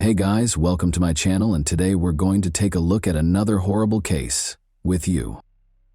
Hey guys, welcome to my channel, and today we're going to take a look at another horrible case with you.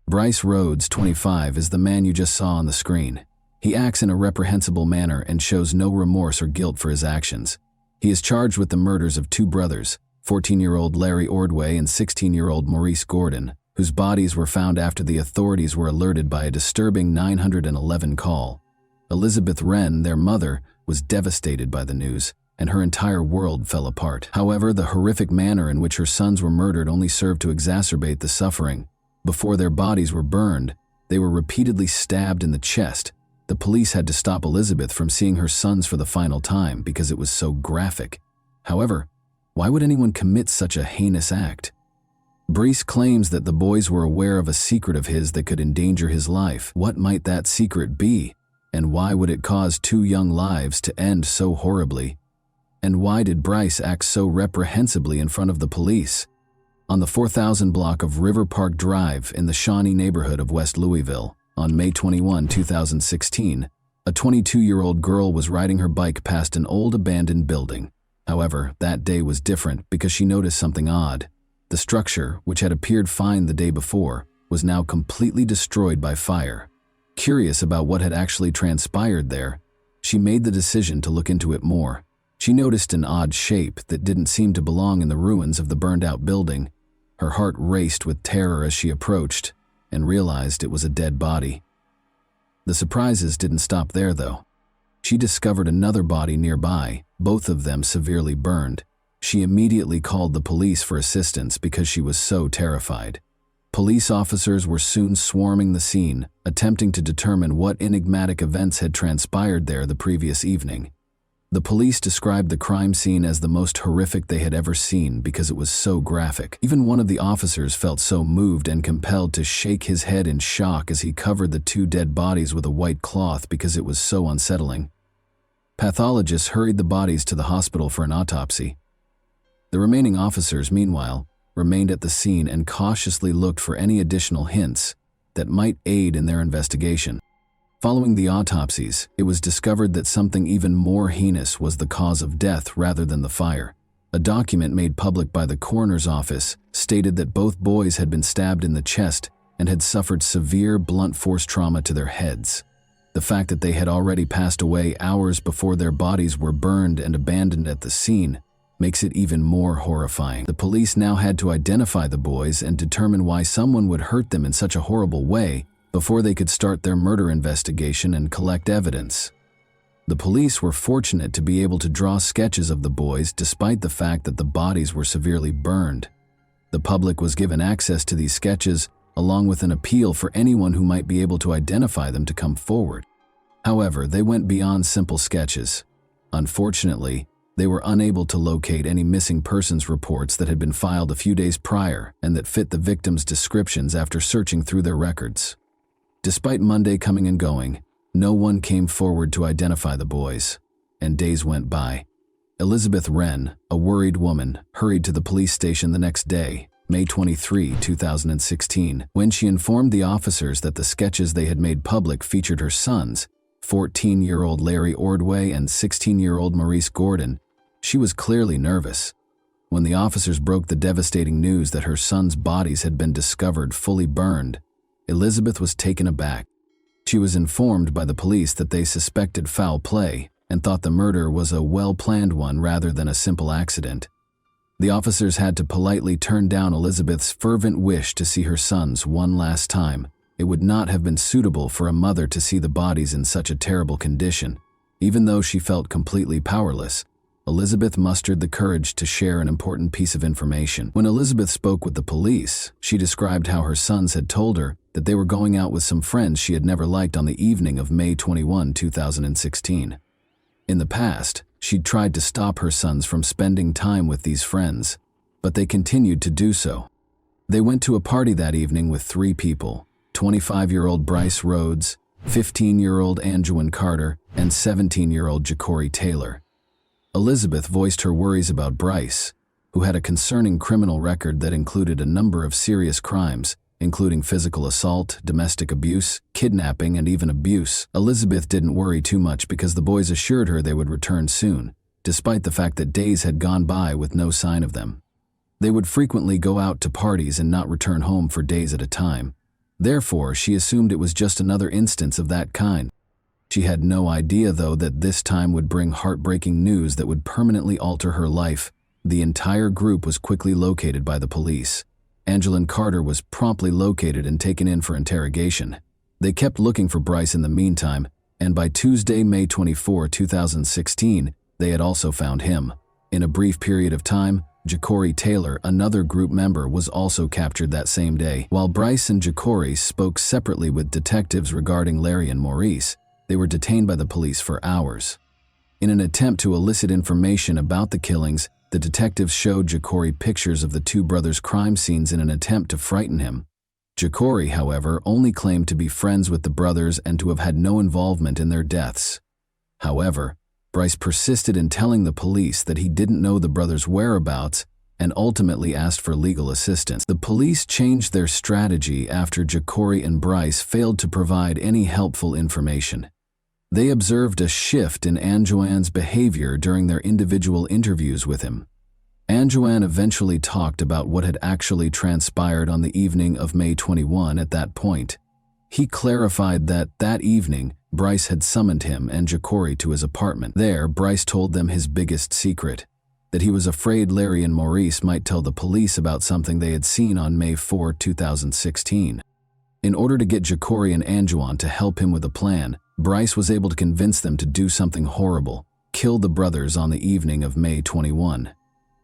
Bryce Rhodes, 25, is the man you just saw on the screen. He acts in a reprehensible manner and shows no remorse or guilt for his actions. He is charged with the murders of two brothers, 14-year-old Larry Ordway and 16-year-old Maurice Gordon, whose bodies were found after the authorities were alerted by a disturbing 911 call. Elizabeth Wren, their mother, was devastated by the news, and her entire world fell apart. However, the horrific manner in which her sons were murdered only served to exacerbate the suffering. Before their bodies were burned, they were repeatedly stabbed in the chest. The police had to stop Elizabeth from seeing her sons for the final time because it was so graphic. However, why would anyone commit such a heinous act? Bryce claims that the boys were aware of a secret of his that could endanger his life. What might that secret be? And why would it cause two young lives to end so horribly? And why did Bryce act so reprehensibly in front of the police? On the 4000 block of River Park Drive in the Shawnee neighborhood of West Louisville, on May 21, 2016, a 22-year-old girl was riding her bike past an old abandoned building. However, that day was different because she noticed something odd. The structure, which had appeared fine the day before, was now completely destroyed by fire. Curious about what had actually transpired there, she made the decision to look into it more. She noticed an odd shape that didn't seem to belong in the ruins of the burned-out building. Her heart raced with terror as she approached and realized it was a dead body. The surprises didn't stop there, though. She discovered another body nearby, both of them severely burned. She immediately called the police for assistance because she was so terrified. Police officers were soon swarming the scene, attempting to determine what enigmatic events had transpired there the previous evening. The police described the crime scene as the most horrific they had ever seen because it was so graphic. Even one of the officers felt so moved and compelled to shake his head in shock as he covered the two dead bodies with a white cloth because it was so unsettling. Pathologists hurried the bodies to the hospital for an autopsy. The remaining officers, meanwhile, remained at the scene and cautiously looked for any additional hints that might aid in their investigation. Following the autopsies, it was discovered that something even more heinous was the cause of death rather than the fire. A document made public by the coroner's office stated that both boys had been stabbed in the chest and had suffered severe blunt force trauma to their heads. The fact that they had already passed away hours before their bodies were burned and abandoned at the scene makes it even more horrifying. The police now had to identify the boys and determine why someone would hurt them in such a horrible way before they could start their murder investigation and collect evidence. The police were fortunate to be able to draw sketches of the boys despite the fact that the bodies were severely burned. The public was given access to these sketches along with an appeal for anyone who might be able to identify them to come forward. However, they went beyond simple sketches. Unfortunately, they were unable to locate any missing persons reports that had been filed a few days prior and that fit the victims' descriptions after searching through their records. Despite Monday coming and going, no one came forward to identify the boys, and days went by. Elizabeth Wren, a worried woman, hurried to the police station the next day, May 23, 2016, when she informed the officers that the sketches they had made public featured her sons, 14-year-old Larry Ordway and 16-year-old Maurice Gordon. She was clearly nervous. When the officers broke the devastating news that her sons' bodies had been discovered fully burned, Elizabeth was taken aback. She was informed by the police that they suspected foul play and thought the murder was a well-planned one rather than a simple accident. The officers had to politely turn down Elizabeth's fervent wish to see her sons one last time. It would not have been suitable for a mother to see the bodies in such a terrible condition. Even though she felt completely powerless, Elizabeth mustered the courage to share an important piece of information. When Elizabeth spoke with the police, she described how her sons had told her that they were going out with some friends she had never liked on the evening of May 21, 2016. In the past, she'd tried to stop her sons from spending time with these friends, but they continued to do so. They went to a party that evening with three people: 25-year-old Bryce Rhodes, 15-year-old Anjuan Carter, and 17-year-old Ja'Cory Taylor. Elizabeth voiced her worries about Bryce, who had a concerning criminal record that included a number of serious crimes, including physical assault, domestic abuse, kidnapping, and even abuse. Elizabeth didn't worry too much because the boys assured her they would return soon, despite the fact that days had gone by with no sign of them. They would frequently go out to parties and not return home for days at a time. Therefore, she assumed it was just another instance of that kind. She had no idea, though, that this time would bring heartbreaking news that would permanently alter her life. The entire group was quickly located by the police. Angelin Carter was promptly located and taken in for interrogation. They kept looking for Bryce in the meantime, and by Tuesday, May 24, 2016, they had also found him. In a brief period of time, Ja'Cory Taylor, another group member, was also captured that same day. While Bryce and Ja'Cory spoke separately with detectives regarding Larry and Maurice, they were detained by the police for hours. In an attempt to elicit information about the killings, the detectives showed Ja'Cory pictures of the two brothers' crime scenes in an attempt to frighten him. Ja'Cory, however, only claimed to be friends with the brothers and to have had no involvement in their deaths. However, Bryce persisted in telling the police that he didn't know the brothers' whereabouts and ultimately asked for legal assistance. The police changed their strategy after Ja'Cory and Bryce failed to provide any helpful information. They observed a shift in Anjoan's behavior during their individual interviews with him. Anjoan eventually talked about what had actually transpired on the evening of May 21 at that point. He clarified that evening, Bryce had summoned him and Ja'Cory to his apartment. There, Bryce told them his biggest secret, that he was afraid Larry and Maurice might tell the police about something they had seen on May 4, 2016. In order to get Ja'Cory and Anjoan to help him with a plan, Bryce was able to convince them to do something horrible, kill the brothers on the evening of May 21.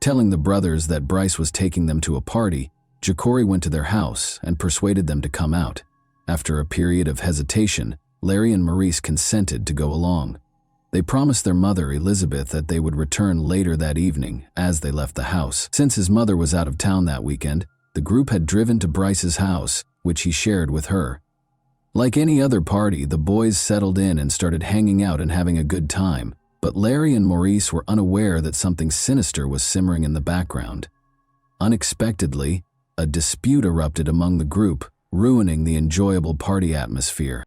Telling the brothers that Bryce was taking them to a party, Ja'Cory went to their house and persuaded them to come out. After a period of hesitation, Larry and Maurice consented to go along. They promised their mother, Elizabeth, that they would return later that evening as they left the house. Since his mother was out of town that weekend, the group had driven to Bryce's house, which he shared with her. Like any other party, the boys settled in and started hanging out and having a good time, but Larry and Maurice were unaware that something sinister was simmering in the background. Unexpectedly, a dispute erupted among the group, ruining the enjoyable party atmosphere.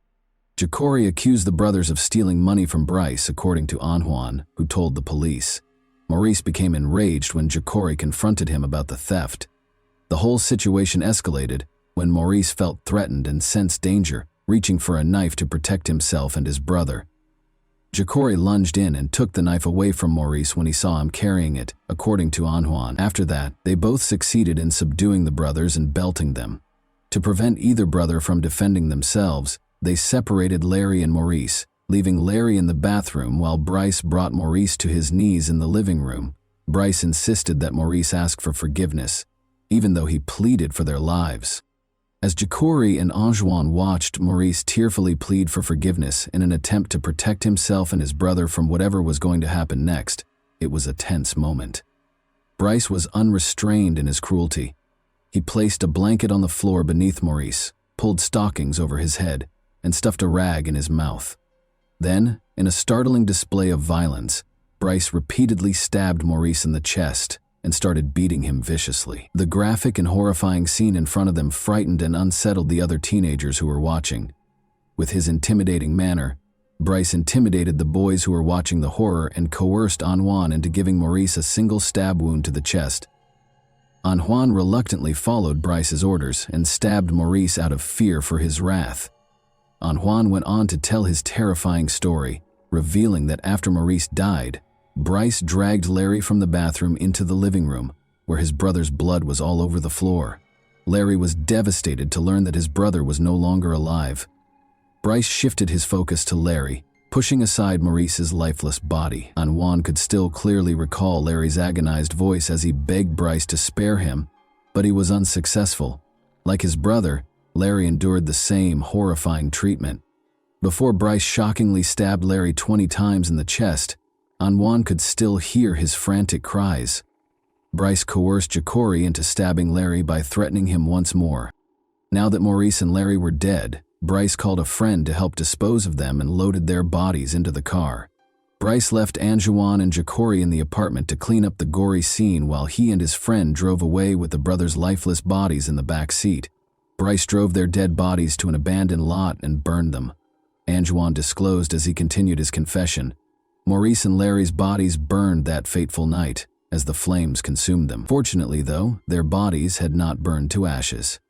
Ja'Cory accused the brothers of stealing money from Bryce, according to Anjuan, who told the police. Maurice became enraged when Ja'Cory confronted him about the theft. The whole situation escalated when Maurice felt threatened and sensed danger, reaching for a knife to protect himself and his brother. Ja'Cory lunged in and took the knife away from Maurice when he saw him carrying it, according to Anjuan. After that, they both succeeded in subduing the brothers and belting them. To prevent either brother from defending themselves, they separated Larry and Maurice, leaving Larry in the bathroom while Bryce brought Maurice to his knees in the living room. Bryce insisted that Maurice ask for forgiveness, even though he pleaded for their lives. As Ja'Cory and Anjuan watched Maurice tearfully plead for forgiveness in an attempt to protect himself and his brother from whatever was going to happen next, it was a tense moment. Bryce was unrestrained in his cruelty. He placed a blanket on the floor beneath Maurice, pulled stockings over his head, and stuffed a rag in his mouth. Then, in a startling display of violence, Bryce repeatedly stabbed Maurice in the chest and started beating him viciously. The graphic and horrifying scene in front of them frightened and unsettled the other teenagers who were watching. With his intimidating manner, Bryce intimidated the boys who were watching the horror and coerced Anjuan into giving Maurice a single stab wound to the chest. Anjuan reluctantly followed Bryce's orders and stabbed Maurice out of fear for his wrath. Anjuan went on to tell his terrifying story, revealing that after Maurice died, Bryce dragged Larry from the bathroom into the living room, where his brother's blood was all over the floor. Larry was devastated to learn that his brother was no longer alive. Bryce shifted his focus to Larry, pushing aside Maurice's lifeless body. Anjuan could still clearly recall Larry's agonized voice as he begged Bryce to spare him, but he was unsuccessful. Like his brother, Larry endured the same horrifying treatment. Before Bryce shockingly stabbed Larry 20 times in the chest, Anjuan could still hear his frantic cries. Bryce coerced Ja'Cory into stabbing Larry by threatening him once more. Now that Maurice and Larry were dead, Bryce called a friend to help dispose of them and loaded their bodies into the car. Bryce left Anjuan and Ja'Cory in the apartment to clean up the gory scene while he and his friend drove away with the brothers' lifeless bodies in the back seat. Bryce drove their dead bodies to an abandoned lot and burned them. Anjuan disclosed as he continued his confession, Maurice and Larry's bodies burned that fateful night as the flames consumed them. Fortunately, though, their bodies had not burned to ashes.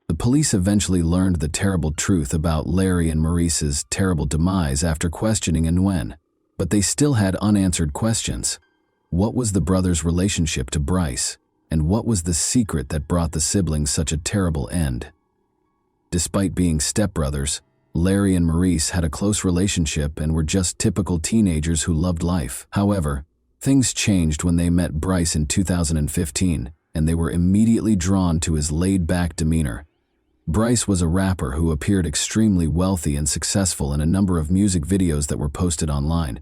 The police eventually learned the terrible truth about Larry and Maurice's terrible demise after questioning Nguyen, but they still had unanswered questions. What was the brothers' relationship to Bryce, and what was the secret that brought the siblings such a terrible end? Despite being stepbrothers, Larry and Maurice had a close relationship and were just typical teenagers who loved life. However, things changed when they met Bryce in 2015, and they were immediately drawn to his laid-back demeanor. Bryce was a rapper who appeared extremely wealthy and successful in a number of music videos that were posted online.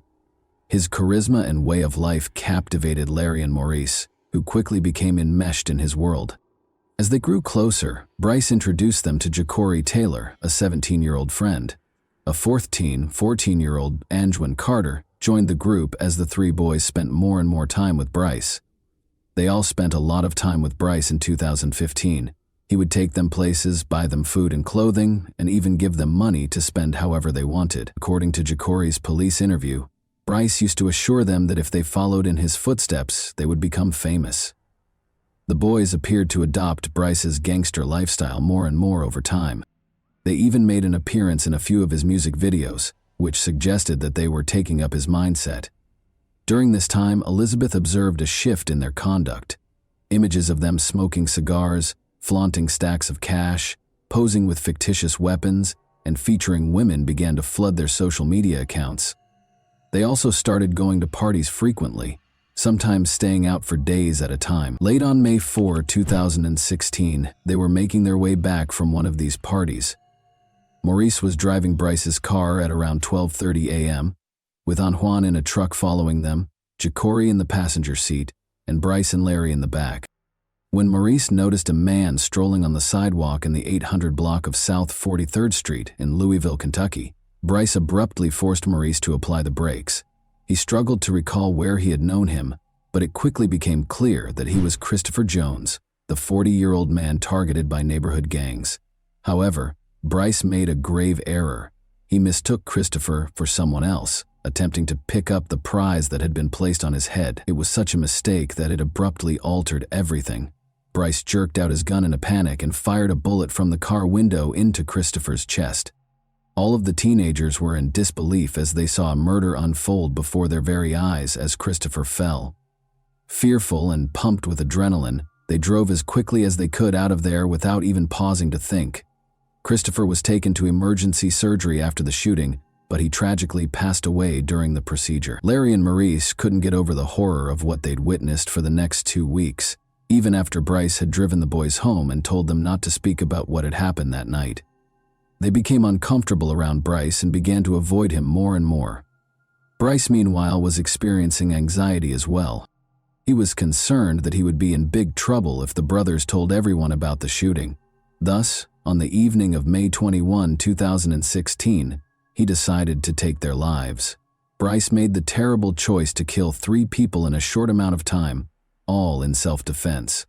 His charisma and way of life captivated Larry and Maurice, who quickly became enmeshed in his world. As they grew closer, Bryce introduced them to Ja'Cory Taylor, a 17-year-old friend. A fourth teen, 14-year-old Anjuan Carter, joined the group as the three boys spent more and more time with Bryce. They all spent a lot of time with Bryce in 2015. He would take them places, buy them food and clothing, and even give them money to spend however they wanted. According to Ja'Cory's police interview, Bryce used to assure them that if they followed in his footsteps, they would become famous. The boys appeared to adopt Bryce's gangster lifestyle more and more over time. They even made an appearance in a few of his music videos, which suggested that they were taking up his mindset. During this time, Elizabeth observed a shift in their conduct. Images of them smoking cigars, flaunting stacks of cash, posing with fictitious weapons, and featuring women began to flood their social media accounts. They also started going to parties frequently, sometimes staying out for days at a time. Late on May 4, 2016, they were making their way back from one of these parties. Maurice was driving Bryce's car at around 12:30 a.m., with Anjuan in a truck following them, Ja'Cory in the passenger seat, and Bryce and Larry in the back. When Maurice noticed a man strolling on the sidewalk in the 800 block of South 43rd Street in Louisville, Kentucky, Bryce abruptly forced Maurice to apply the brakes. He struggled to recall where he had known him, but it quickly became clear that he was Christopher Jones, the 40-year-old man targeted by neighborhood gangs. However, Bryce made a grave error. He mistook Christopher for someone else, attempting to pick up the prize that had been placed on his head. It was such a mistake that it abruptly altered everything. Bryce jerked out his gun in a panic and fired a bullet from the car window into Christopher's chest. All of the teenagers were in disbelief as they saw a murder unfold before their very eyes as Christopher fell. Fearful and pumped with adrenaline, they drove as quickly as they could out of there without even pausing to think. Christopher was taken to emergency surgery after the shooting, but he tragically passed away during the procedure. Larry and Maurice couldn't get over the horror of what they'd witnessed for the next 2 weeks, even after Bryce had driven the boys home and told them not to speak about what had happened that night. They became uncomfortable around Bryce and began to avoid him more and more. Bryce, meanwhile, was experiencing anxiety as well. He was concerned that he would be in big trouble if the brothers told everyone about the shooting. Thus, on the evening of May 21, 2016, he decided to take their lives. Bryce made the terrible choice to kill 3 people in a short amount of time, all in self-defense.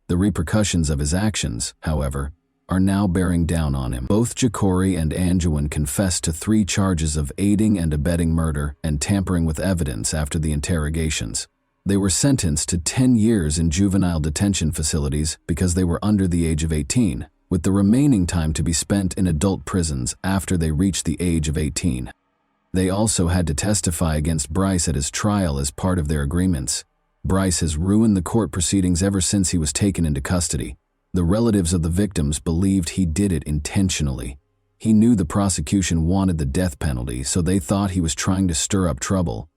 The repercussions of his actions, however, are now bearing down on him. Both Ja'Cory and Anjuan confessed to 3 charges of aiding and abetting murder and tampering with evidence after the interrogations. They were sentenced to 10 years in juvenile detention facilities because they were under the age of 18, with the remaining time to be spent in adult prisons after they reached the age of 18. They also had to testify against Bryce at his trial as part of their agreements. Bryce has ruined the court proceedings ever since he was taken into custody. The relatives of the victims believed he did it intentionally. He knew the prosecution wanted the death penalty, so they thought he was trying to stir up trouble.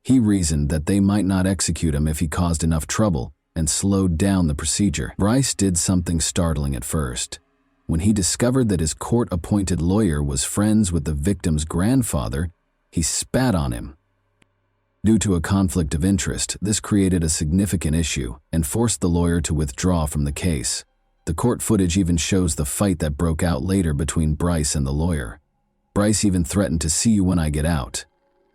He reasoned that they might not execute him if he caused enough trouble and slowed down the procedure. Bryce did something startling at first. When he discovered that his court-appointed lawyer was friends with the victim's grandfather, he spat on him. Due to a conflict of interest, this created a significant issue and forced the lawyer to withdraw from the case. The court footage even shows the fight that broke out later between Bryce and the lawyer. Bryce even threatened to "see you when I get out."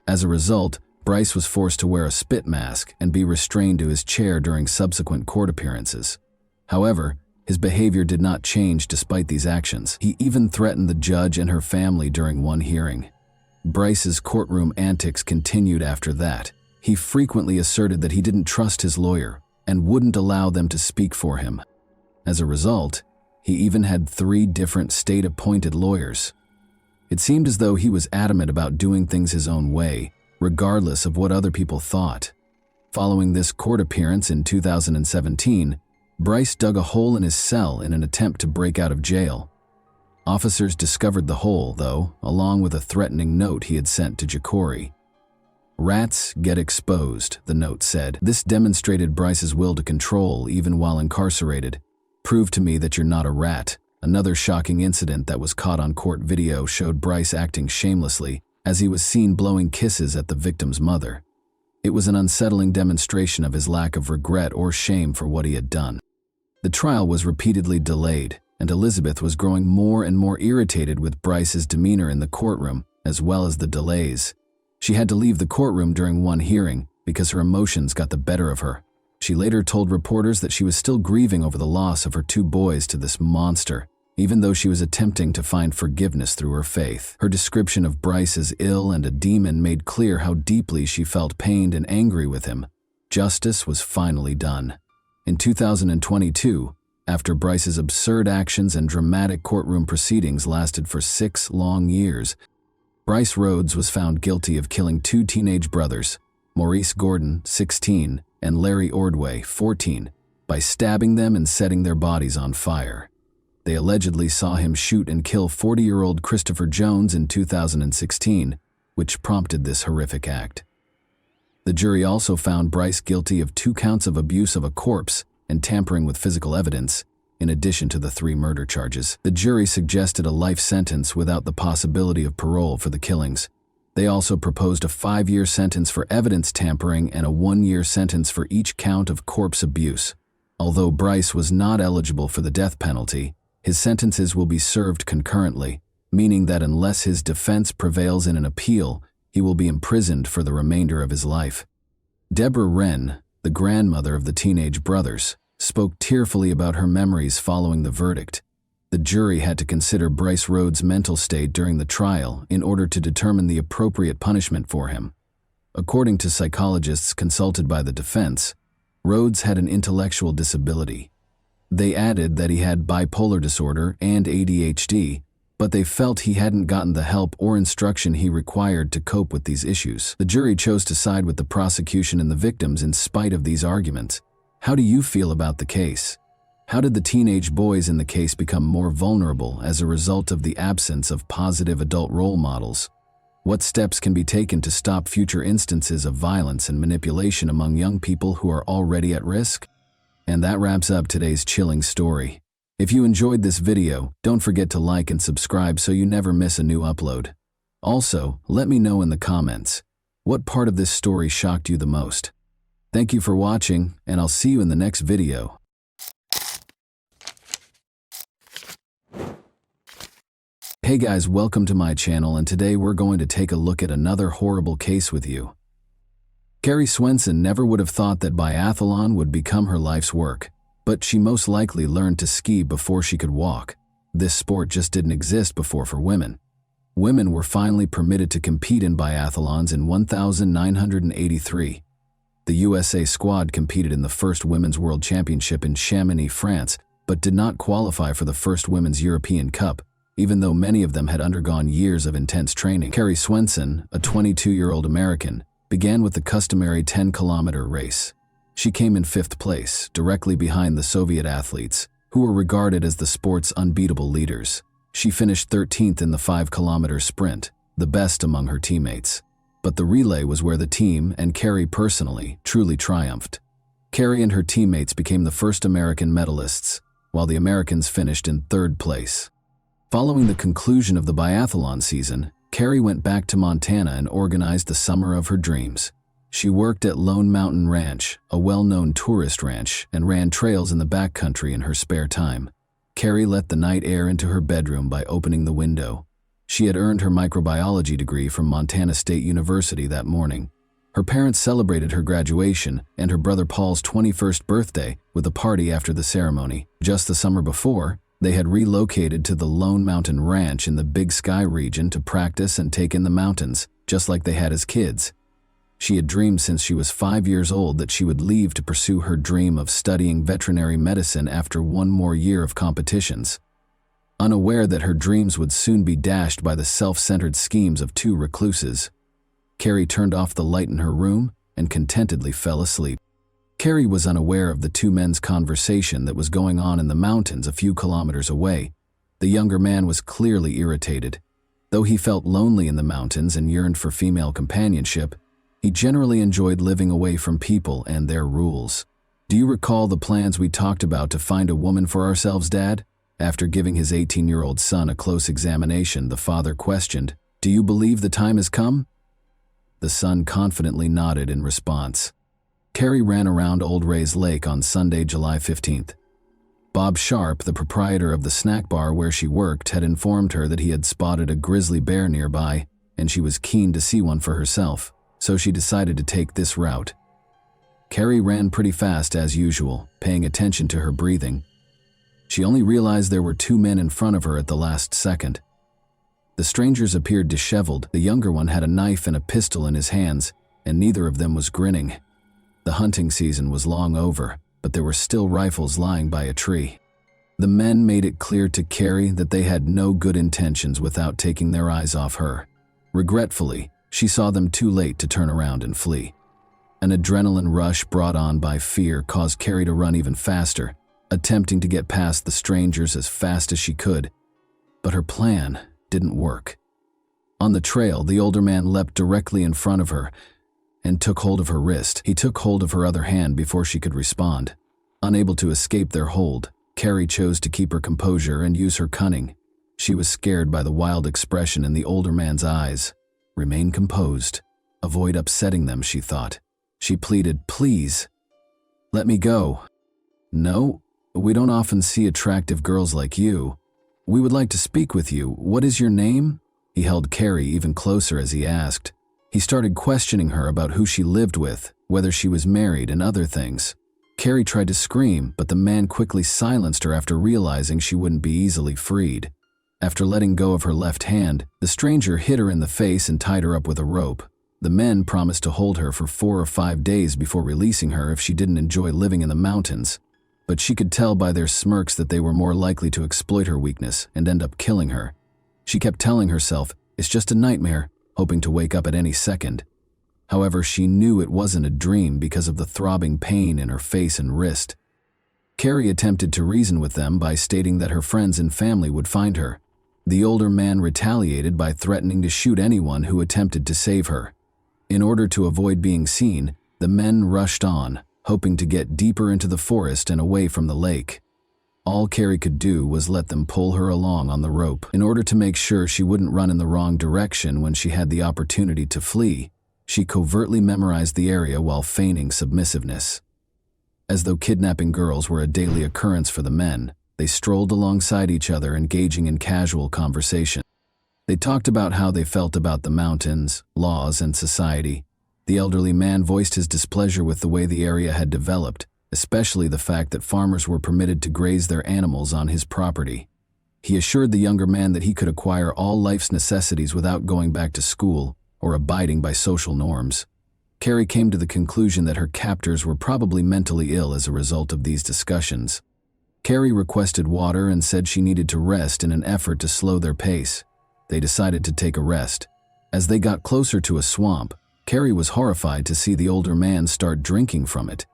As a result, Bryce was forced to wear a spit mask and be restrained to his chair during subsequent court appearances. However, his behavior did not change despite these actions. He even threatened the judge and her family during one hearing. Bryce's courtroom antics continued after that. He frequently asserted that he didn't trust his lawyer and wouldn't allow them to speak for him. As a result, he even had 3 different state-appointed lawyers. It seemed as though he was adamant about doing things his own way, regardless of what other people thought. Following this court appearance in 2017, Bryce dug a hole in his cell in an attempt to break out of jail. Officers discovered the hole, though, along with a threatening note he had sent to Ja'Cory. "Rats get exposed," the note said. "This demonstrated Bryce's will to control even while incarcerated. Prove to me that you're not a rat." Another shocking incident that was caught on court video showed Bryce acting shamelessly as he was seen blowing kisses at the victim's mother. It was an unsettling demonstration of his lack of regret or shame for what he had done. The trial was repeatedly delayed, and Elizabeth was growing more and more irritated with Bryce's demeanor in the courtroom, as well as the delays. She had to leave the courtroom during one hearing because her emotions got the better of her. She later told reporters that she was still grieving over the loss of her 2 boys to this monster, even though she was attempting to find forgiveness through her faith. Her description of Bryce as ill and a demon made clear how deeply she felt pained and angry with him. Justice was finally done. In 2022, after Bryce's absurd actions and dramatic courtroom proceedings lasted for 6 long years, Bryce Rhodes was found guilty of killing 2 teenage brothers, Maurice Gordon, 16, and Larry Ordway, 14, by stabbing them and setting their bodies on fire. They allegedly saw him shoot and kill 40-year-old Christopher Jones in 2016, which prompted this horrific act. The jury also found Bryce guilty of 2 counts of abuse of a corpse and tampering with physical evidence, in addition to the 3 murder charges. The jury suggested a life sentence without the possibility of parole for the killings. They also proposed a 5-year sentence for evidence tampering and a 1-year sentence for each count of corpse abuse. Although Bryce was not eligible for the death penalty, his sentences will be served concurrently, meaning that unless his defense prevails in an appeal, he will be imprisoned for the remainder of his life. Deborah Wren, the grandmother of the teenage brothers, spoke tearfully about her memories following the verdict. The jury had to consider Bryce Rhodes' mental state during the trial in order to determine the appropriate punishment for him. According to psychologists consulted by the defense, Rhodes had an intellectual disability. They added that he had bipolar disorder and ADHD, but they felt he hadn't gotten the help or instruction he required to cope with these issues. The jury chose to side with the prosecution and the victims in spite of these arguments. How do you feel about the case? How did the teenage boys in the case become more vulnerable as a result of the absence of positive adult role models? What steps can be taken to stop future instances of violence and manipulation among young people who are already at risk? And that wraps up today's chilling story. If you enjoyed this video, don't forget to like and subscribe so you never miss a new upload. Also, let me know in the comments, what part of this story shocked you the most? Thank you for watching, and I'll see you in the next video. Hey guys, welcome to my channel, and today we're going to take a look at another horrible case with you. Carrie Swenson never would have thought that biathlon would become her life's work, but she most likely learned to ski before she could walk. This sport just didn't exist before for women. Women were finally permitted to compete in biathlons in 1983. The USA squad competed in the first Women's World Championship in Chamonix, France, but did not qualify for the first Women's European Cup, even though many of them had undergone years of intense training. Carrie Swenson, a 22-year-old American, began with the customary 10-kilometer race. She came in 5th place, directly behind the Soviet athletes, who were regarded as the sport's unbeatable leaders. She finished 13th in the 5-kilometer sprint, the best among her teammates. But the relay was where the team, and Carrie personally, truly triumphed. Carrie and her teammates became the first American medalists, while the Americans finished in 3rd place. Following the conclusion of the biathlon season, Carrie went back to Montana and organized the summer of her dreams. She worked at Lone Mountain Ranch, a well-known tourist ranch, and ran trails in the backcountry in her spare time. Carrie let the night air into her bedroom by opening the window. She had earned her microbiology degree from Montana State University that morning. Her parents celebrated her graduation and her brother Paul's 21st birthday with a party after the ceremony. Just the summer before, They had relocated to the Lone Mountain Ranch in the Big Sky region to practice and take in the mountains, just like they had as kids. She had dreamed since she was 5 years old that she would leave to pursue her dream of studying veterinary medicine after one more year of competitions. Unaware that her dreams would soon be dashed by the self-centered schemes of two recluses, Carrie turned off the light in her room and contentedly fell asleep. Carrie was unaware of the two men's conversation that was going on in the mountains a few kilometers away. The younger man was clearly irritated. Though he felt lonely in the mountains and yearned for female companionship, he generally enjoyed living away from people and their rules. "Do you recall the plans we talked about to find a woman for ourselves, Dad?" After giving his 18-year-old son a close examination, the father questioned, "Do you believe the time has come?" The son confidently nodded in response. Carrie ran around Old Ray's Lake on Sunday, July 15th. Bob Sharp, the proprietor of the snack bar where she worked, had informed her that he had spotted a grizzly bear nearby, and she was keen to see one for herself, so she decided to take this route. Carrie ran pretty fast as usual, paying attention to her breathing. She only realized there were two men in front of her at the last second. The strangers appeared disheveled. The younger one had a knife and a pistol in his hands, and neither of them was grinning. The hunting season was long over, but there were still rifles lying by a tree. The men made it clear to Carrie that they had no good intentions without taking their eyes off her. Regretfully, she saw them too late to turn around and flee. An adrenaline rush brought on by fear caused Carrie to run even faster, attempting to get past the strangers as fast as she could. But her plan didn't work. On the trail, the older man leapt directly in front of her and took hold of her wrist. He took hold of her other hand before she could respond. Unable to escape their hold, Carrie chose to keep her composure and use her cunning. She was scared by the wild expression in the older man's eyes. Remain composed. Avoid upsetting them, she thought. She pleaded, "Please, let me go." "No, we don't often see attractive girls like you. We would like to speak with you. What is your name?" He held Carrie even closer as he asked. He started questioning her about who she lived with, whether she was married, and other things. Carrie tried to scream, but the man quickly silenced her after realizing she wouldn't be easily freed. After letting go of her left hand, the stranger hit her in the face and tied her up with a rope. The men promised to hold her for 4 or 5 days before releasing her if she didn't enjoy living in the mountains, but she could tell by their smirks that they were more likely to exploit her weakness and end up killing her. She kept telling herself, "It's just a nightmare," hoping to wake up at any second. However, she knew it wasn't a dream because of the throbbing pain in her face and wrist. Carrie attempted to reason with them by stating that her friends and family would find her. The older man retaliated by threatening to shoot anyone who attempted to save her. In order to avoid being seen, the men rushed on, hoping to get deeper into the forest and away from the lake. All Carrie could do was let them pull her along on the rope. In order to make sure she wouldn't run in the wrong direction when she had the opportunity to flee, she covertly memorized the area while feigning submissiveness. As though kidnapping girls were a daily occurrence for the men, they strolled alongside each other, engaging in casual conversation. They talked about how they felt about the mountains, laws, and society. The elderly man voiced his displeasure with the way the area had developed, especially the fact that farmers were permitted to graze their animals on his property. He assured the younger man that he could acquire all life's necessities without going back to school or abiding by social norms. Carrie came to the conclusion that her captors were probably mentally ill as a result of these discussions. Carrie requested water and said she needed to rest in an effort to slow their pace. They decided to take a rest. As they got closer to a swamp, Carrie was horrified to see the older man start drinking from it.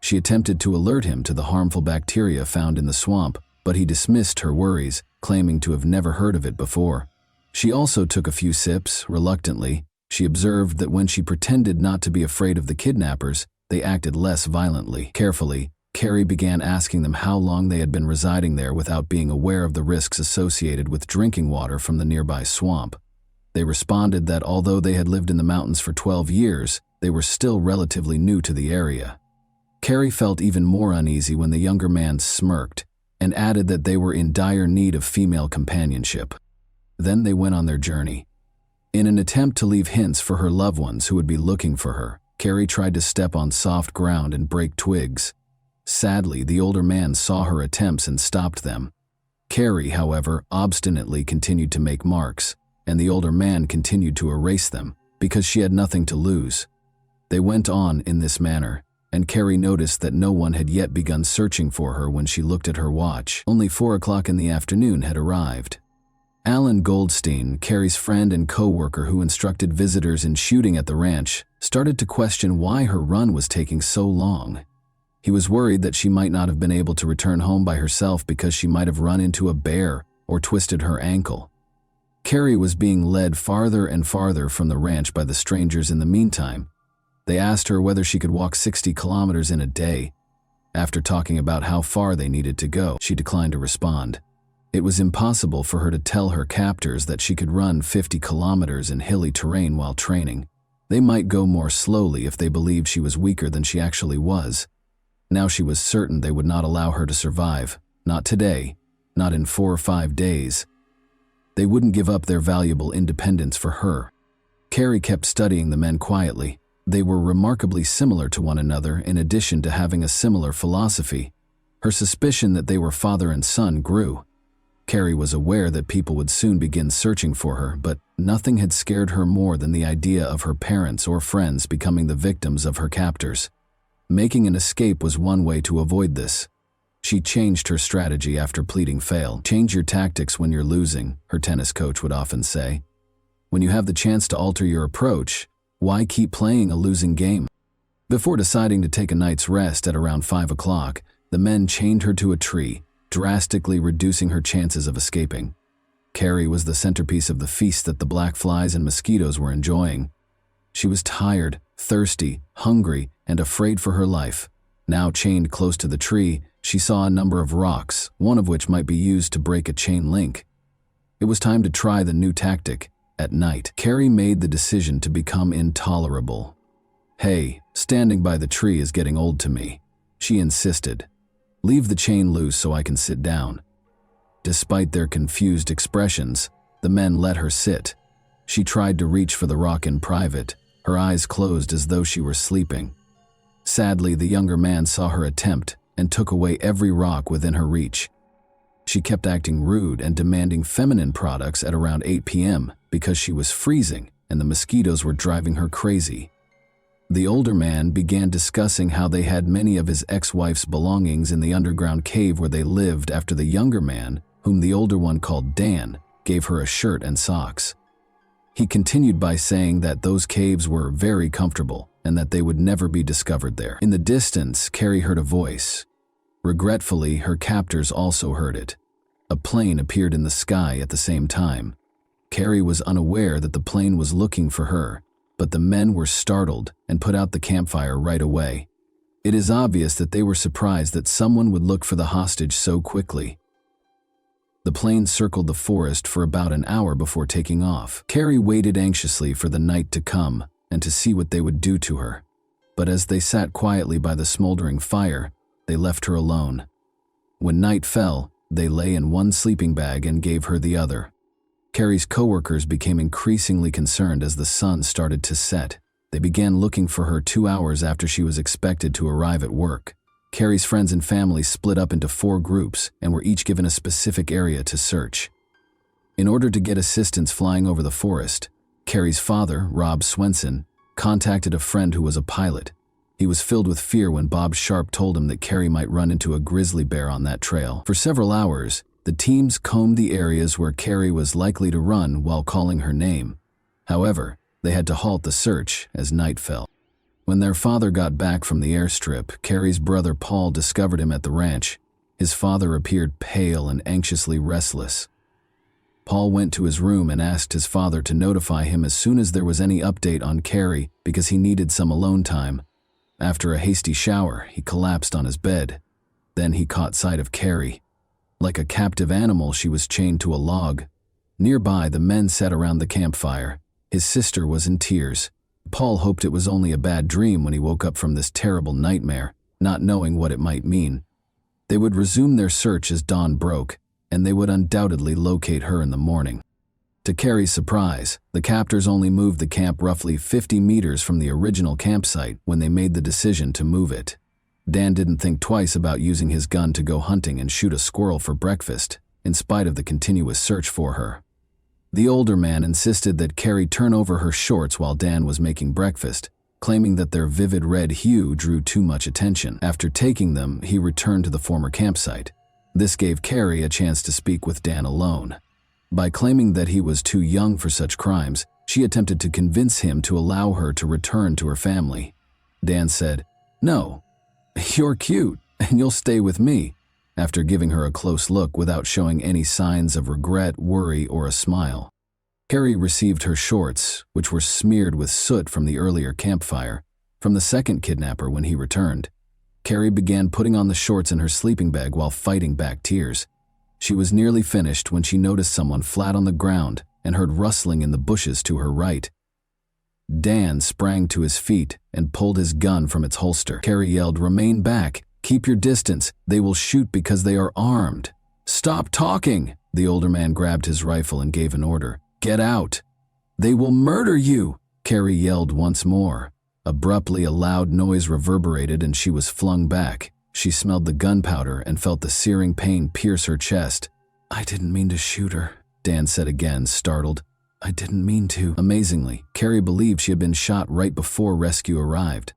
She attempted to alert him to the harmful bacteria found in the swamp, but he dismissed her worries, claiming to have never heard of it before. She also took a few sips, reluctantly. She observed that when she pretended not to be afraid of the kidnappers, they acted less violently. Carefully, Carrie began asking them how long they had been residing there without being aware of the risks associated with drinking water from the nearby swamp. They responded that although they had lived in the mountains for 12 years, they were still relatively new to the area. Carrie felt even more uneasy when the younger man smirked and added that they were in dire need of female companionship. Then they went on their journey. In an attempt to leave hints for her loved ones who would be looking for her, Carrie tried to step on soft ground and break twigs. Sadly, the older man saw her attempts and stopped them. Carrie, however, obstinately continued to make marks, and the older man continued to erase them, because she had nothing to lose. They went on in this manner, and Carrie noticed that no one had yet begun searching for her when she looked at her watch. Only 4 o'clock in the afternoon had arrived. Alan Goldstein, Carrie's friend and co-worker who instructed visitors in shooting at the ranch, started to question why her run was taking so long. He was worried that she might not have been able to return home by herself because she might have run into a bear or twisted her ankle. Carrie was being led farther and farther from the ranch by the strangers in the meantime. They asked her whether she could walk 60 kilometers in a day. After talking about how far they needed to go, she declined to respond. It was impossible for her to tell her captors that she could run 50 kilometers in hilly terrain while training. They might go more slowly if they believed she was weaker than she actually was. Now she was certain they would not allow her to survive. Not today. Not in 4 or 5 days. They wouldn't give up their valuable independence for her. Carrie kept studying the men quietly. They were remarkably similar to one another in addition to having a similar philosophy. Her suspicion that they were father and son grew. Carrie was aware that people would soon begin searching for her, but nothing had scared her more than the idea of her parents or friends becoming the victims of her captors. Making an escape was one way to avoid this. She changed her strategy after pleading fail. "Change your tactics when you're losing," her tennis coach would often say. "When you have the chance to alter your approach, why keep playing a losing game?" Before deciding to take a night's rest at around 5 o'clock, the men chained her to a tree, drastically reducing her chances of escaping. Carrie was the centerpiece of the feast that the black flies and mosquitoes were enjoying. She was tired, thirsty, hungry, and afraid for her life. Now chained close to the tree, she saw a number of rocks, one of which might be used to break a chain link. It was time to try the new tactic. At night, Carrie made the decision to become intolerable. "Hey, standing by the tree is getting old to me," she insisted. "Leave the chain loose so I can sit down." Despite their confused expressions, the men let her sit. She tried to reach for the rock in private, her eyes closed as though she were sleeping. Sadly, the younger man saw her attempt and took away every rock within her reach. She kept acting rude and demanding feminine products at around 8 p.m. because she was freezing and the mosquitoes were driving her crazy. The older man began discussing how they had many of his ex-wife's belongings in the underground cave where they lived after the younger man, whom the older one called Dan, gave her a shirt and socks. He continued by saying that those caves were very comfortable and that they would never be discovered there. In the distance, Carrie heard a voice. Regretfully, her captors also heard it. A plane appeared in the sky at the same time. Carrie was unaware that the plane was looking for her, but the men were startled and put out the campfire right away. It is obvious that they were surprised that someone would look for the hostage so quickly. The plane circled the forest for about an hour before taking off. Carrie waited anxiously for the night to come and to see what they would do to her. But as they sat quietly by the smoldering fire, they left her alone. When night fell, they lay in one sleeping bag and gave her the other. Carrie's coworkers became increasingly concerned as the sun started to set. They began looking for her 2 hours after she was expected to arrive at work. Carrie's friends and family split up into 4 groups and were each given a specific area to search. In order to get assistance flying over the forest, Carrie's father, Rob Swenson, contacted a friend who was a pilot. He was filled with fear when Bob Sharp told him that Carrie might run into a grizzly bear on that trail. For several hours, the teams combed the areas where Carrie was likely to run while calling her name. However, they had to halt the search as night fell. When their father got back from the airstrip, Carrie's brother Paul discovered him at the ranch. His father appeared pale and anxiously restless. Paul went to his room and asked his father to notify him as soon as there was any update on Carrie because he needed some alone time. After a hasty shower, he collapsed on his bed. Then he caught sight of Carrie. Like a captive animal, she was chained to a log. Nearby, the men sat around the campfire. His sister was in tears. Paul hoped it was only a bad dream when he woke up from this terrible nightmare, not knowing what it might mean. They would resume their search as dawn broke, and they would undoubtedly locate her in the morning. To Carrie's surprise, the captors only moved the camp roughly 50 meters from the original campsite when they made the decision to move it. Dan didn't think twice about using his gun to go hunting and shoot a squirrel for breakfast. in spite of the continuous search for her. The older man insisted that Carrie turn over her shorts while Dan was making breakfast, claiming that their vivid red hue drew too much attention. After taking them, he returned to the former campsite. This gave Carrie a chance to speak with Dan alone. By claiming that he was too young for such crimes, she attempted to convince him to allow her to return to her family. Dan said, "No, you're cute, and you'll stay with me," after giving her a close look without showing any signs of regret, worry, or a smile. Carrie received her shorts, which were smeared with soot from the earlier campfire, from the second kidnapper when he returned. Carrie began putting on the shorts in her sleeping bag while fighting back tears. She was nearly finished when she noticed someone flat on the ground and heard rustling in the bushes to her right. Dan sprang to his feet and pulled his gun from its holster. Carrie yelled, "Remain back! Keep your distance! They will shoot because they are armed!" "Stop talking!" The older man grabbed his rifle and gave an order. "Get out! They will murder you!" Carrie yelled once more. Abruptly, a loud noise reverberated and she was flung back. She smelled the gunpowder and felt the searing pain pierce her chest. "I didn't mean to shoot her," Dan said again, startled. "I didn't mean to." Amazingly, Carrie believed she had been shot right before rescue arrived.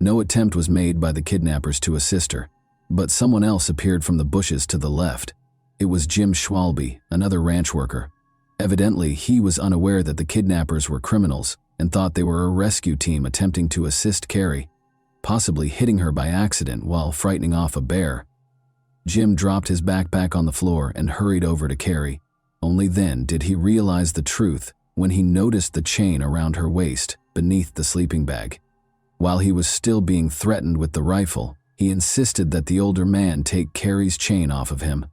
No attempt was made by the kidnappers to assist her, but someone else appeared from the bushes to the left. It was Jim Schwalbe, another ranch worker. Evidently, he was unaware that the kidnappers were criminals and thought they were a rescue team attempting to assist Carrie, possibly hitting her by accident while frightening off a bear. Jim dropped his backpack on the floor and hurried over to Carrie. Only then did he realize the truth when he noticed the chain around her waist beneath the sleeping bag. While he was still being threatened with the rifle, he insisted that the older man take Carrie's chain off of him.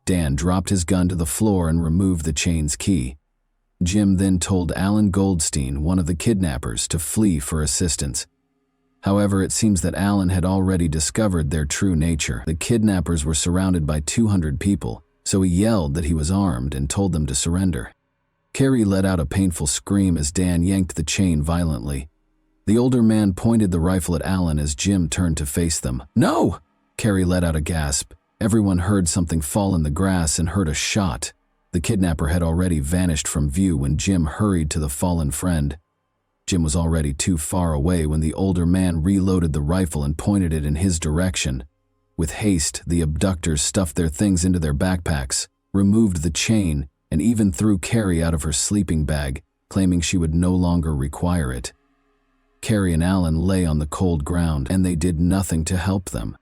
Dan dropped his gun to the floor and removed the chain's key. Jim then told Alan Goldstein, one of the kidnappers, to flee for assistance. However, it seems that Alan had already discovered their true nature. The kidnappers were surrounded by 200 people, so he yelled that he was armed and told them to surrender. Carrie let out a painful scream as Dan yanked the chain violently. The older man pointed the rifle at Alan as Jim turned to face them. "No!" Carrie let out a gasp. Everyone heard something fall in the grass and heard a shot. The kidnapper had already vanished from view when Jim hurried to the fallen friend. Jim was already too far away when the older man reloaded the rifle and pointed it in his direction. With haste, the abductors stuffed their things into their backpacks, removed the chain, and even threw Carrie out of her sleeping bag, claiming she would no longer require it. Carrie and Alan lay on the cold ground, and they did nothing to help them.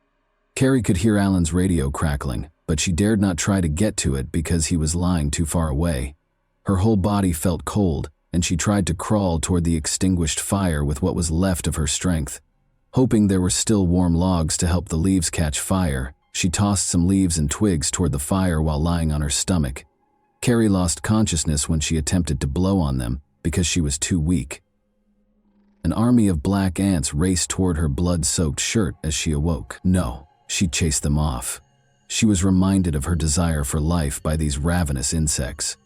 Carrie could hear Alan's radio crackling, but she dared not try to get to it because he was lying too far away. Her whole body felt cold, and she tried to crawl toward the extinguished fire with what was left of her strength. Hoping there were still warm logs to help the leaves catch fire, she tossed some leaves and twigs toward the fire while lying on her stomach. Carrie lost consciousness when she attempted to blow on them because she was too weak. An army of black ants raced toward her blood-soaked shirt as she awoke. No, she chased them off. She was reminded of her desire for life by these ravenous insects.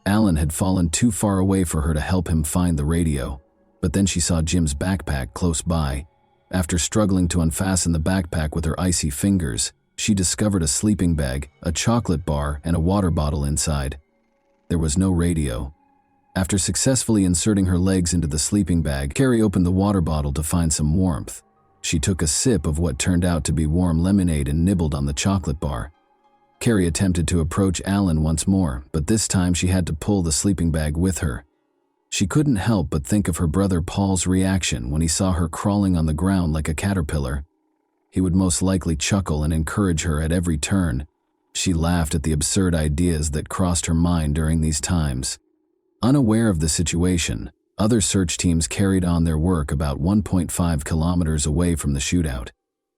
Alan had fallen too far away for her to help him find the radio, but then she saw Jim's backpack close by. After struggling to unfasten the backpack with her icy fingers, she discovered a sleeping bag, a chocolate bar, and a water bottle inside. There was no radio. After successfully inserting her legs into the sleeping bag, Carrie opened the water bottle to find some warmth. She took a sip of what turned out to be warm lemonade and nibbled on the chocolate bar. Carrie attempted to approach Alan once more, but this time she had to pull the sleeping bag with her. She couldn't help but think of her brother Paul's reaction when he saw her crawling on the ground like a caterpillar. He would most likely chuckle and encourage her at every turn. She laughed at the absurd ideas that crossed her mind during these times. Unaware of the situation, other search teams carried on their work about 1.5 kilometers away from the shootout.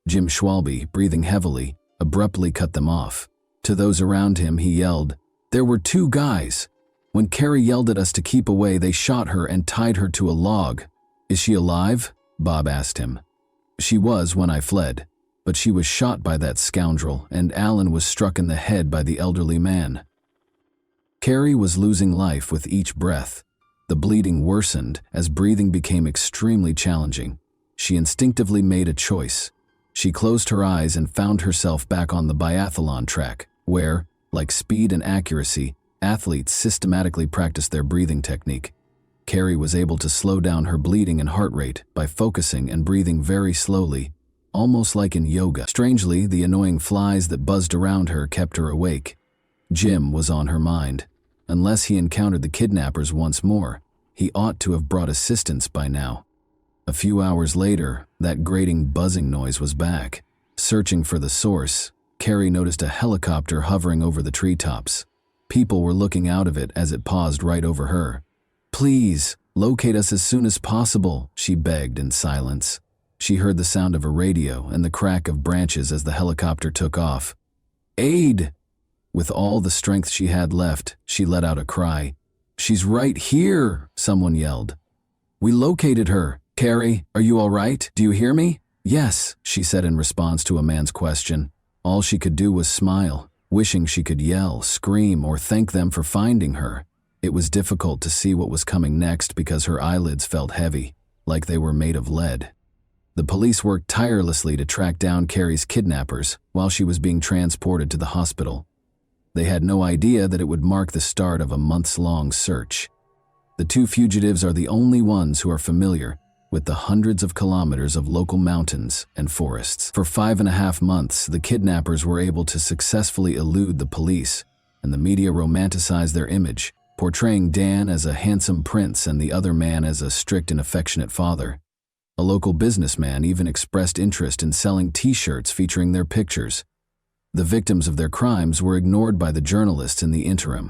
Jim Schwalbe, breathing heavily, abruptly cut them off. To those around him, he yelled, "There were 2 guys. When Carrie yelled at us to keep away, they shot her and tied her to a log." "Is she alive?" Bob asked him. "She was when I fled, but she was shot by that scoundrel, and Alan was struck in the head by the elderly man." Carrie was losing life with each breath. The bleeding worsened as breathing became extremely challenging. She instinctively made a choice. She closed her eyes and found herself back on the biathlon track, where, Like speed and accuracy, athletes systematically practiced their breathing technique. Carrie was able to slow down her bleeding and heart rate by focusing and breathing very slowly, almost like in yoga. Strangely, the annoying flies that buzzed around her kept her awake. Jim was on her mind. Unless he encountered the kidnappers once more, he ought to have brought assistance by now. A few hours later, that grating buzzing noise was back. Searching for the source, Carrie noticed a helicopter hovering over the treetops. People were looking out of it as it paused right over her. "Please, locate us as soon as possible," she begged in silence. She heard the sound of a radio and the crack of branches as the helicopter took off. "Aid!" With all the strength she had left, she let out a cry. "She's right here!" someone yelled. "We located her. Carrie, are you all right? Do you hear me?" "Yes," she said in response to a man's question. All she could do was smile, wishing she could yell, scream, or thank them for finding her. It was difficult to see what was coming next because her eyelids felt heavy, like they were made of lead. The police worked tirelessly to track down Carrie's kidnappers while she was being transported to the hospital. They had no idea that it would mark the start of a months-long search. The two fugitives are the only ones who are familiar with the hundreds of kilometers of local mountains and forests. For 5.5 months, the kidnappers were able to successfully elude the police, and the media romanticized their image, portraying Dan as a handsome prince and the other man as a strict and affectionate father. A local businessman even expressed interest in selling T-shirts featuring their pictures. The victims of their crimes were ignored by the journalists in the interim.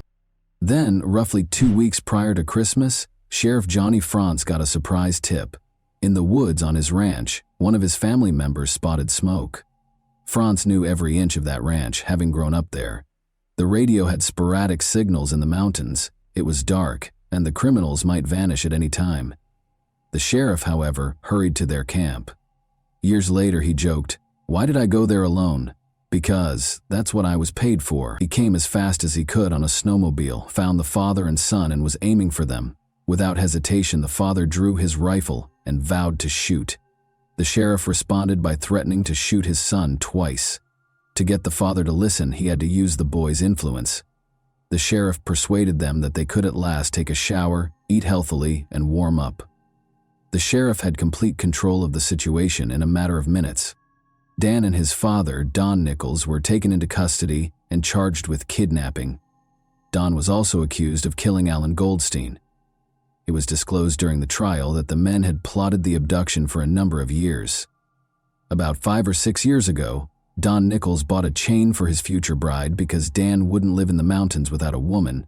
Then, roughly 2 weeks prior to Christmas, Sheriff Johnny Franz got a surprise tip. In the woods on his ranch, one of his family members spotted smoke. Franz knew every inch of that ranch, having grown up there. The radio had sporadic signals in the mountains. It was dark, and the criminals might vanish at any time. The sheriff, however, hurried to their camp. Years later, he joked, "Why did I go there alone? Because that's what I was paid for." He came as fast as he could on a snowmobile, found the father and son, and was aiming for them. Without hesitation, the father drew his rifle and vowed to shoot. The sheriff responded by threatening to shoot his son twice. To get the father to listen, he had to use the boy's influence. The sheriff persuaded them that they could at last take a shower, eat healthily, and warm up. The sheriff had complete control of the situation in a matter of minutes. Dan and his father, Don Nichols, were taken into custody and charged with kidnapping. Don was also accused of killing Alan Goldstein. It was disclosed during the trial that the men had plotted the abduction for a number of years. About 5 or 6 years ago, Don Nichols bought a chain for his future bride because Dan wouldn't live in the mountains without a woman,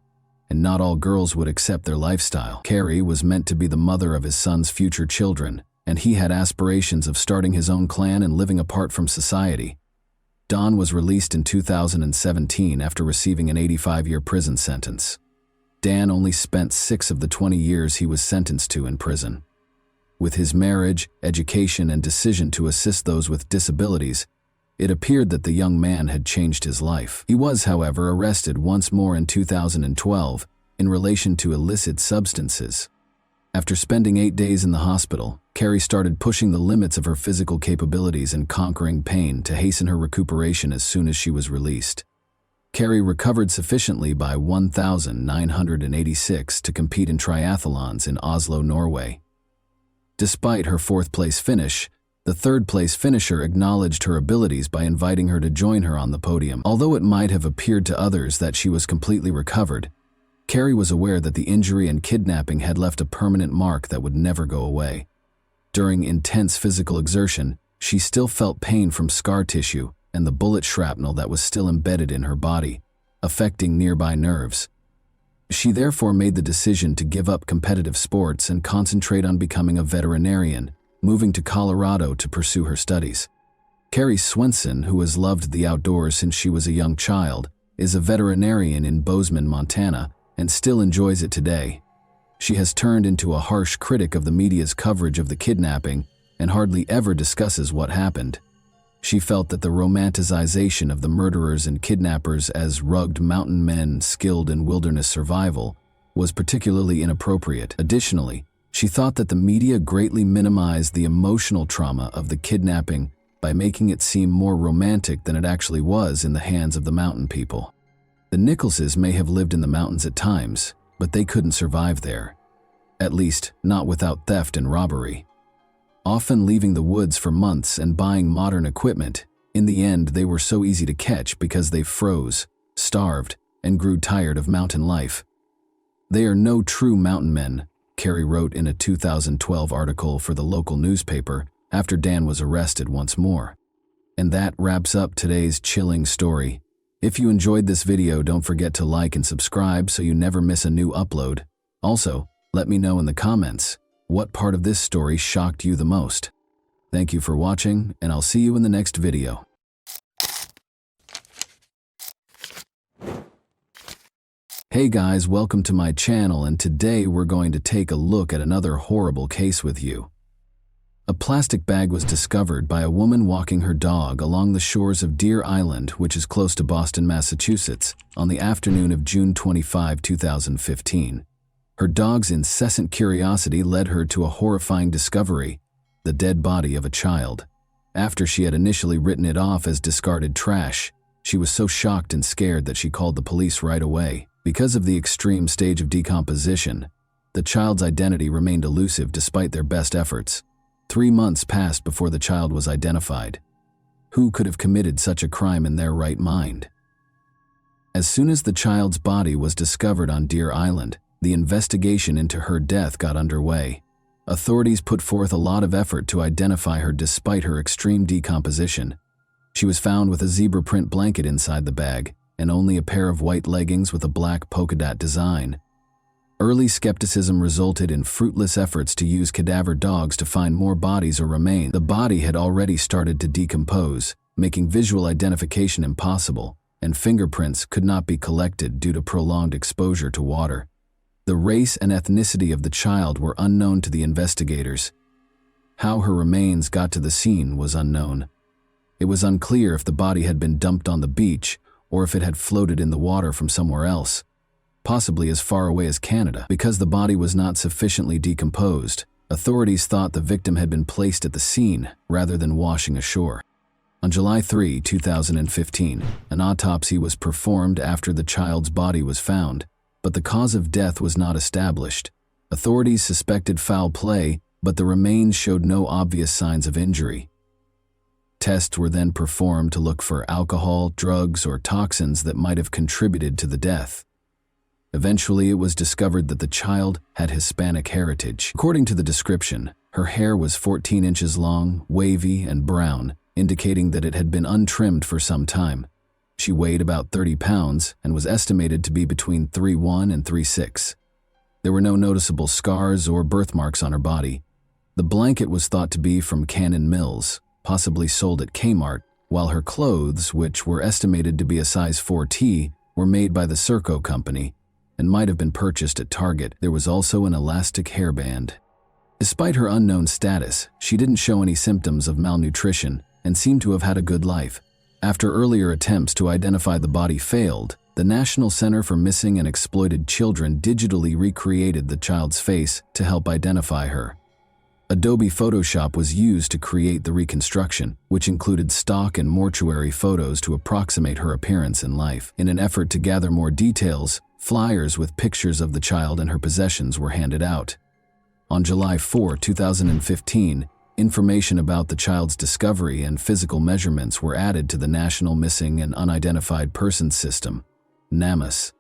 and not all girls would accept their lifestyle. Carrie was meant to be the mother of his son's future children, and he had aspirations of starting his own clan and living apart from society. Don was released in 2017 after receiving an 85-year prison sentence. Dan only spent 6 of the 20 years he was sentenced to in prison. With his marriage, education, and decision to assist those with disabilities, it appeared that the young man had changed his life. He was, however, arrested once more in 2012 in relation to illicit substances. After spending 8 days in the hospital, Carrie started pushing the limits of her physical capabilities and conquering pain to hasten her recuperation as soon as she was released. Carrie recovered sufficiently by 1986 to compete in triathlons in Oslo, Norway. Despite her 4th-place finish, the 3rd-place finisher acknowledged her abilities by inviting her to join her on the podium. Although it might have appeared to others that she was completely recovered, Carrie was aware that the injury and kidnapping had left a permanent mark that would never go away. During intense physical exertion, she still felt pain from scar tissue and the bullet shrapnel that was still embedded in her body, affecting nearby nerves. She therefore made the decision to give up competitive sports and concentrate on becoming a veterinarian, moving to Colorado to pursue her studies. Carrie Swenson, who has loved the outdoors since she was a young child, is a veterinarian in Bozeman, Montana, and still enjoys it today. She has turned into a harsh critic of the media's coverage of the kidnapping and hardly ever discusses what happened. She felt that the romanticization of the murderers and kidnappers as rugged mountain men skilled in wilderness survival was particularly inappropriate. Additionally, she thought that the media greatly minimized the emotional trauma of the kidnapping by making it seem more romantic than it actually was in the hands of the mountain people. The Nicholses may have lived in the mountains at times, but they couldn't survive there. At least, not without theft and robbery. Often leaving the woods for months and buying modern equipment, in the end they were so easy to catch because they froze, starved, and grew tired of mountain life. They are no true mountain men, Carrie wrote in a 2012 article for the local newspaper after Dan was arrested once more. And that wraps up today's chilling story. If you enjoyed this video, don't forget to like and subscribe so you never miss a new upload. Also, let me know in the comments what part of this story shocked you the most. Thank you for watching, and I'll see you in the next video. Hey guys, welcome to my channel, and today we're going to take a look at another horrible case with you. A plastic bag was discovered by a woman walking her dog along the shores of Deer Island, which is close to Boston, Massachusetts, on the afternoon of June 25, 2015. Her dog's incessant curiosity led her to a horrifying discovery: the dead body of a child. After she had initially written it off as discarded trash, she was so shocked and scared that she called the police right away. Because of the extreme stage of decomposition, the child's identity remained elusive despite their best efforts. 3 months passed before the child was identified. Who could have committed such a crime in their right mind? As soon as the child's body was discovered on Deer Island, the investigation into her death got underway. Authorities put forth a lot of effort to identify her despite her extreme decomposition. She was found with a zebra print blanket inside the bag, and only a pair of white leggings with a black polka dot design. Early skepticism resulted in fruitless efforts to use cadaver dogs to find more bodies or remains. The body had already started to decompose, making visual identification impossible, and fingerprints could not be collected due to prolonged exposure to water. The race and ethnicity of the child were unknown to the investigators. How her remains got to the scene was unknown. It was unclear if the body had been dumped on the beach or if it had floated in the water from somewhere else, possibly as far away as Canada. Because the body was not sufficiently decomposed, authorities thought the victim had been placed at the scene rather than washing ashore. On July 3, 2015, an autopsy was performed after the child's body was found, but the cause of death was not established. Authorities suspected foul play, but the remains showed no obvious signs of injury. Tests were then performed to look for alcohol, drugs, or toxins that might have contributed to the death. Eventually, it was discovered that the child had Hispanic heritage. According to the description, her hair was 14 inches long, wavy, and brown, indicating that it had been untrimmed for some time. She weighed about 30 pounds and was estimated to be between 3'1" and 3'6". There were no noticeable scars or birthmarks on her body. The blanket was thought to be from Cannon Mills, possibly sold at Kmart, while her clothes, which were estimated to be a size 4T, were made by the Serco company and might have been purchased at Target. There was also an elastic hairband. Despite her unknown status, she didn't show any symptoms of malnutrition and seemed to have had a good life. After earlier attempts to identify the body failed, the National Center for Missing and Exploited Children digitally recreated the child's face to help identify her. Adobe Photoshop was used to create the reconstruction, which included stock and mortuary photos to approximate her appearance in life. In an effort to gather more details, flyers with pictures of the child and her possessions were handed out. On July 4, 2015, information about the child's discovery and physical measurements were added to the National Missing and Unidentified Persons System, NamUs.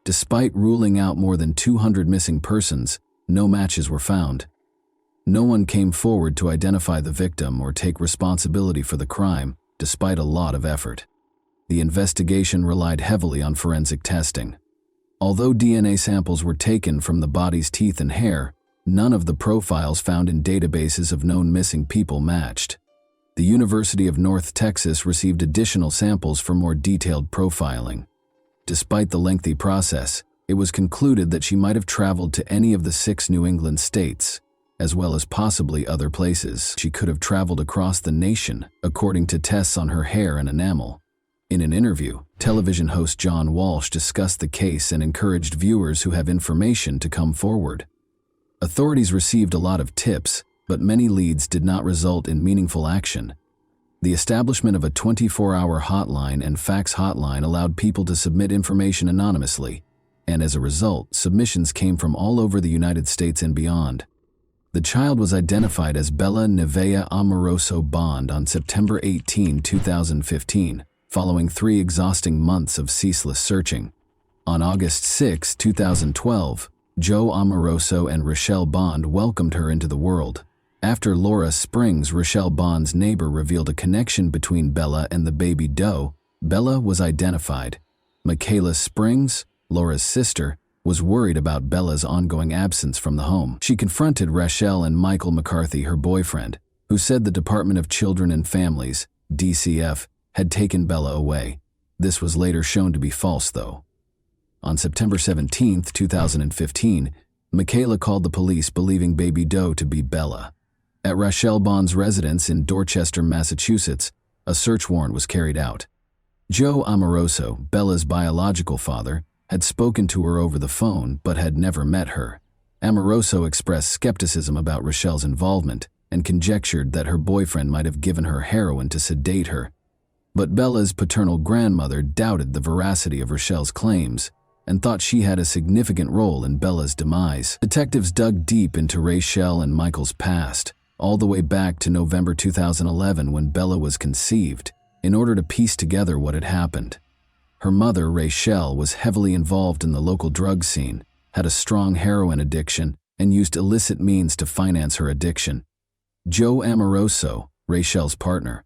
Despite ruling out more than 200 missing persons, no matches were found. No one came forward to identify the victim or take responsibility for the crime, despite a lot of effort. The investigation relied heavily on forensic testing. Although DNA samples were taken from the body's teeth and hair, none of the profiles found in databases of known missing people matched. The University of North Texas received additional samples for more detailed profiling. Despite the lengthy process, it was concluded that she might have traveled to any of the 6 New England states, as well as possibly other places. She could have traveled across the nation, according to tests on her hair and enamel. In an interview, television host John Walsh discussed the case and encouraged viewers who have information to come forward. Authorities received a lot of tips, but many leads did not result in meaningful action. The establishment of a 24-hour hotline and fax hotline allowed people to submit information anonymously, and as a result, submissions came from all over the United States and beyond. The child was identified as Bella Nevaeh Amoroso Bond on September 18, 2015, following 3 exhausting months of ceaseless searching. On August 6, 2012, Joe Amoroso and Rochelle Bond welcomed her into the world. After Laura Springs, Rochelle Bond's neighbor, revealed a connection between Bella and the baby doe, Bella was identified. Michaela Springs, Laura's sister, was worried about Bella's ongoing absence from the home. She confronted Rochelle and Michael McCarthy, her boyfriend, who said the Department of Children and Families, DCF, had taken Bella away. This was later shown to be false, though. On September 17, 2015, Michaela called the police believing baby doe to be Bella. At Rochelle Bond's residence in Dorchester, Massachusetts, a search warrant was carried out. Joe Amoroso, Bella's biological father, had spoken to her over the phone but had never met her. Amoroso expressed skepticism about Rochelle's involvement and conjectured that her boyfriend might have given her heroin to sedate her. But Bella's paternal grandmother doubted the veracity of Rochelle's claims and thought she had a significant role in Bella's demise. Detectives dug deep into Rochelle and Michael's past, all the way back to November 2011 when Bella was conceived, in order to piece together what had happened. Her mother, Rochelle, was heavily involved in the local drug scene, had a strong heroin addiction, and used illicit means to finance her addiction. Joe Amoroso, Rochelle's partner,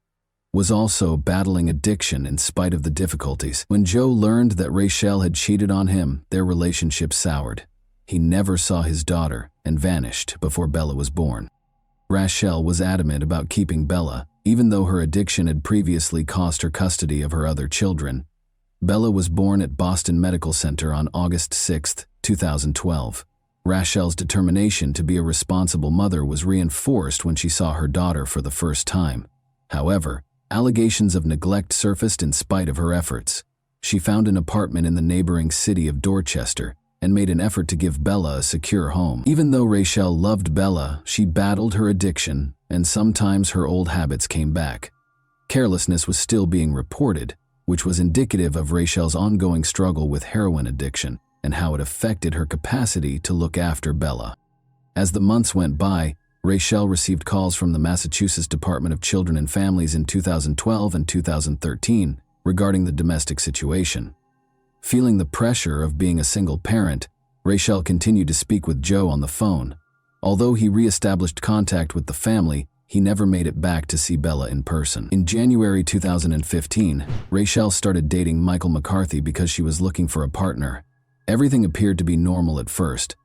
was also battling addiction in spite of the difficulties. When Joe learned that Rochelle had cheated on him, their relationship soured. He never saw his daughter and vanished before Bella was born. Rochelle was adamant about keeping Bella, even though her addiction had previously cost her custody of her other children. Bella was born at Boston Medical Center on August 6, 2012. Rochelle's determination to be a responsible mother was reinforced when she saw her daughter for the first time. However, allegations of neglect surfaced in spite of her efforts. She found an apartment in the neighboring city of Dorchester and made an effort to give Bella a secure home. Even though Rochelle loved Bella, she battled her addiction, and sometimes her old habits came back. Carelessness was still being reported, which was indicative of Rochelle's ongoing struggle with heroin addiction and how it affected her capacity to look after Bella. As the months went by, Rochelle received calls from the Massachusetts Department of Children and Families in 2012 and 2013 regarding the domestic situation. Feeling the pressure of being a single parent, Rochelle continued to speak with Joe on the phone. Although he re-established contact with the family, he never made it back to see Bella in person. In January 2015, Rochelle started dating Michael McCarthy because she was looking for a partner. Everything appeared to be normal at first,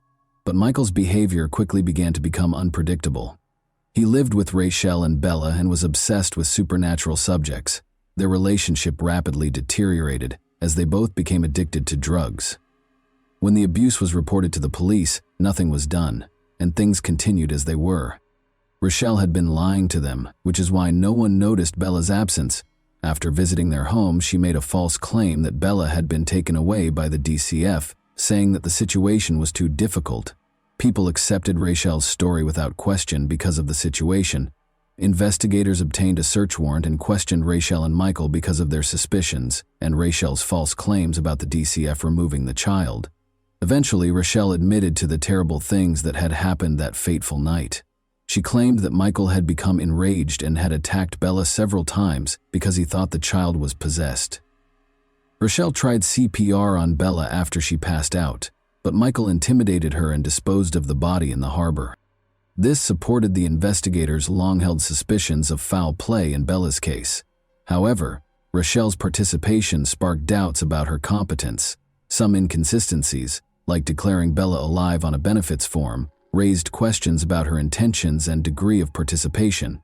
but Michael's behavior quickly began to become unpredictable. He lived with Rochelle and Bella and was obsessed with supernatural subjects. Their relationship rapidly deteriorated as they both became addicted to drugs. When the abuse was reported to the police, nothing was done, and things continued as they were. Rochelle had been lying to them, which is why no one noticed Bella's absence. After visiting their home, she made a false claim that Bella had been taken away by the DCF, saying that the situation was too difficult. People accepted Rochelle's story without question because of the situation. Investigators obtained a search warrant and questioned Rochelle and Michael because of their suspicions and Rochelle's false claims about the DCF removing the child. Eventually, Rochelle admitted to the terrible things that had happened that fateful night. She claimed that Michael had become enraged and had attacked Bella several times because he thought the child was possessed. Rochelle tried CPR on Bella after she passed out, but Michael intimidated her and disposed of the body in the harbor. This supported the investigators' long-held suspicions of foul play in Bella's case. However, Rochelle's participation sparked doubts about her competence. Some inconsistencies, like declaring Bella alive on a benefits form, raised questions about her intentions and degree of participation.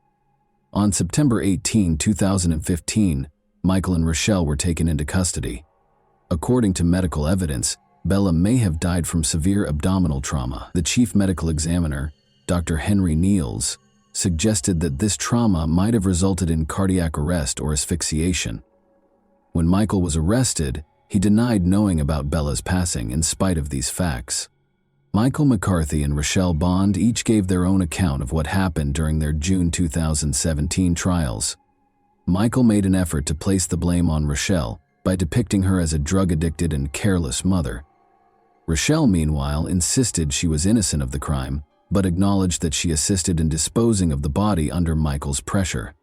On September 18, 2015, Michael and Rochelle were taken into custody. According to medical evidence, Bella may have died from severe abdominal trauma. The chief medical examiner, Dr. Henry Niels, suggested that this trauma might have resulted in cardiac arrest or asphyxiation. When Michael was arrested, he denied knowing about Bella's passing in spite of these facts. Michael McCarthy and Rochelle Bond each gave their own account of what happened during their June 2017 trials. Michael made an effort to place the blame on Rochelle by depicting her as a drug-addicted and careless mother. Rochelle, meanwhile, insisted she was innocent of the crime, but acknowledged that she assisted in disposing of the body under Michael's pressure.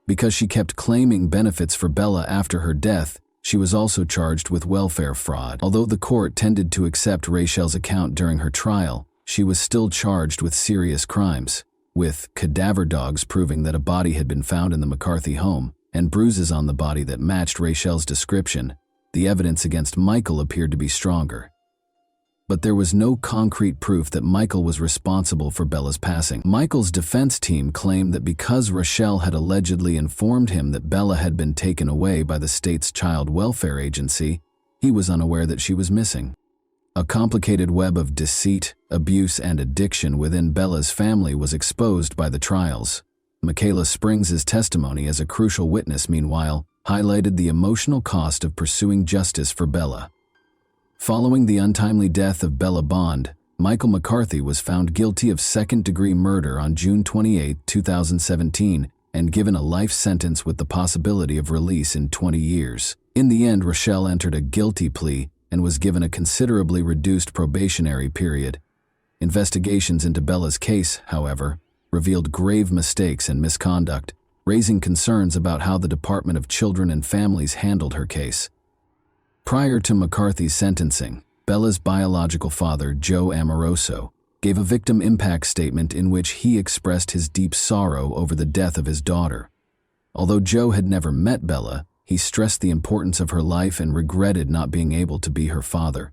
Because she kept claiming benefits for Bella after her death, she was also charged with welfare fraud. Although the court tended to accept Rachel's account during her trial, she was still charged with serious crimes, with cadaver dogs proving that a body had been found in the McCarthy home and bruises on the body that matched Rachel's description. The evidence against Michael appeared to be stronger. But there was no concrete proof that Michael was responsible for Bella's passing. Michael's defense team claimed that because Rochelle had allegedly informed him that Bella had been taken away by the state's child welfare agency, he was unaware that she was missing. A complicated web of deceit, abuse, and addiction within Bella's family was exposed by the trials. Michaela Springs' testimony as a crucial witness, meanwhile, highlighted the emotional cost of pursuing justice for Bella. Following the untimely death of Bella Bond, Michael McCarthy was found guilty of second-degree murder on June 28, 2017, and given a life sentence with the possibility of release in 20 years. In the end, Rochelle entered a guilty plea and was given a considerably reduced probationary period. Investigations into Bella's case, however, revealed grave mistakes and misconduct, raising concerns about how the Department of Children and Families handled her case. Prior to McCarthy's sentencing, Bella's biological father, Joe Amoroso, gave a victim impact statement in which he expressed his deep sorrow over the death of his daughter. Although Joe had never met Bella, he stressed the importance of her life and regretted not being able to be her father.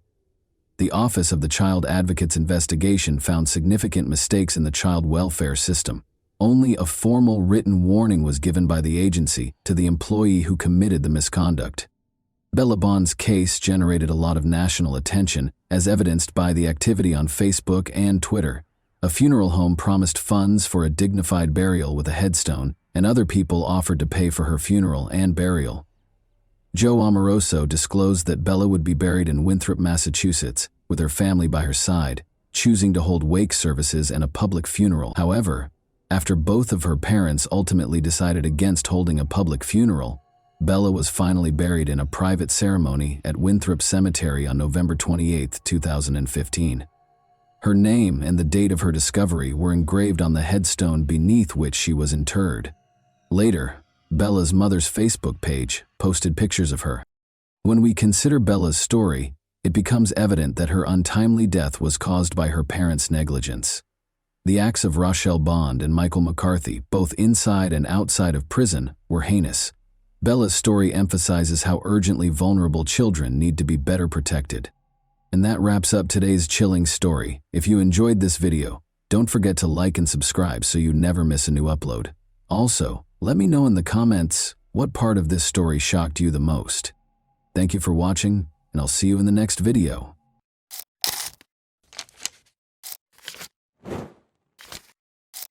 The Office of the Child Advocate's investigation found significant mistakes in the child welfare system. Only a formal written warning was given by the agency to the employee who committed the misconduct. Bella Bond's case generated a lot of national attention, as evidenced by the activity on Facebook and Twitter. A funeral home promised funds for a dignified burial with a headstone, and other people offered to pay for her funeral and burial. Joe Amoroso disclosed that Bella would be buried in Winthrop, Massachusetts, with her family by her side, choosing to hold wake services and a public funeral. However, after both of her parents ultimately decided against holding a public funeral, Bella was finally buried in a private ceremony at Winthrop Cemetery on November 28, 2015. Her name and the date of her discovery were engraved on the headstone beneath which she was interred. Later, Bella's mother's Facebook page posted pictures of her. When we consider Bella's story, it becomes evident that her untimely death was caused by her parents' negligence. The acts of Rochelle Bond and Michael McCarthy, both inside and outside of prison, were heinous. Bella's story emphasizes how urgently vulnerable children need to be better protected. And that wraps up today's chilling story. If you enjoyed this video, don't forget to like and subscribe so you never miss a new upload. Also, let me know in the comments what part of this story shocked you the most. Thank you for watching, and I'll see you in the next video.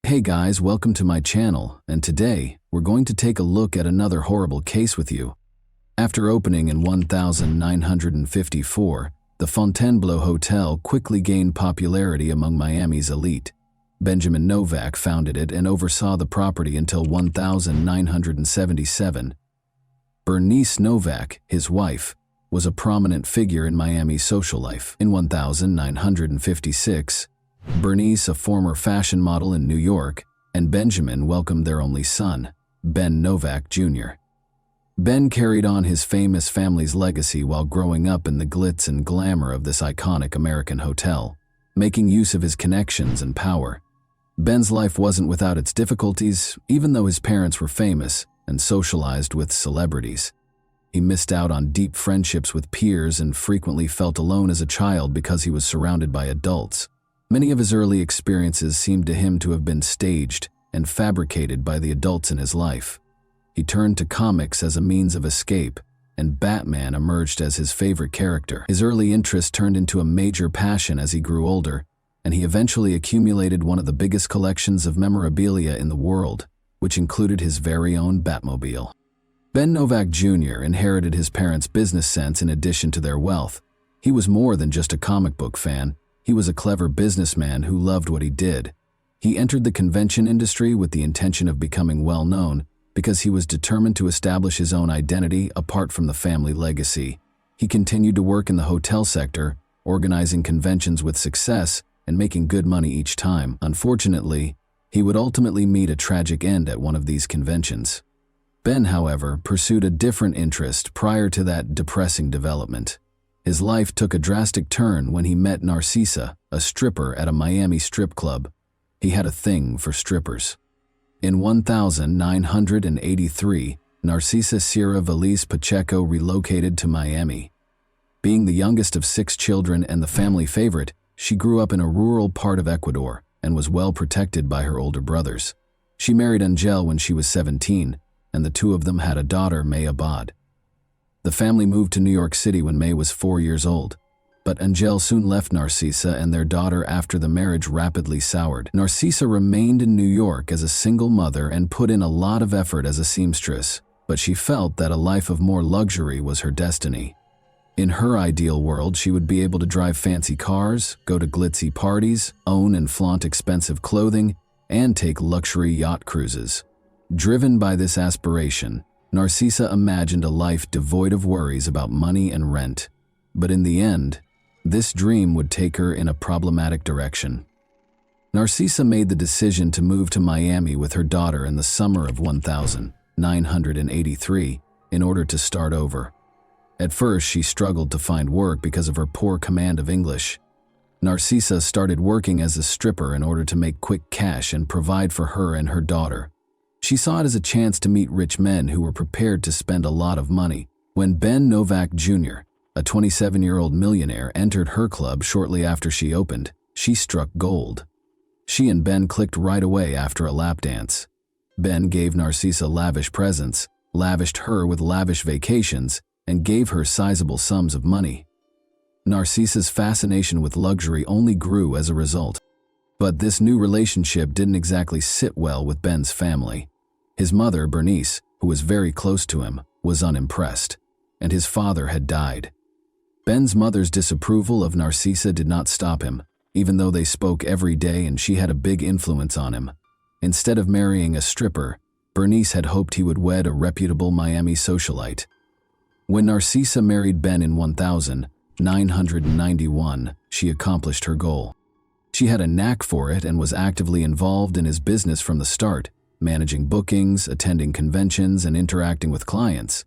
Hey guys, welcome to my channel, and today we're going to take a look at another horrible case with you. After opening in 1954, the Fontainebleau Hotel quickly gained popularity among Miami's elite. Benjamin Novak founded it and oversaw the property until 1977. Bernice Novak, his wife, was a prominent figure in Miami's social life. In 1956, Bernice, a former fashion model in New York, and Benjamin welcomed their only son, Ben Novak Jr. Ben carried on his famous family's legacy while growing up in the glitz and glamour of this iconic American hotel, making use of his connections and power. Ben's life wasn't without its difficulties, even though his parents were famous and socialized with celebrities. He missed out on deep friendships with peers and frequently felt alone as a child because he was surrounded by adults. Many of his early experiences seemed to him to have been staged and fabricated by the adults in his life. He turned to comics as a means of escape, and Batman emerged as his favorite character. His early interest turned into a major passion as he grew older, and he eventually accumulated one of the biggest collections of memorabilia in the world, which included his very own Batmobile. Ben Novak Jr. inherited his parents' business sense in addition to their wealth. He was more than just a comic book fan. He was a clever businessman who loved what he did. He entered the convention industry with the intention of becoming well known, Because he was determined to establish his own identity apart from the family legacy. He continued to work in the hotel sector, organizing conventions with success and making good money each time. Unfortunately, he would ultimately meet a tragic end at one of these conventions. Ben, however, pursued a different interest prior to that depressing development. His life took a drastic turn when he met Narcisa, a stripper at a Miami strip club. He had a thing for strippers. In 1983, Narcisa Sierra Valise Pacheco relocated to Miami. Being the youngest of 6 children and the family favorite, she grew up in a rural part of Ecuador and was well protected by her older brothers. She married Angel when she was 17, and the two of them had a daughter, May Abad. The family moved to New York City when May was 4 years old, but Angel soon left Narcisa and their daughter after the marriage rapidly soured. Narcisa remained in New York as a single mother and put in a lot of effort as a seamstress, but she felt that a life of more luxury was her destiny. In her ideal world, she would be able to drive fancy cars, go to glitzy parties, own and flaunt expensive clothing, and take luxury yacht cruises. Driven by this aspiration, Narcisa imagined a life devoid of worries about money and rent. But in the end, this dream would take her in a problematic direction. Narcisa made the decision to move to Miami with her daughter in the summer of 1983 in order to start over. At first, she struggled to find work because of her poor command of English. Narcisa started working as a stripper in order to make quick cash and provide for her and her daughter. She saw it as a chance to meet rich men who were prepared to spend a lot of money. When Ben Novak Jr., a 27-year-old millionaire, entered her club shortly after she opened, she struck gold. She and Ben clicked right away after a lap dance. Ben gave Narcisa lavish presents, lavished her with lavish vacations, and gave her sizable sums of money. Narcisa's fascination with luxury only grew as a result. But this new relationship didn't exactly sit well with Ben's family. His mother, Bernice, who was very close to him, was unimpressed, and his father had died. Ben's mother's disapproval of Narcisa did not stop him, even though they spoke every day and she had a big influence on him. Instead of marrying a stripper, Bernice had hoped he would wed a reputable Miami socialite. When Narcisa married Ben in 1991, she accomplished her goal. She had a knack for it and was actively involved in his business from the start, managing bookings, attending conventions, and interacting with clients.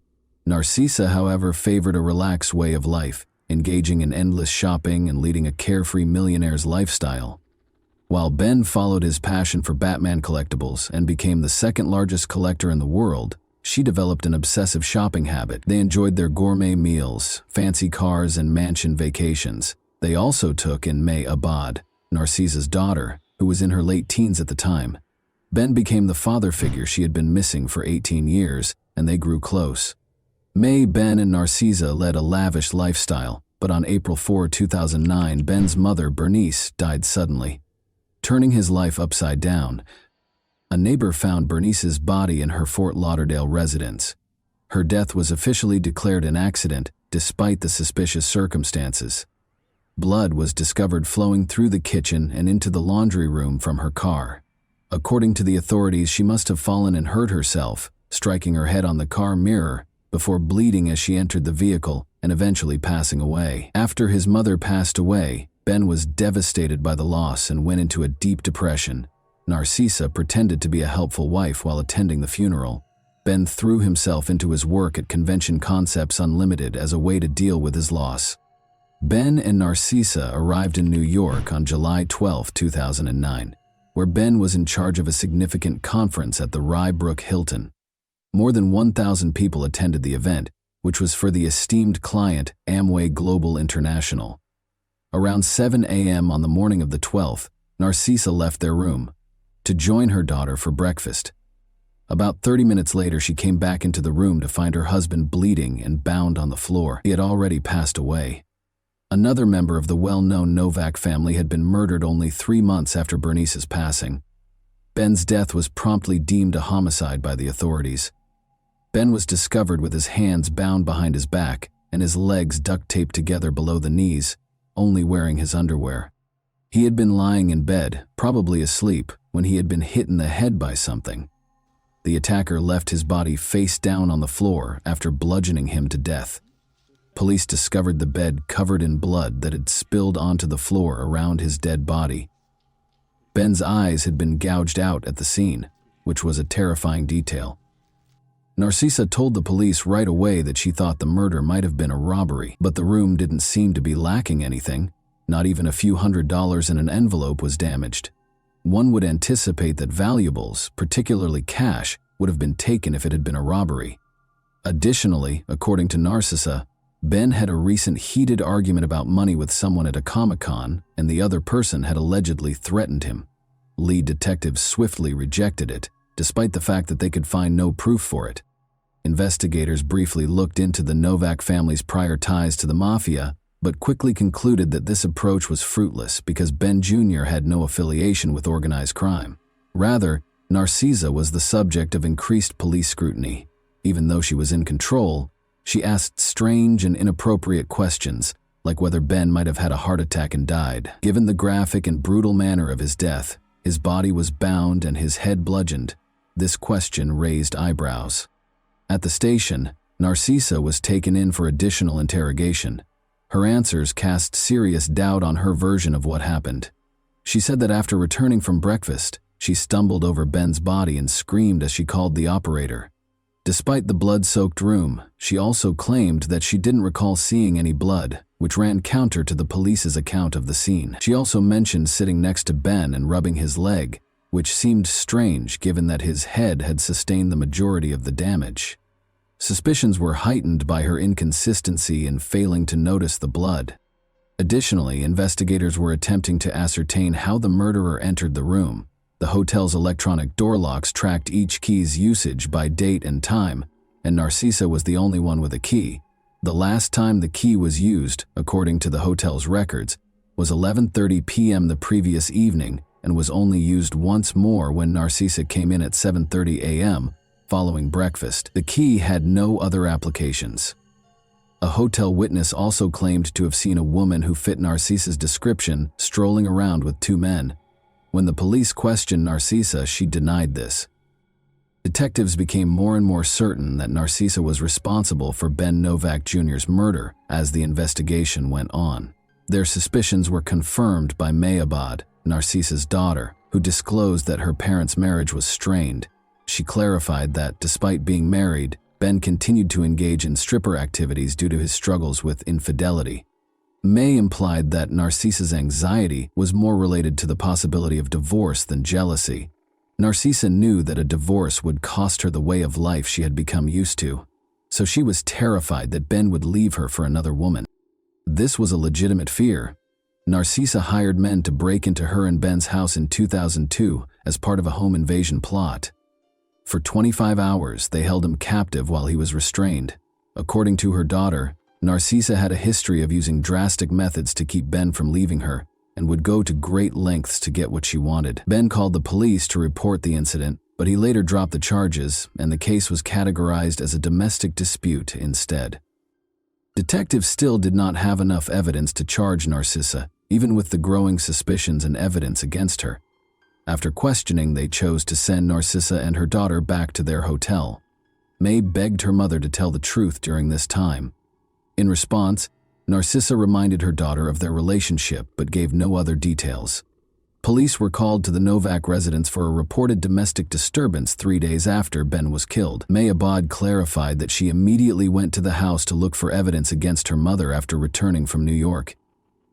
Narcisa, however, favored a relaxed way of life, engaging in endless shopping and leading a carefree millionaire's lifestyle. While Ben followed his passion for Batman collectibles and became the second-largest collector in the world, she developed an obsessive shopping habit. They enjoyed their gourmet meals, fancy cars, and mansion vacations. They also took in May Abad, Narcisa's daughter, who was in her late teens at the time. Ben became the father figure she had been missing for 18 years, and they grew close. May, Ben, and Narcisa led a lavish lifestyle, but on April 4, 2009, Ben's mother, Bernice, died suddenly, turning his life upside down. A neighbor found Bernice's body in her Fort Lauderdale residence. Her death was officially declared an accident, despite the suspicious circumstances. Blood was discovered flowing through the kitchen and into the laundry room from her car. According to the authorities, she must have fallen and hurt herself, striking her head on the car mirror, before bleeding as she entered the vehicle and eventually passing away. After his mother passed away, Ben was devastated by the loss and went into a deep depression. Narcisa pretended to be a helpful wife while attending the funeral. Ben threw himself into his work at Convention Concepts Unlimited as a way to deal with his loss. Ben and Narcisa arrived in New York on July 12, 2009, where Ben was in charge of a significant conference at the Rye Brook Hilton. More than 1,000 people attended the event, which was for the esteemed client Amway Global International. Around 7 a.m. on the morning of the 12th, Narcisa left their room to join her daughter for breakfast. About 30 minutes later, she came back into the room to find her husband bleeding and bound on the floor. He had already passed away. Another member of the well-known Novak family had been murdered only 3 months after Bernice's passing. Ben's death was promptly deemed a homicide by the authorities. Ben was discovered with his hands bound behind his back and his legs duct-taped together below the knees, only wearing his underwear. He had been lying in bed, probably asleep, when he had been hit in the head by something. The attacker left his body face down on the floor after bludgeoning him to death. Police discovered the bed covered in blood that had spilled onto the floor around his dead body. Ben's eyes had been gouged out at the scene, which was a terrifying detail. Narcisa told the police right away that she thought the murder might have been a robbery, but the room didn't seem to be lacking anything. Not even a few $100s in an envelope was damaged. One would anticipate that valuables, particularly cash, would have been taken if it had been a robbery. Additionally, according to Narcisa, Ben had a recent heated argument about money with someone at a Comic-Con, and the other person had allegedly threatened him. Lead detectives swiftly rejected it, despite the fact that they could find no proof for it. Investigators briefly looked into the Novak family's prior ties to the mafia, but quickly concluded that this approach was fruitless because Ben Jr. had no affiliation with organized crime. Rather, Narcisa was the subject of increased police scrutiny. Even though she was in control, she asked strange and inappropriate questions, like whether Ben might have had a heart attack and died. Given the graphic and brutal manner of his death, his body was bound and his head bludgeoned. This question raised eyebrows. At the station, Narcisa was taken in for additional interrogation. Her answers cast serious doubt on her version of what happened. She said that after returning from breakfast, she stumbled over Ben's body and screamed as she called the operator. Despite the blood-soaked room, she also claimed that she didn't recall seeing any blood, which ran counter to the police's account of the scene. She also mentioned sitting next to Ben and rubbing his leg, which seemed strange given that his head had sustained the majority of the damage. Suspicions were heightened by her inconsistency in failing to notice the blood. Additionally, investigators were attempting to ascertain how the murderer entered the room. The hotel's electronic door locks tracked each key's usage by date and time, and Narcisa was the only one with a key. The last time the key was used, according to the hotel's records, was 11:30 p.m. the previous evening and was only used once more when Narcisa came in at 7:30 a.m. following breakfast. The key had no other applications. A hotel witness also claimed to have seen a woman who fit Narcisa's description strolling around with two men. When the police questioned Narcisa, she denied this. Detectives became more and more certain that Narcisa was responsible for Ben Novak Jr.'s murder as the investigation went on. Their suspicions were confirmed by May Abad, Narcisa's daughter, who disclosed that her parents' marriage was strained. She clarified that, despite being married, Ben continued to engage in stripper activities due to his struggles with infidelity. May implied that Narcisa's anxiety was more related to the possibility of divorce than jealousy. Narcisa knew that a divorce would cost her the way of life she had become used to, so she was terrified that Ben would leave her for another woman. This was a legitimate fear. Narcisa hired men to break into her and Ben's house in 2002 as part of a home invasion plot. For 25 hours, they held him captive while he was restrained. According to her daughter, Narcisa had a history of using drastic methods to keep Ben from leaving her and would go to great lengths to get what she wanted. Ben called the police to report the incident, but he later dropped the charges and the case was categorized as a domestic dispute instead. Detectives still did not have enough evidence to charge Narcisa, even with the growing suspicions and evidence against her. After questioning, they chose to send Narcisa and her daughter back to their hotel. May begged her mother to tell the truth during this time. In response, Narcisa reminded her daughter of their relationship but gave no other details. Police were called to the Novak residence for a reported domestic disturbance 3 days after Ben was killed. May Abad clarified that she immediately went to the house to look for evidence against her mother after returning from New York.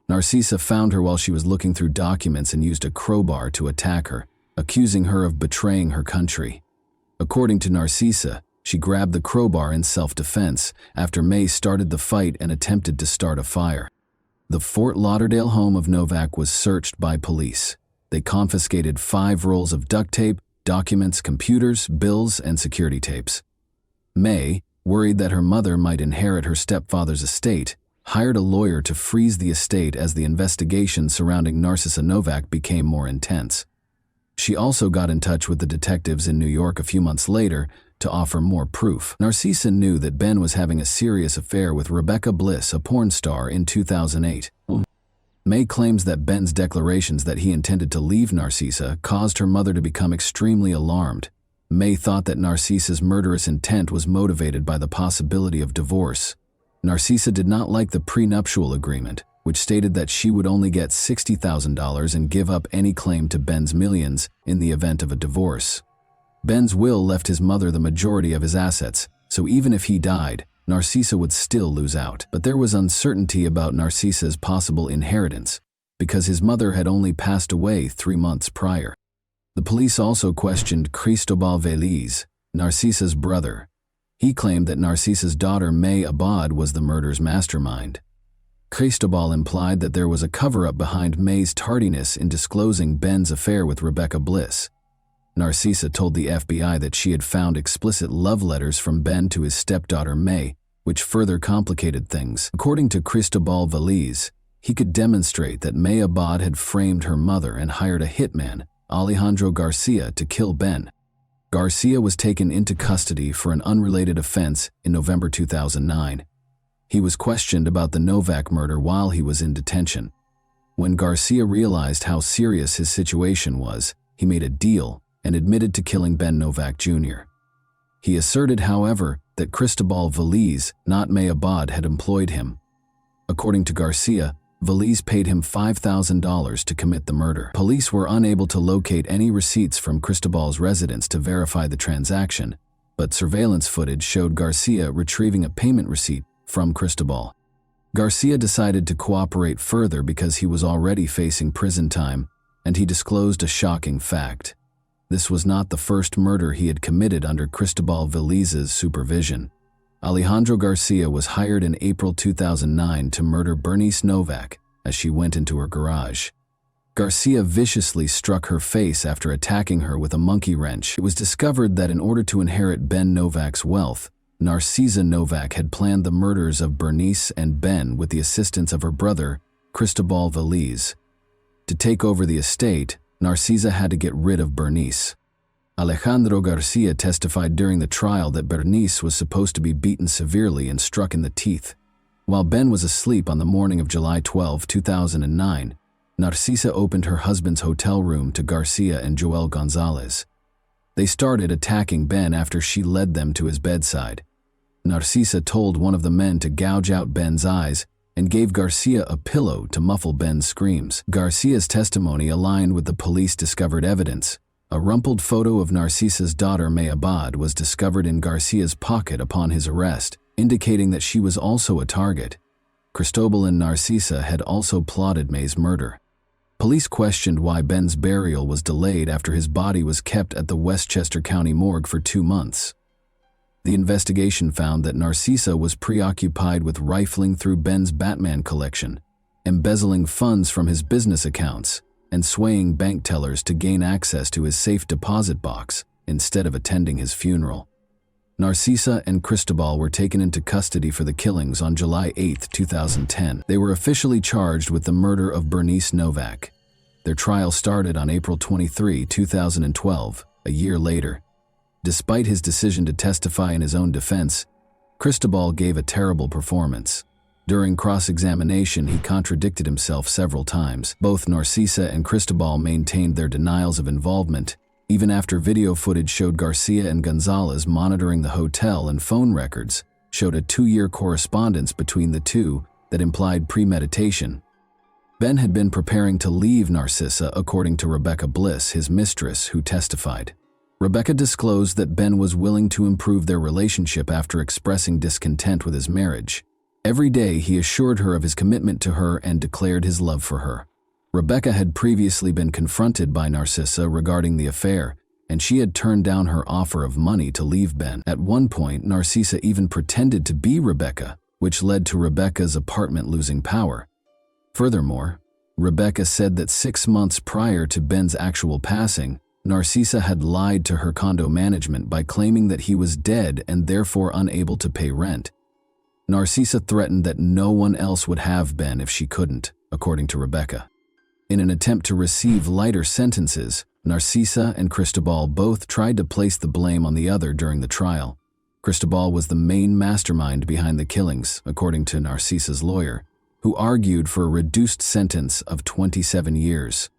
Narcisa found her while she was looking through documents and used a crowbar to attack her, accusing her of betraying her country. According to Narcisa, she grabbed the crowbar in self-defense after May started the fight and attempted to start a fire. The Fort Lauderdale home of Novak was searched by police. They confiscated 5 rolls of duct tape, documents, computers, bills, and security tapes. May, worried that her mother might inherit her stepfather's estate, hired a lawyer to freeze the estate as the investigation surrounding Narcisa Novak became more intense. She also got in touch with the detectives in New York a few months later to offer more proof. Narcisa knew that Ben was having a serious affair with Rebecca Bliss, a porn star, in 2008. May claims that Ben's declarations that he intended to leave Narcisa caused her mother to become extremely alarmed. May thought that Narcisa's murderous intent was motivated by the possibility of divorce. Narcisa did not like the prenuptial agreement, which stated that she would only get $60,000 and give up any claim to Ben's millions in the event of a divorce. Ben's will left his mother the majority of his assets, so even if he died, Narcisa would still lose out. But there was uncertainty about Narcisa's possible inheritance, because his mother had only passed away 3 months prior. The police also questioned Cristobal Veliz, Narcisa's brother. He claimed that Narcisa's daughter May Abad was the murder's mastermind. Cristobal implied that there was a cover-up behind May's tardiness in disclosing Ben's affair with Rebecca Bliss. Narcisa told the FBI that she had found explicit love letters from Ben to his stepdaughter May, which further complicated things. According to Cristobal Veliz, he could demonstrate that May Abad had framed her mother and hired a hitman, Alejandro Garcia, to kill Ben. Garcia was taken into custody for an unrelated offense in November 2009. He was questioned about the Novak murder while he was in detention. When Garcia realized how serious his situation was, he made a deal and admitted to killing Ben Novak Jr. He asserted, however, that Cristobal Veliz, not May Abad, had employed him. According to Garcia, Veliz paid him $5,000 to commit the murder. Police were unable to locate any receipts from Cristobal's residence to verify the transaction, but surveillance footage showed Garcia retrieving a payment receipt from Cristobal. Garcia decided to cooperate further because he was already facing prison time, and he disclosed a shocking fact. This was not the first murder he had committed under Cristobal Veliz's supervision. Alejandro Garcia was hired in April 2009 to murder Bernice Novak as she went into her garage. Garcia viciously struck her face after attacking her with a monkey wrench. It was discovered that in order to inherit Ben Novak's wealth, Narcisa Novak had planned the murders of Bernice and Ben with the assistance of her brother, Cristobal Veliz. To take over the estate, Narcisa had to get rid of Bernice. Alejandro Garcia testified during the trial that Bernice was supposed to be beaten severely and struck in the teeth. While Ben was asleep on the morning of July 12, 2009, Narcisa opened her husband's hotel room to Garcia and Joel Gonzalez. They started attacking Ben after she led them to his bedside. Narcisa told one of the men to gouge out Ben's eyes and gave Garcia a pillow to muffle Ben's screams. Garcia's testimony aligned with the police-discovered evidence. A rumpled photo of Narcisa's daughter May Abad was discovered in Garcia's pocket upon his arrest, indicating that she was also a target. Cristobal and Narcisa had also plotted May's murder. Police questioned why Ben's burial was delayed after his body was kept at the Westchester County morgue for 2 months. The investigation found that Narcisa was preoccupied with rifling through Ben's Batman collection, embezzling funds from his business accounts, and swaying bank tellers to gain access to his safe deposit box instead of attending his funeral. Narcisa and Cristobal were taken into custody for the killings on July 8, 2010. They were officially charged with the murder of Bernice Novak. Their trial started on April 23, 2012, a year later. Despite his decision to testify in his own defense, Cristobal gave a terrible performance. During cross-examination, he contradicted himself several times. Both Narcisa and Cristobal maintained their denials of involvement, even after video footage showed Garcia and Gonzalez monitoring the hotel, and phone records showed a 2-year correspondence between the two that implied premeditation. Ben had been preparing to leave Narcisa, according to Rebecca Bliss, his mistress, who testified. Rebecca disclosed that Ben was willing to improve their relationship after expressing discontent with his marriage. Every day, he assured her of his commitment to her and declared his love for her. Rebecca had previously been confronted by Narcisa regarding the affair, and she had turned down her offer of money to leave Ben. At one point, Narcisa even pretended to be Rebecca, which led to Rebecca's apartment losing power. Furthermore, Rebecca said that 6 months prior to Ben's actual passing, Narcisa had lied to her condo management by claiming that he was dead and therefore unable to pay rent. Narcisa threatened that no one else would have Ben if she couldn't, according to Rebecca. In an attempt to receive lighter sentences, Narcisa and Cristobal both tried to place the blame on the other during the trial. Cristobal was the main mastermind behind the killings, according to Narcisa's lawyer, who argued for a reduced sentence of 27 years.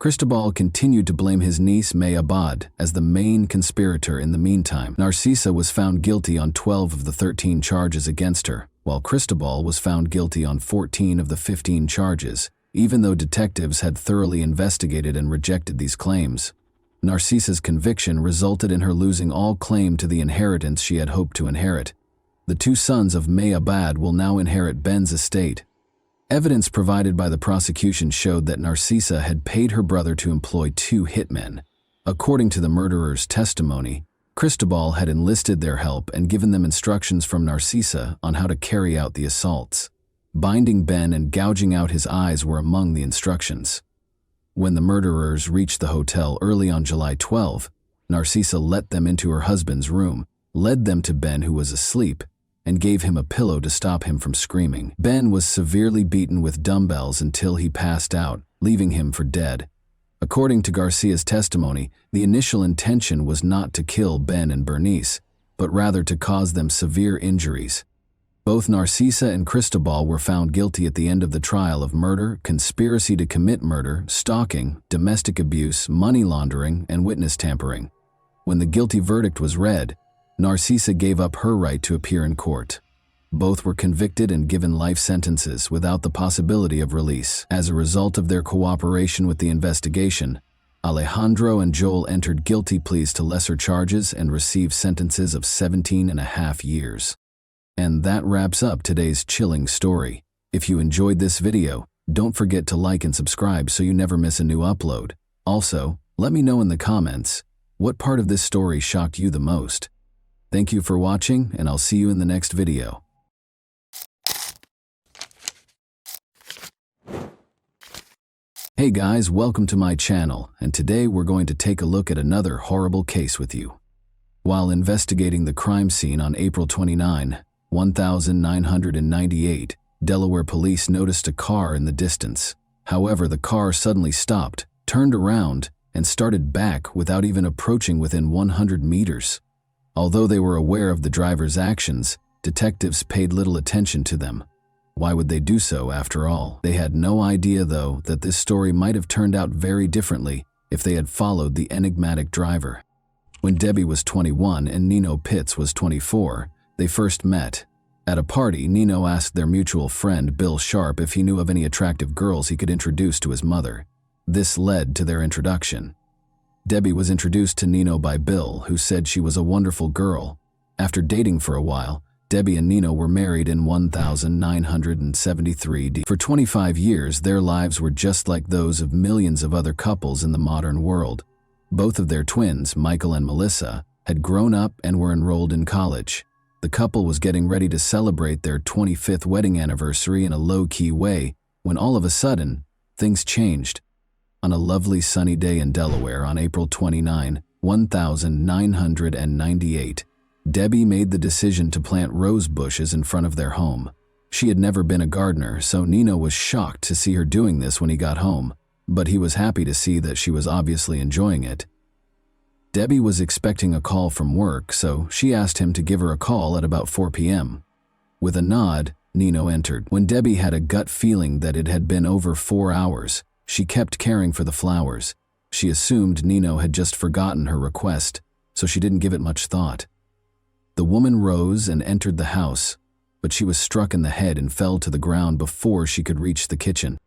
Cristobal continued to blame his niece May Abad as the main conspirator. In the meantime, Narcisa was found guilty on 12 of the 13 charges against her, while Cristobal was found guilty on 14 of the 15 charges, even though detectives had thoroughly investigated and rejected these claims. Narcisa's conviction resulted in her losing all claim to the inheritance she had hoped to inherit. The two sons of May Abad will now inherit Ben's estate. Evidence provided by the prosecution showed that Narcisa had paid her brother to employ 2 hitmen. According to the murderer's testimony, Cristobal had enlisted their help and given them instructions from Narcisa on how to carry out the assaults. Binding Ben and gouging out his eyes were among the instructions. When the murderers reached the hotel early on July 12, Narcisa let them into her husband's room, led them to Ben, who was asleep, and gave him a pillow to stop him from screaming. Ben was severely beaten with dumbbells until he passed out, leaving him for dead. According to Garcia's testimony, the initial intention was not to kill Ben and Bernice, but rather to cause them severe injuries. Both Narcisa and Cristobal were found guilty at the end of the trial of murder, conspiracy to commit murder, stalking, domestic abuse, money laundering, and witness tampering. When the guilty verdict was read, Narcisa gave up her right to appear in court. Both were convicted and given life sentences without the possibility of release. As a result of their cooperation with the investigation, Alejandro and Joel entered guilty pleas to lesser charges and received sentences of 17.5 years. And that wraps up today's chilling story. If you enjoyed this video, don't forget to like and subscribe so you never miss a new upload. Also, let me know in the comments, what part of this story shocked you the most? Thank you for watching, and I'll see you in the next video. Hey guys, welcome to my channel, and today we're going to take a look at another horrible case with you. While investigating the crime scene on April 29, 1998, Delaware police noticed a car in the distance. However, the car suddenly stopped, turned around, and started back without even approaching within 100 meters. Although they were aware of the driver's actions, detectives paid little attention to them. Why would they do so after all? They had no idea, though, that this story might have turned out very differently if they had followed the enigmatic driver. When Debbie was 21 and Nino Pitts was 24, they first met. At a party, Nino asked their mutual friend Bill Sharp if he knew of any attractive girls he could introduce to his mother. This led to their introduction. Debbie was introduced to Nino by Bill, who said she was a wonderful girl. After dating for a while, Debbie and Nino were married in 1973. For 25 years, their lives were just like those of millions of other couples in the modern world. Both of their twins, Michael and Melissa, had grown up and were enrolled in college. The couple was getting ready to celebrate their 25th wedding anniversary in a low-key way when all of a sudden, things changed. On a lovely sunny day in Delaware on April 29, 1998, Debbie made the decision to plant rose bushes in front of their home. She had never been a gardener, so Nino was shocked to see her doing this when he got home, but he was happy to see that she was obviously enjoying it. Debbie was expecting a call from work, so she asked him to give her a call at about 4 p.m. With a nod, Nino entered. When Debbie had a gut feeling that it had been over 4 hours, she kept caring for the flowers. She assumed Nino had just forgotten her request, so she didn't give it much thought. The woman rose and entered the house, but she was struck in the head and fell to the ground before she could reach the kitchen.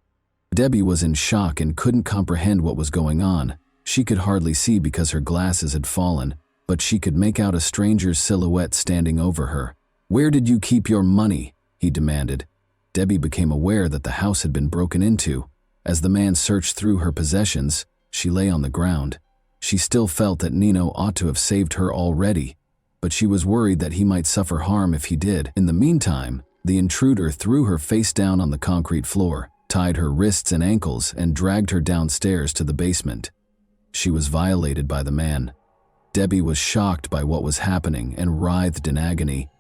Debbie was in shock and couldn't comprehend what was going on. She could hardly see because her glasses had fallen, but she could make out a stranger's silhouette standing over her. "Where did you keep your money?" he demanded. Debbie became aware that the house had been broken into. As the man searched through her possessions, she lay on the ground. She still felt that Nino ought to have saved her already, but she was worried that he might suffer harm if he did. In the meantime, the intruder threw her face down on the concrete floor, tied her wrists and ankles, and dragged her downstairs to the basement. She was violated by the man. Debbie was shocked by what was happening and writhed in agony.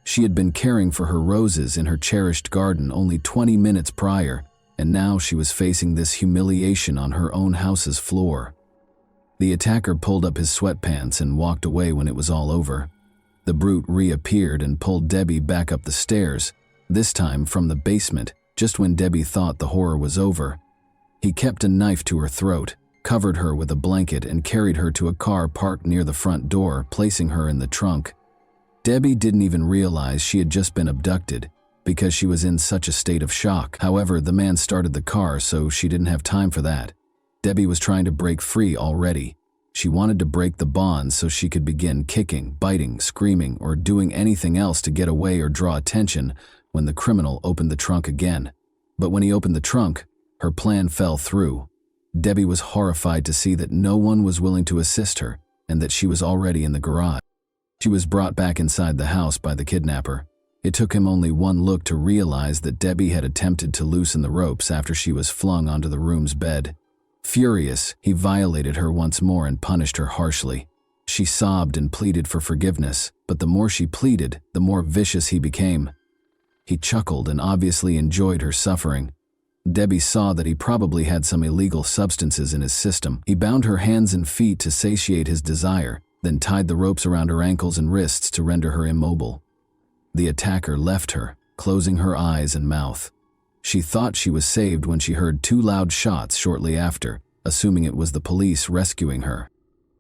She had been caring for her roses in her cherished garden only 20 minutes prior, and now she was facing this humiliation on her own house's floor. The attacker pulled up his sweatpants and walked away when it was all over. The brute reappeared and pulled Debbie back up the stairs, this time from the basement, just when Debbie thought the horror was over. He kept a knife to her throat, covered her with a blanket, and carried her to a car parked near the front door, placing her in the trunk. Debbie didn't even realize she had just been abducted because she was in such a state of shock. However, the man started the car, so she didn't have time for that. Debbie was trying to break free already. She wanted to break the bonds so she could begin kicking, biting, screaming, or doing anything else to get away or draw attention when the criminal opened the trunk again. But when he opened the trunk, her plan fell through. Debbie was horrified to see that no one was willing to assist her and that she was already in the garage. She was brought back inside the house by the kidnapper. It took him only one look to realize that Debbie had attempted to loosen the ropes after she was flung onto the room's bed. Furious, he violated her once more and punished her harshly. She sobbed and pleaded for forgiveness, but the more she pleaded, the more vicious he became. He chuckled and obviously enjoyed her suffering. Debbie saw that he probably had some illegal substances in his system. He bound her hands and feet to satiate his desire, then tied the ropes around her ankles and wrists to render her immobile. The attacker left her, closing her eyes and mouth. She thought she was saved when she heard 2 loud shots shortly after, assuming it was the police rescuing her.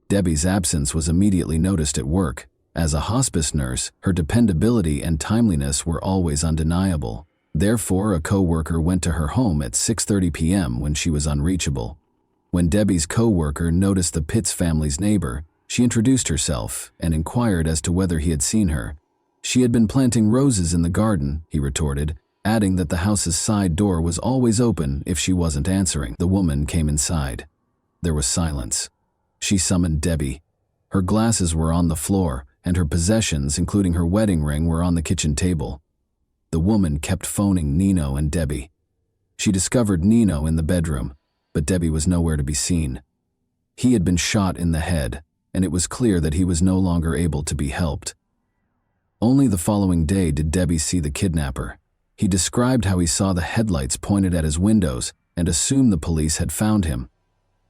Debbie's absence was immediately noticed at work. As a hospice nurse, her dependability and timeliness were always undeniable. Therefore, a co-worker went to her home at 6:30 p.m. when she was unreachable. When Debbie's co-worker noticed the Pitts family's neighbor, she introduced herself and inquired as to whether he had seen her. She had been planting roses in the garden, he retorted, adding that the house's side door was always open if she wasn't answering. The woman came inside. There was silence. She summoned Debbie. Her glasses were on the floor, and her possessions, including her wedding ring, were on the kitchen table. The woman kept phoning Nino and Debbie. She discovered Nino in the bedroom, but Debbie was nowhere to be seen. He had been shot in the head, and it was clear that he was no longer able to be helped. Only the following day did Debbie see the kidnapper. He described how he saw the headlights pointed at his windows and assumed the police had found him.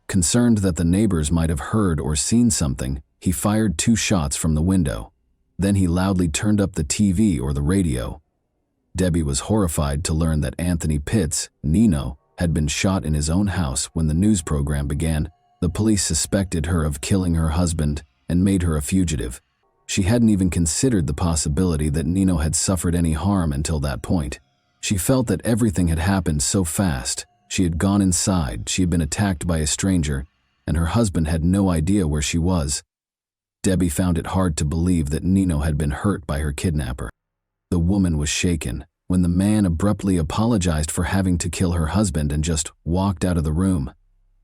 Concerned that the neighbors might have heard or seen something, he fired 2 shots from the window. Then he loudly turned up the TV or the radio. Debbie was horrified to learn that Anthony Pitts, Nino, had been shot in his own house when the news program began. The police suspected her of killing her husband and made her a fugitive. She hadn't even considered the possibility that Nino had suffered any harm until that point. She felt that everything had happened so fast. She had gone inside, she had been attacked by a stranger, and her husband had no idea where she was. Debbie found it hard to believe that Nino had been hurt by her kidnapper. The woman was shaken when the man abruptly apologized for having to kill her husband and just walked out of the room.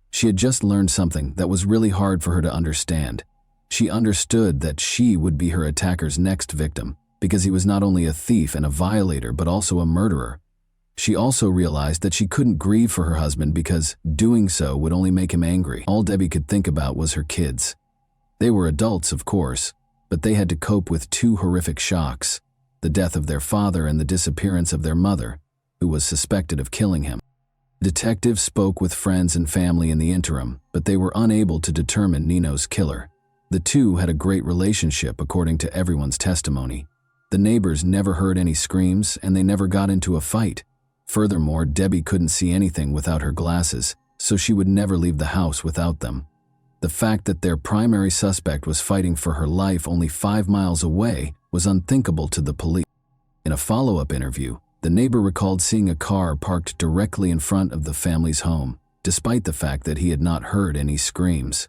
She had just learned something that was really hard for her to understand. She understood that she would be her attacker's next victim because he was not only a thief and a violator but also a murderer. She also realized that she couldn't grieve for her husband because doing so would only make him angry. All Debbie could think about was her kids. They were adults, of course, but they had to cope with 2 horrific shocks: the death of their father and the disappearance of their mother, who was suspected of killing him. Detectives spoke with friends and family in the interim, but they were unable to determine Nino's killer. The 2 had a great relationship according to everyone's testimony. The neighbors never heard any screams and they never got into a fight. Furthermore, Debbie couldn't see anything without her glasses, so she would never leave the house without them. The fact that their primary suspect was fighting for her life only 5 miles away was unthinkable to the police. In a follow-up interview, the neighbor recalled seeing a car parked directly in front of the family's home, despite the fact that he had not heard any screams.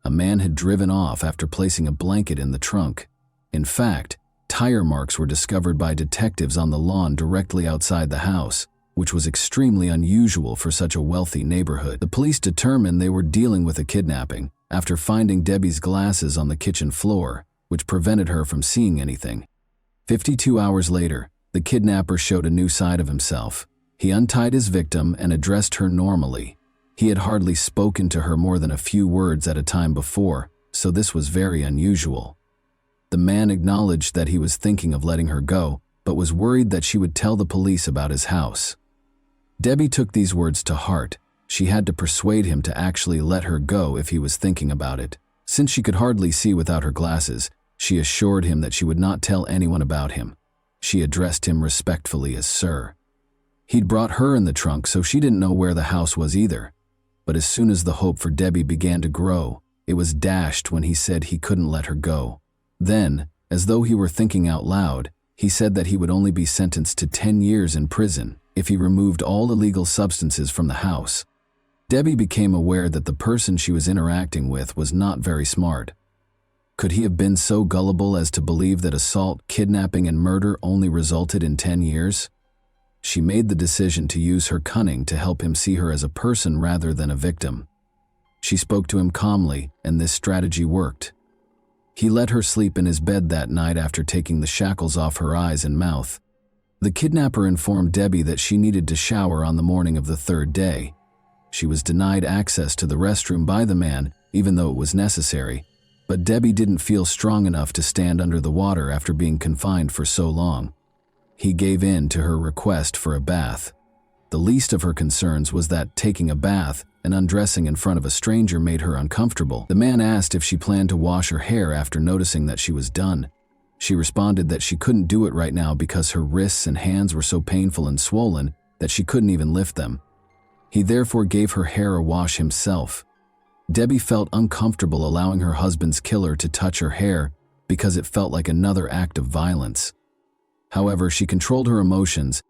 A man had driven off after placing a blanket in the trunk. In fact, tire marks were discovered by detectives on the lawn directly outside the house, which was extremely unusual for such a wealthy neighborhood. The police determined they were dealing with a kidnapping after finding Debbie's glasses on the kitchen floor, which prevented her from seeing anything. 52 hours later, the kidnapper showed a new side of himself. He untied his victim and addressed her normally. He had hardly spoken to her more than a few words at a time before, so this was very unusual. The man acknowledged that he was thinking of letting her go, but was worried that she would tell the police about his house. Debbie took these words to heart. She had to persuade him to actually let her go if he was thinking about it. Since she could hardly see without her glasses, she assured him that she would not tell anyone about him. She addressed him respectfully as Sir. He'd brought her in the trunk, so she didn't know where the house was either. But as soon as the hope for Debbie began to grow, it was dashed when he said he couldn't let her go. Then, as though he were thinking out loud, he said that he would only be sentenced to 10 years in prison if he removed all illegal substances from the house. Debbie became aware that the person she was interacting with was not very smart. Could he have been so gullible as to believe that assault, kidnapping, and murder only resulted in 10 years? She made the decision to use her cunning to help him see her as a person rather than a victim. She spoke to him calmly, and this strategy worked. He let her sleep in his bed that night after taking the shackles off her eyes and mouth. The kidnapper informed Debbie that she needed to shower on the morning of the third day. She was denied access to the restroom by the man, even though it was necessary, but Debbie didn't feel strong enough to stand under the water after being confined for so long. He gave in to her request for a bath. The least of her concerns was that taking a bath and undressing in front of a stranger made her uncomfortable. The man asked if she planned to wash her hair after noticing that she was done. She responded that she couldn't do it right now because her wrists and hands were so painful and swollen that she couldn't even lift them. He therefore gave her hair a wash himself. Debbie felt uncomfortable allowing her husband's killer to touch her hair because it felt like another act of violence. However, she controlled her emotions.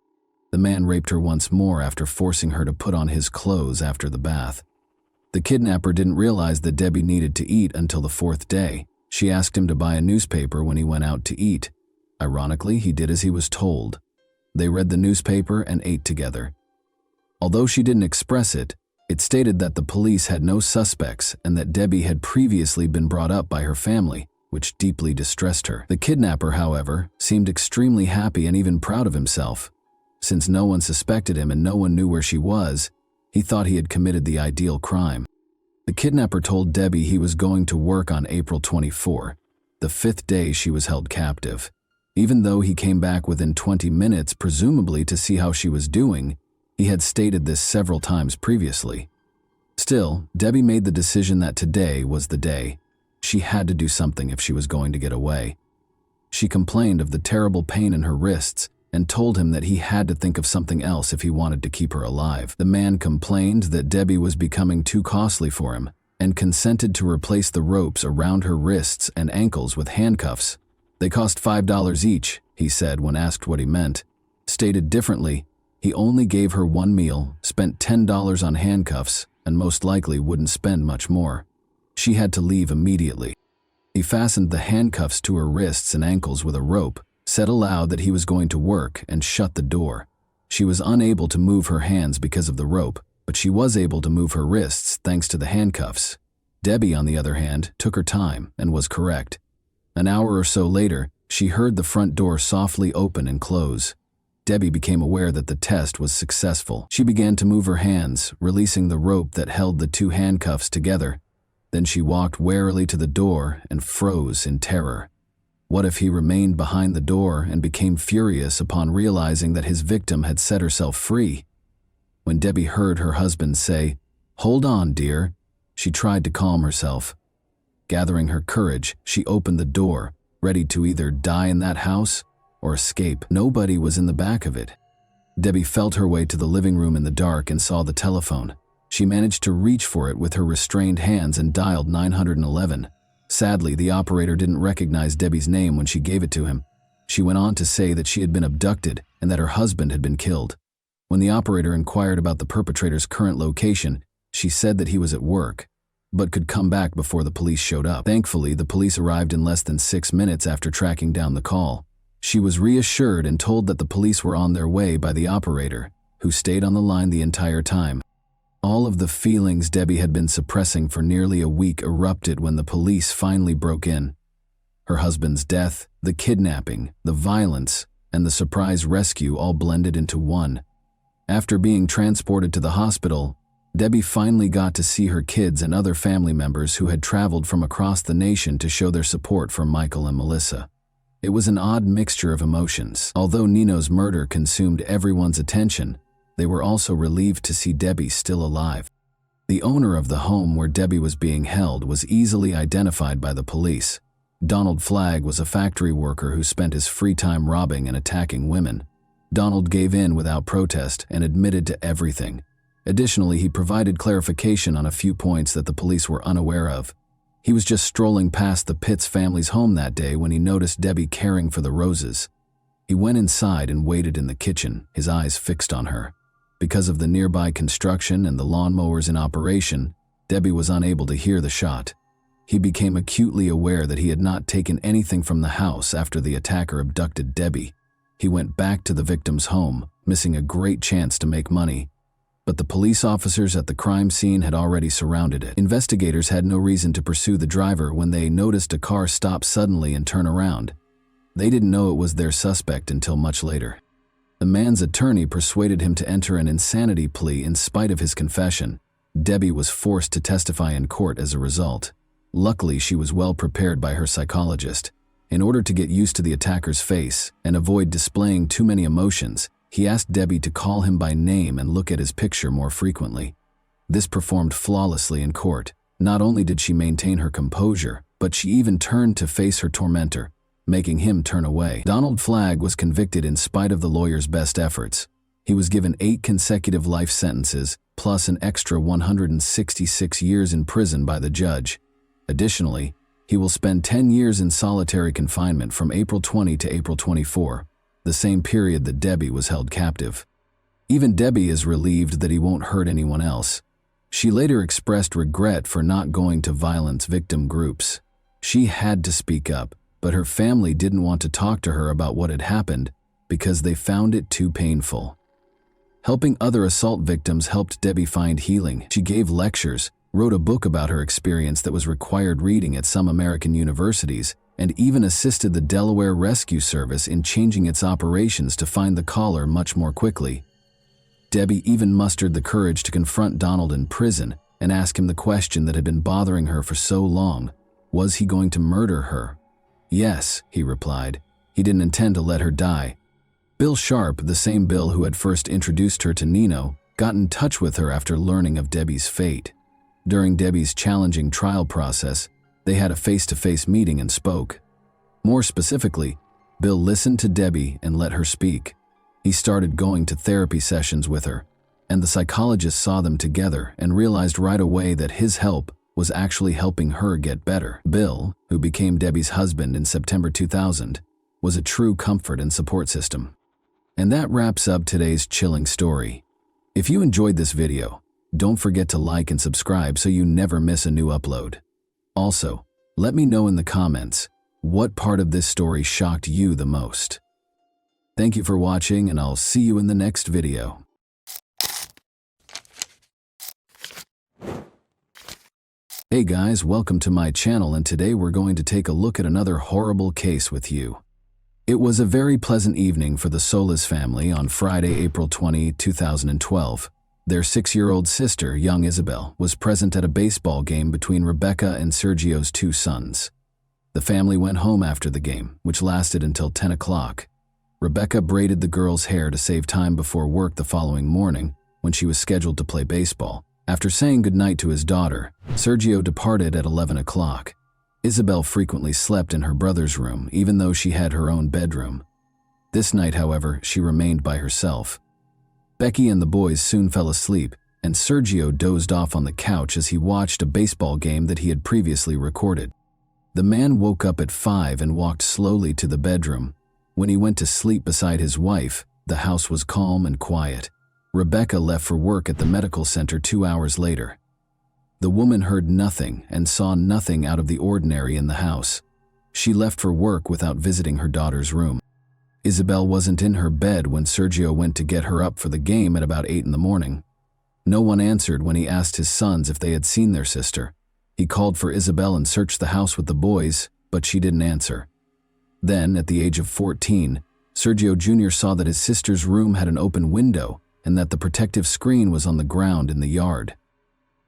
The man raped her once more after forcing her to put on his clothes after the bath. The kidnapper didn't realize that Debbie needed to eat until the fourth day. She asked him to buy a newspaper when he went out to eat. Ironically, he did as he was told. They read the newspaper and ate together. Although she didn't express it, it stated that the police had no suspects and that Debbie had previously been brought up by her family, which deeply distressed her. The kidnapper, however, seemed extremely happy and even proud of himself. Since no one suspected him and no one knew where she was, he thought he had committed the ideal crime. The kidnapper told Debbie he was going to work on April 24, the fifth day she was held captive. Even though he came back within 20 minutes, presumably to see how she was doing, he had stated this several times previously. Still, Debbie made the decision that today was the day. She had to do something if she was going to get away. She complained of the terrible pain in her wrists and told him that he had to think of something else if he wanted to keep her alive. The man complained that Debbie was becoming too costly for him and consented to replace the ropes around her wrists and ankles with handcuffs. They cost $5 each, he said when asked what he meant. Stated differently, he only gave her one meal, spent $10 on handcuffs, and most likely wouldn't spend much more. She had to leave immediately. He fastened the handcuffs to her wrists and ankles with a rope, said aloud that he was going to work, and shut the door. She was unable to move her hands because of the rope, but she was able to move her wrists thanks to the handcuffs. Debbie, on the other hand, took her time and was correct. An hour or so later, she heard the front door softly open and close. Debbie became aware that the test was successful. She began to move her hands, releasing the rope that held the two handcuffs together. Then she walked warily to the door and froze in terror. What if he remained behind the door and became furious upon realizing that his victim had set herself free? When Debbie heard her husband say, "Hold on, dear," she tried to calm herself. Gathering her courage, she opened the door, ready to either die in that house or escape. Nobody was in the back of it. Debbie felt her way to the living room in the dark and saw the telephone. She managed to reach for it with her restrained hands and dialed 911. Sadly, the operator didn't recognize Debbie's name when she gave it to him. She went on to say that she had been abducted and that her husband had been killed. When the operator inquired about the perpetrator's current location, she said that he was at work, but could come back before the police showed up. Thankfully, the police arrived in less than 6 minutes after tracking down the call. She was reassured and told that the police were on their way by the operator, who stayed on the line the entire time. All of the feelings Debbie had been suppressing for nearly a week erupted when the police finally broke in. Her husband's death, the kidnapping, the violence, and the surprise rescue all blended into one. After being transported to the hospital, Debbie finally got to see her kids and other family members who had traveled from across the nation to show their support for Michael and Melissa. It was an odd mixture of emotions. Although Nino's murder consumed everyone's attention, they were also relieved to see Debbie still alive. The owner of the home where Debbie was being held was easily identified by the police. Donald Flagg was a factory worker who spent his free time robbing and attacking women. Donald gave in without protest and admitted to everything. Additionally, he provided clarification on a few points that the police were unaware of. He was just strolling past the Pitts family's home that day when he noticed Debbie caring for the roses. He went inside and waited in the kitchen, his eyes fixed on her. Because of the nearby construction and the lawnmowers in operation, Debbie was unable to hear the shot. He became acutely aware that he had not taken anything from the house after the attacker abducted Debbie. He went back to the victim's home, missing a great chance to make money. But the police officers at the crime scene had already surrounded it. Investigators had no reason to pursue the driver when they noticed a car stop suddenly and turn around. They didn't know it was their suspect until much later. The man's attorney persuaded him to enter an insanity plea in spite of his confession. Debbie was forced to testify in court as a result. Luckily, she was well prepared by her psychologist. In order to get used to the attacker's face and avoid displaying too many emotions, he asked Debbie to call him by name and look at his picture more frequently. This performed flawlessly in court. Not only did she maintain her composure, but she even turned to face her tormentor, making him turn away. Donald Flagg was convicted in spite of the lawyer's best efforts. He was given 8 consecutive life sentences, plus an extra 166 years in prison by the judge. Additionally, he will spend 10 years in solitary confinement from April 20 to April 24, the same period that Debbie was held captive. Even Debbie is relieved that he won't hurt anyone else. She later expressed regret for not going to violence victim groups. She had to speak up, but her family didn't want to talk to her about what had happened because they found it too painful. Helping other assault victims helped Debbie find healing. She gave lectures, wrote a book about her experience that was required reading at some American universities, and even assisted the Delaware Rescue Service in changing its operations to find the caller much more quickly. Debbie even mustered the courage to confront Donald in prison and ask him the question that had been bothering her for so long. Was he going to murder her? Yes, he replied. He didn't intend to let her die. Bill Sharp, the same Bill who had first introduced her to Nino, got in touch with her after learning of Debbie's fate. During Debbie's challenging trial process, they had a face-to-face meeting and spoke. More specifically, Bill listened to Debbie and let her speak. He started going to therapy sessions with her, and the psychologist saw them together and realized right away that his help was actually helping her get better. Bill, who became Debbie's husband in September 2000, was a true comfort and support system. And that wraps up today's chilling story. If you enjoyed this video, don't forget to like and subscribe so you never miss a new upload. Also, let me know in the comments what part of this story shocked you the most. Thank you for watching, and I'll see you in the next video. Hey guys, welcome to my channel, and today we're going to take a look at another horrible case with you. It was a very pleasant evening for the Solis family on Friday, April 20, 2012. Their 6-year-old sister, young Isabel, was present at a baseball game between Rebecca and Sergio's 2 sons. The family went home after the game, which lasted until 10 o'clock. Rebecca braided the girl's hair to save time before work the following morning, when she was scheduled to play baseball. After saying goodnight to his daughter, Sergio departed at 11 o'clock. Isabel frequently slept in her brother's room, even though she had her own bedroom. This night, however, she remained by herself. Becky and the boys soon fell asleep, and Sergio dozed off on the couch as he watched a baseball game that he had previously recorded. The man woke up at 5 and walked slowly to the bedroom. When he went to sleep beside his wife, the house was calm and quiet. Rebecca left for work at the medical center 2 hours later. The woman heard nothing and saw nothing out of the ordinary in the house. She left for work without visiting her daughter's room. Isabel wasn't in her bed when Sergio went to get her up for the game at about 8 in the morning. No one answered when he asked his sons if they had seen their sister. He called for Isabel and searched the house with the boys, but she didn't answer. Then, at the age of 14, Sergio Jr. saw that his sister's room had an open window and that the protective screen was on the ground in the yard.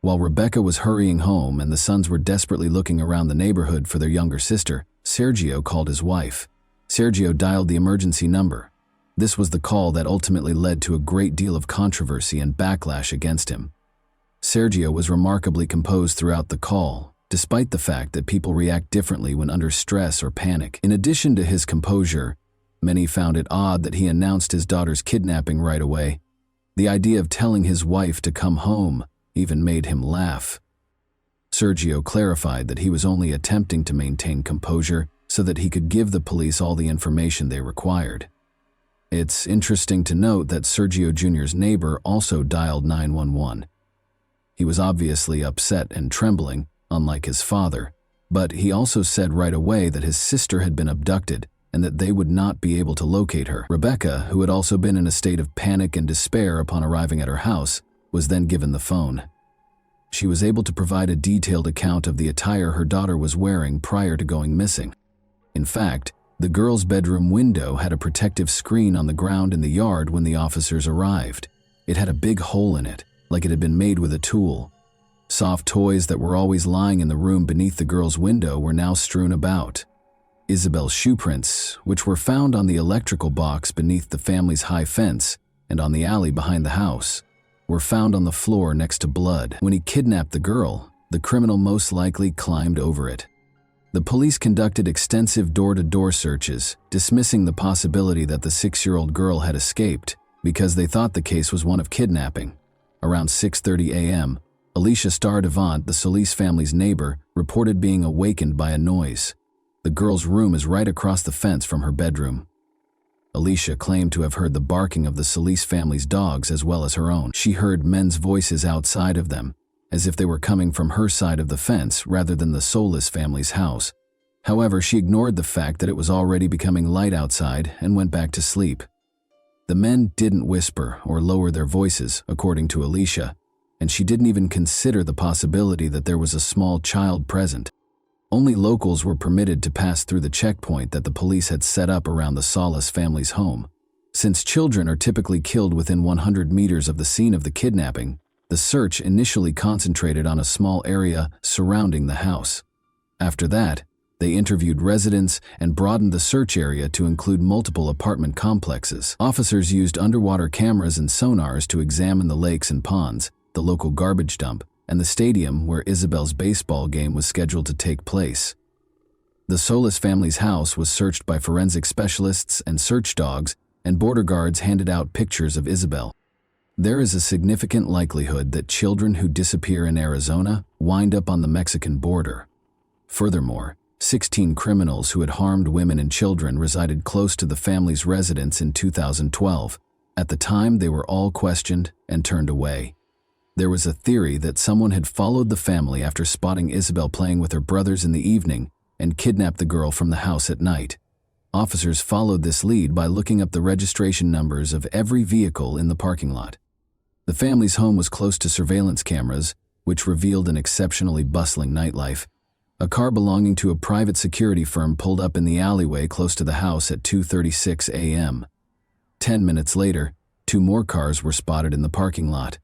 While Rebecca was hurrying home and the sons were desperately looking around the neighborhood for their younger sister, Sergio called his wife. Sergio dialed the emergency number. This was the call that ultimately led to a great deal of controversy and backlash against him. Sergio was remarkably composed throughout the call, despite the fact that people react differently when under stress or panic. In addition to his composure, many found it odd that he announced his daughter's kidnapping right away. The idea of telling his wife to come home even made him laugh. Sergio clarified that he was only attempting to maintain composure so that he could give the police all the information they required. It's interesting to note that Sergio Jr.'s neighbor also dialed 911. He was obviously upset and trembling, unlike his father, but he also said right away that his sister had been abducted and that they would not be able to locate her. Rebecca, who had also been in a state of panic and despair upon arriving at her house, was then given the phone. She was able to provide a detailed account of the attire her daughter was wearing prior to going missing. In fact, the girl's bedroom window had a protective screen on the ground in the yard when the officers arrived. It had a big hole in it, like it had been made with a tool. Soft toys that were always lying in the room beneath the girl's window were now strewn about. Isabel's shoe prints, which were found on the electrical box beneath the family's high fence and on the alley behind the house, were found on the floor next to blood. When he kidnapped the girl, the criminal most likely climbed over it. The police conducted extensive door-to-door searches, dismissing the possibility that the 6-year-old girl had escaped because they thought the case was one of kidnapping. Around 6:30 a.m., Alicia Stardavant, the Solis family's neighbor, reported being awakened by a noise. The girl's room is right across the fence from her bedroom. Alicia claimed to have heard the barking of the Solis family's dogs as well as her own. She heard men's voices outside of them, as if they were coming from her side of the fence rather than the Solis family's house. However, she ignored the fact that it was already becoming light outside and went back to sleep. The men didn't whisper or lower their voices, according to Alicia, and she didn't even consider the possibility that there was a small child present. Only locals were permitted to pass through the checkpoint that the police had set up around the Solis family's home. Since children are typically killed within 100 meters of the scene of the kidnapping, the search initially concentrated on a small area surrounding the house. After that, they interviewed residents and broadened the search area to include multiple apartment complexes. Officers used underwater cameras and sonars to examine the lakes and ponds, the local garbage dump, and the stadium where Isabel's baseball game was scheduled to take place. The Solis family's house was searched by forensic specialists and search dogs, and border guards handed out pictures of Isabel. There is a significant likelihood that children who disappear in Arizona wind up on the Mexican border. Furthermore, 16 criminals who had harmed women and children resided close to the family's residence in 2012. At the time, they were all questioned and turned away. There was a theory that someone had followed the family after spotting Isabel playing with her brothers in the evening and kidnapped the girl from the house at night. Officers followed this lead by looking up the registration numbers of every vehicle in the parking lot. The family's home was close to surveillance cameras, which revealed an exceptionally bustling nightlife. A car belonging to a private security firm pulled up in the alleyway close to the house at 2:36 a.m. 10 minutes later, 2 more cars were spotted in the parking lot.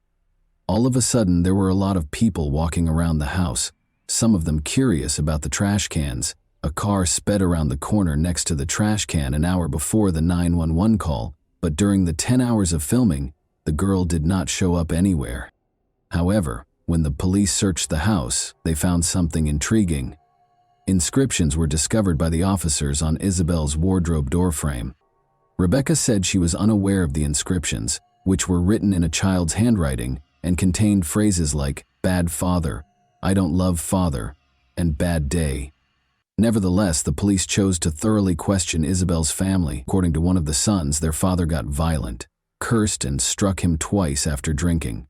All of a sudden, there were a lot of people walking around the house, some of them curious about the trash cans. A car sped around the corner next to the trash can an hour before the 911 call, but during the 10 hours of filming, the girl did not show up anywhere. However, when the police searched the house, they found something intriguing. Inscriptions were discovered by the officers on Isabel's wardrobe doorframe. Rebecca said she was unaware of the inscriptions, which were written in a child's handwriting and contained phrases like "bad father," "I don't love father," and "bad day." Nevertheless, the police chose to thoroughly question Isabel's family. According to one of the sons, their father got violent, cursed, and struck him twice after drinking.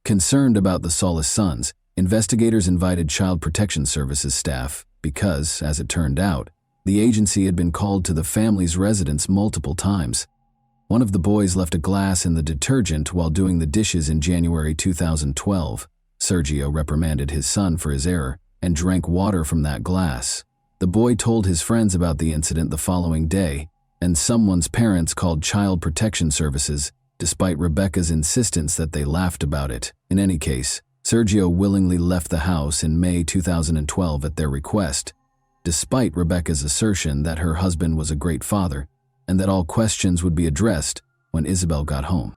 Concerned about the Solis sons, investigators invited Child Protection Services staff because, as it turned out, the agency had been called to the family's residence multiple times. One of the boys left a glass in the detergent while doing the dishes in January 2012. Sergio reprimanded his son for his error and drank water from that glass. The boy told his friends about the incident the following day, and someone's parents called Child Protection Services, despite Rebecca's insistence that they laughed about it. In any case, Sergio willingly left the house in May 2012 at their request, despite Rebecca's assertion that her husband was a great father and that all questions would be addressed when Isabel got home.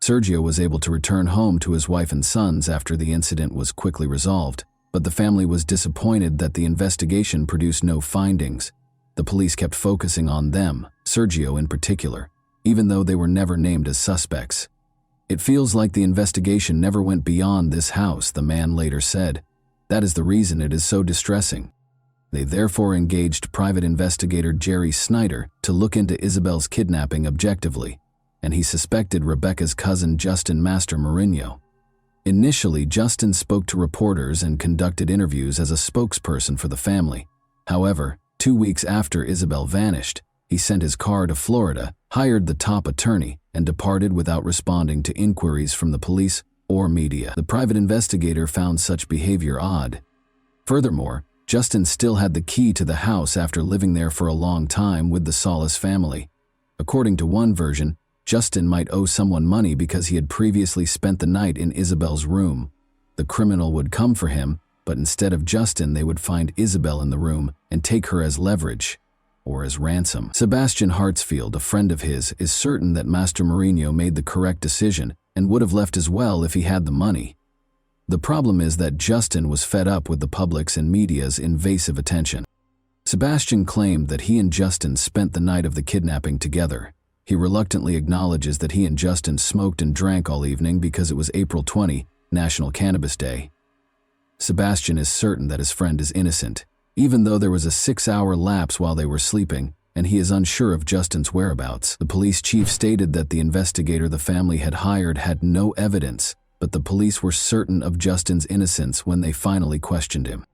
Sergio was able to return home to his wife and sons after the incident was quickly resolved, but the family was disappointed that the investigation produced no findings. The police kept focusing on them, Sergio in particular, even though they were never named as suspects. "It feels like the investigation never went beyond this house," the man later said. "That is the reason it is so distressing." They therefore engaged private investigator Jerry Snyder to look into Isabel's kidnapping objectively, and he suspected Rebecca's cousin Justin Master Mourinho. Initially, Justin spoke to reporters and conducted interviews as a spokesperson for the family. However, 2 weeks after Isabel vanished, he sent his car to Florida, hired the top attorney, and departed without responding to inquiries from the police or media. The private investigator found such behavior odd. Furthermore, Justin still had the key to the house after living there for a long time with the Solis family. According to one version, Justin might owe someone money because he had previously spent the night in Isabel's room. The criminal would come for him, but instead of Justin, they would find Isabel in the room and take her as leverage, or as ransom. Sebastian Hartsfield, a friend of his, is certain that Master Mourinho made the correct decision and would have left as well if he had the money. The problem is that Justin was fed up with the public's and media's invasive attention. Sebastian claimed that he and Justin spent the night of the kidnapping together. He reluctantly acknowledges that he and Justin smoked and drank all evening because it was April 20, National Cannabis Day. Sebastian is certain that his friend is innocent, even though there was a 6-hour lapse while they were sleeping, and he is unsure of Justin's whereabouts. The police chief stated that the investigator the family had hired had no evidence, but the police were certain of Justin's innocence when they finally questioned him.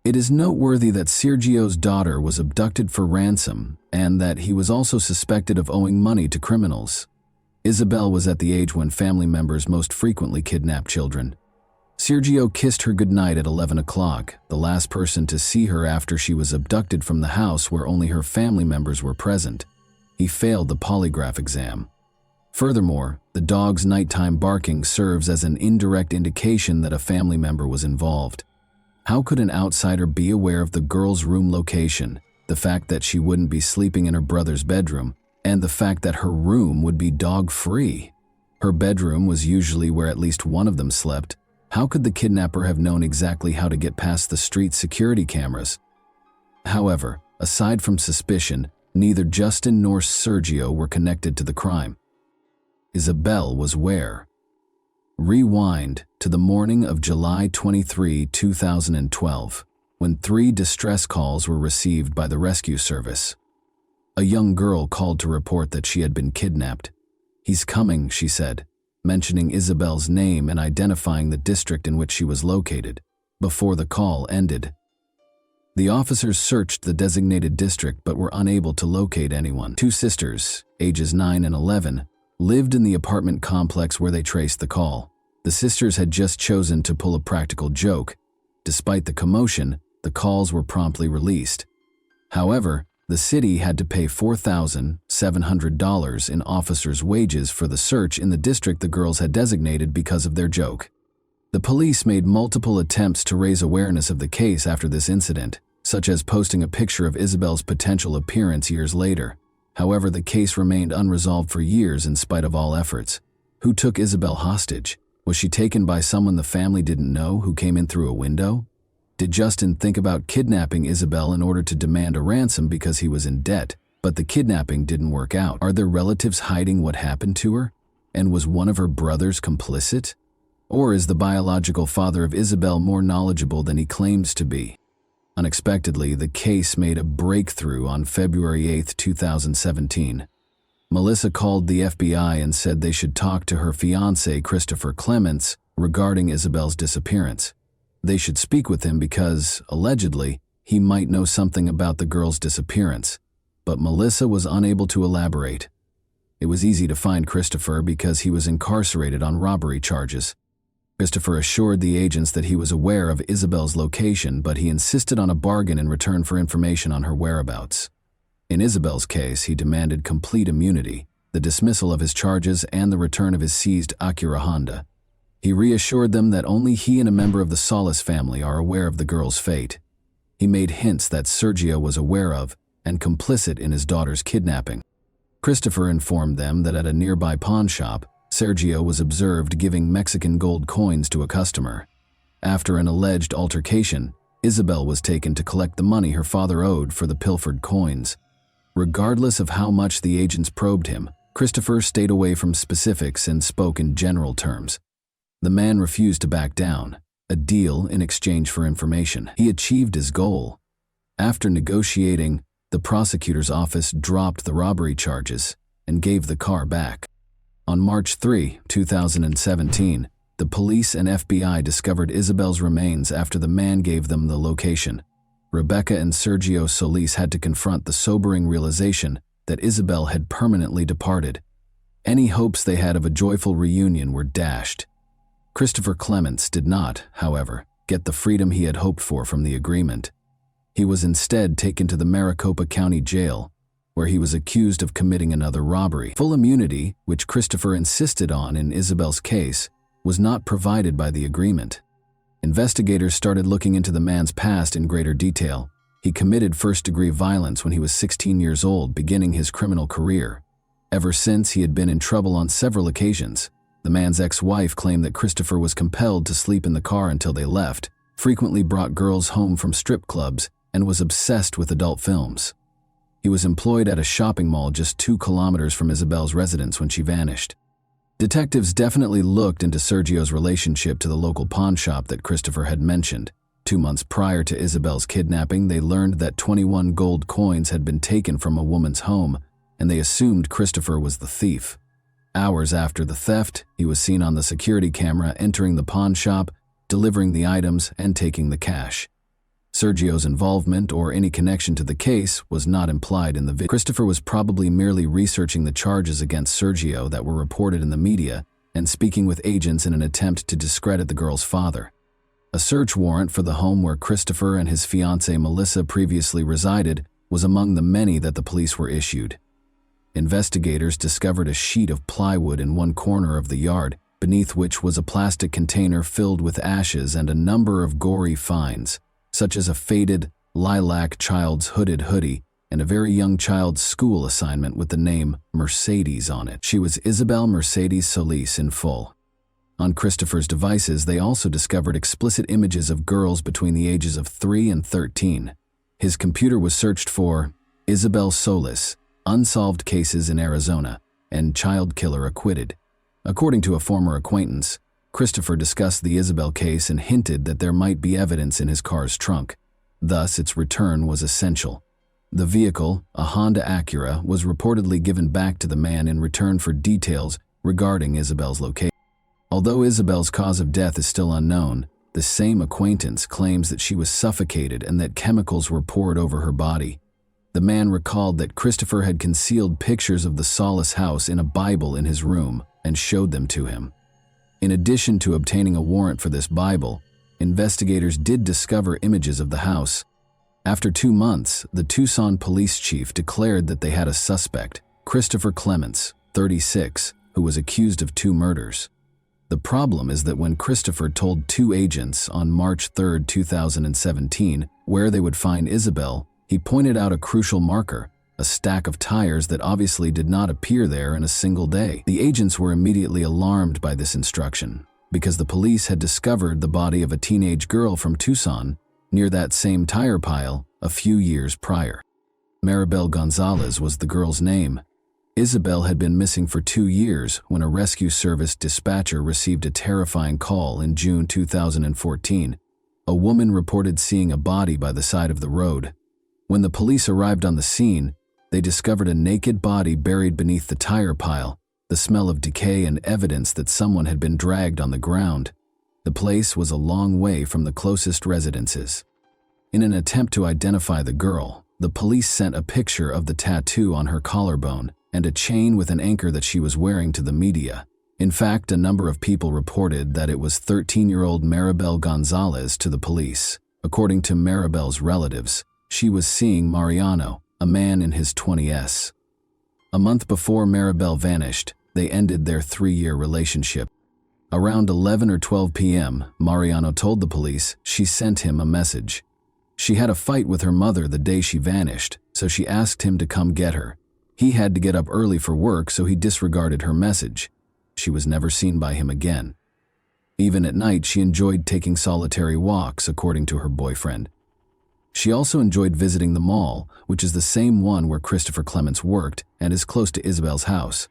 It is noteworthy that Sergio's daughter was abducted for ransom and that he was also suspected of owing money to criminals. Isabel was at the age when family members most frequently kidnap children. Sergio kissed her goodnight at 11 o'clock, the last person to see her after she was abducted from the house where only her family members were present. He failed the polygraph exam. Furthermore, the dog's nighttime barking serves as an indirect indication that a family member was involved. How could an outsider be aware of the girl's room location, the fact that she wouldn't be sleeping in her brother's bedroom, and the fact that her room would be dog-free? Her bedroom was usually where at least one of them slept. How could the kidnapper have known exactly how to get past the street security cameras? However, aside from suspicion, neither Justin nor Sergio were connected to the crime. Isabel was where? Rewind to the morning of July 23, 2012, when 3 distress calls were received by the rescue service. A young girl called to report that she had been kidnapped. "He's coming," she said, mentioning Isabel's name and identifying the district in which she was located, before the call ended. The officers searched the designated district but were unable to locate anyone. 2 sisters, ages 9 and 11, lived in the apartment complex where they traced the call. The sisters had just chosen to pull a practical joke. Despite the commotion, the calls were promptly released. However, the city had to pay $4,700 in officers' wages for the search in the district the girls had designated because of their joke. The police made multiple attempts to raise awareness of the case after this incident, such as posting a picture of Isabel's potential appearance years later. However, the case remained unresolved for years in spite of all efforts. Who took Isabel hostage? Was she taken by someone the family didn't know who came in through a window? Did Justin think about kidnapping Isabel in order to demand a ransom because he was in debt, but the kidnapping didn't work out? Are there relatives hiding what happened to her? And was one of her brothers complicit? Or is the biological father of Isabel more knowledgeable than he claims to be? Unexpectedly, the case made a breakthrough on February 8, 2017. Melissa called the FBI and said they should talk to her fiancé, Christopher Clements, regarding Isabel's disappearance. They should speak with him because, allegedly, he might know something about the girl's disappearance. But Melissa was unable to elaborate. It was easy to find Christopher because he was incarcerated on robbery charges. Christopher assured the agents that he was aware of Isabel's location, but he insisted on a bargain in return for information on her whereabouts. In Isabel's case, he demanded complete immunity, the dismissal of his charges, and the return of his seized Acura Honda. He reassured them that only he and a member of the Solis family are aware of the girl's fate. He made hints that Sergio was aware of and complicit in his daughter's kidnapping. Christopher informed them that at a nearby pawn shop, Sergio was observed giving Mexican gold coins to a customer. After an alleged altercation, Isabel was taken to collect the money her father owed for the pilfered coins. Regardless of how much the agents probed him, Christopher stayed away from specifics and spoke in general terms. The man refused to back down, a deal in exchange for information. He achieved his goal. After negotiating, the prosecutor's office dropped the robbery charges and gave the car back. On March 3, 2017, the police and FBI discovered Isabel's remains after the man gave them the location. Rebecca and Sergio Solis had to confront the sobering realization that Isabel had permanently departed. Any hopes they had of a joyful reunion were dashed. Christopher Clements did not, however, get the freedom he had hoped for from the agreement. He was instead taken to the Maricopa County Jail, where he was accused of committing another robbery. Full immunity, which Christopher insisted on in Isabel's case, was not provided by the agreement. Investigators started looking into the man's past in greater detail. He committed first-degree violence when he was 16 years old, beginning his criminal career. Ever since, he had been in trouble on several occasions. The man's ex-wife claimed that Christopher was compelled to sleep in the car until they left, frequently brought girls home from strip clubs, and was obsessed with adult films. He was employed at a shopping mall just 2 kilometers from Isabel's residence when she vanished. Detectives definitely looked into Sergio's relationship to the local pawn shop that Christopher had mentioned. 2 months prior to Isabel's kidnapping, they learned that 21 gold coins had been taken from a woman's home, and they assumed Christopher was the thief. Hours after the theft, he was seen on the security camera entering the pawn shop, delivering the items, and taking the cash. Sergio's involvement or any connection to the case was not implied in the video. Christopher was probably merely researching the charges against Sergio that were reported in the media and speaking with agents in an attempt to discredit the girl's father. A search warrant for the home where Christopher and his fiancée Melissa previously resided was among the many that the police were issued. Investigators discovered a sheet of plywood in one corner of the yard, beneath which was a plastic container filled with ashes and a number of gory finds, such as a faded, lilac child's hooded hoodie and a very young child's school assignment with the name Mercedes on it. She was Isabel Mercedes Solis in full. On Christopher's devices, they also discovered explicit images of girls between the ages of 3 and 13. His computer was searched for Isabel Solis, unsolved cases in Arizona, and child killer acquitted. According to a former acquaintance, Christopher discussed the Isabel case and hinted that there might be evidence in his car's trunk. Thus, its return was essential. The vehicle, a Honda Acura, was reportedly given back to the man in return for details regarding Isabel's location. Although Isabel's cause of death is still unknown, the same acquaintance claims that she was suffocated and that chemicals were poured over her body. The man recalled that Christopher had concealed pictures of the Solis house in a Bible in his room and showed them to him. In addition to obtaining a warrant for this Bible, investigators did discover images of the house. After 2 months, the Tucson police chief declared that they had a suspect, Christopher Clements, 36, who was accused of 2 murders. The problem is that when Christopher told 2 agents on March 3, 2017, where they would find Isabel, he pointed out a crucial marker, a stack of tires that obviously did not appear there in a single day. The agents were immediately alarmed by this instruction, because the police had discovered the body of a teenage girl from Tucson near that same tire pile a few years prior. Maribel Gonzalez was the girl's name. Isabel had been missing for 2 years when a rescue service dispatcher received a terrifying call in June 2014. A woman reported seeing a body by the side of the road. When the police arrived on the scene, they discovered a naked body buried beneath the tire pile, the smell of decay and evidence that someone had been dragged on the ground. The place was a long way from the closest residences. In an attempt to identify the girl, the police sent a picture of the tattoo on her collarbone and a chain with an anchor that she was wearing to the media. In fact, a number of people reported that it was 13-year-old Maribel Gonzalez to the police. According to Maribel's relatives, she was seeing Mariano, a man in his 20s. A month before Maribel vanished, they ended their 3-year relationship. Around 11 or 12 p.m., Mariano told the police she sent him a message. She had a fight with her mother the day she vanished, so she asked him to come get her. He had to get up early for work, so he disregarded her message. She was never seen by him again. Even at night, she enjoyed taking solitary walks, according to her boyfriend. She also enjoyed visiting the mall, which is the same one where Christopher Clements worked and is close to Isabel's house.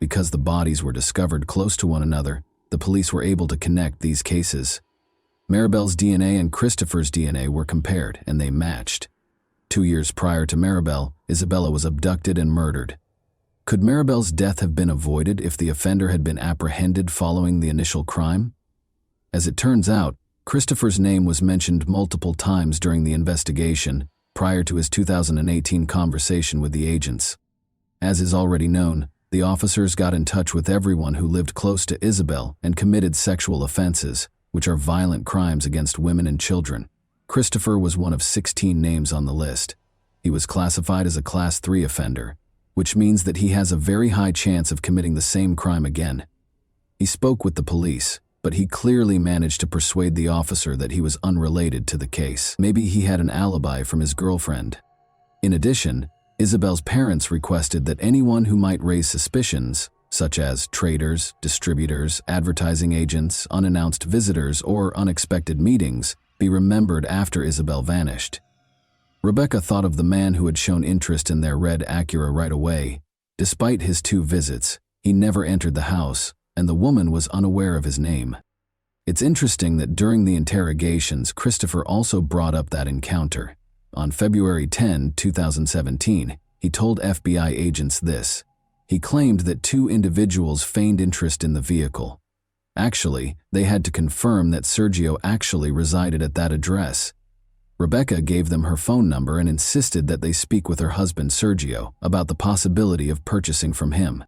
Because the bodies were discovered close to one another, the police were able to connect these cases. Maribel's DNA and Christopher's DNA were compared, and they matched. 2 years prior to Maribel, Isabella was abducted and murdered. Could Maribel's death have been avoided if the offender had been apprehended following the initial crime? As it turns out, Christopher's name was mentioned multiple times during the investigation prior to his 2018 conversation with the agents. As is already known, the officers got in touch with everyone who lived close to Isabel and committed sexual offenses, which are violent crimes against women and children. Christopher was one of 16 names on the list. He was classified as a Class 3 offender, which means that he has a very high chance of committing the same crime again. He spoke with the police, but he clearly managed to persuade the officer that he was unrelated to the case. Maybe he had an alibi from his girlfriend. In addition, Isabel's parents requested that anyone who might raise suspicions, such as traders, distributors, advertising agents, unannounced visitors, or unexpected meetings, be remembered after Isabel vanished. Rebecca thought of the man who had shown interest in their red Acura right away. Despite his 2 visits, he never entered the house, and the woman was unaware of his name. It's interesting that during the interrogations, Christopher also brought up that encounter. On February 10, 2017, he told FBI agents this. He claimed that 2 individuals feigned interest in the vehicle. Actually, they had to confirm that Sergio actually resided at that address. Rebecca gave them her phone number and insisted that they speak with her husband Sergio about the possibility of purchasing from him.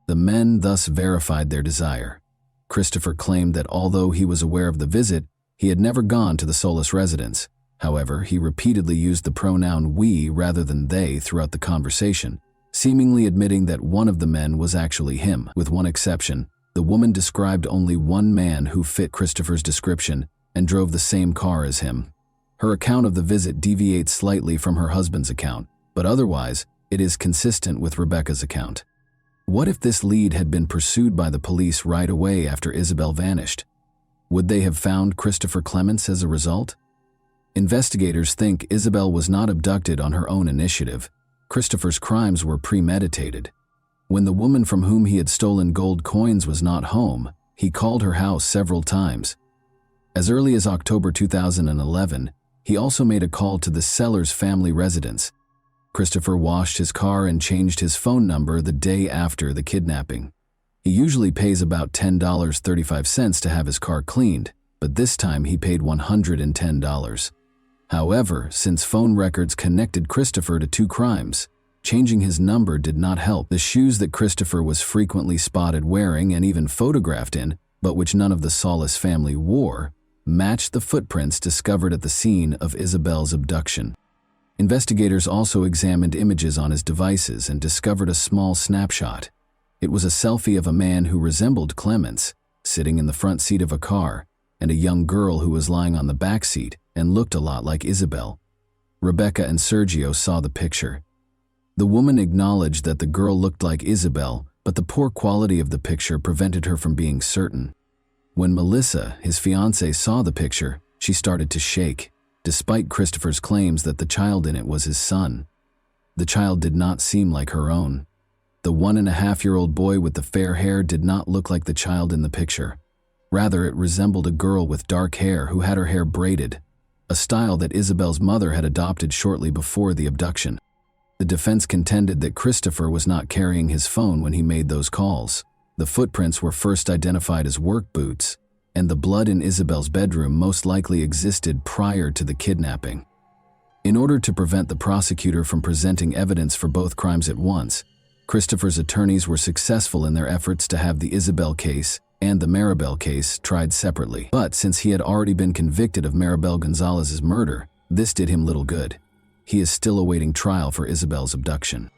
The men thus verified their desire. Christopher claimed that although he was aware of the visit, he had never gone to the Solis residence. However, he repeatedly used the pronoun we rather than they throughout the conversation, seemingly admitting that one of the men was actually him. With one exception, the woman described only one man who fit Christopher's description and drove the same car as him. Her account of the visit deviates slightly from her husband's account, but otherwise, it is consistent with Rebecca's account. What if this lead had been pursued by the police right away after Isabel vanished? Would they have found Christopher Clements as a result? Investigators think Isabel was not abducted on her own initiative. Christopher's crimes were premeditated. When the woman from whom he had stolen gold coins was not home, he called her house several times. As early as October 2011, he also made a call to the seller's family residence. Christopher washed his car and changed his phone number the day after the kidnapping. He usually pays about $10.35 to have his car cleaned, but this time he paid $110. However, since phone records connected Christopher to 2 crimes, changing his number did not help. The shoes that Christopher was frequently spotted wearing and even photographed in, but which none of the Solis family wore, matched the footprints discovered at the scene of Isabel's abduction. Investigators also examined images on his devices and discovered a small snapshot. It was a selfie of a man who resembled Clements, sitting in the front seat of a car, and a young girl who was lying on the back seat and looked a lot like Isabel. Rebecca and Sergio saw the picture. The woman acknowledged that the girl looked like Isabel, but the poor quality of the picture prevented her from being certain. When Melissa, his fiancée, saw the picture, she started to shake, despite Christopher's claims that the child in it was his son. The child did not seem like her own. The 1.5-year-old boy with the fair hair did not look like the child in the picture. Rather, it resembled a girl with dark hair who had her hair braided, a style that Isabel's mother had adopted shortly before the abduction. The defense contended that Christopher was not carrying his phone when he made those calls. The footprints were first identified as work boots, and the blood in Isabel's bedroom most likely existed prior to the kidnapping. In order to prevent the prosecutor from presenting evidence for both crimes at once, Christopher's attorneys were successful in their efforts to have the Isabel case and the Maribel case tried separately. But since he had already been convicted of Maribel Gonzalez's murder, this did him little good. He is still awaiting trial for Isabel's abduction.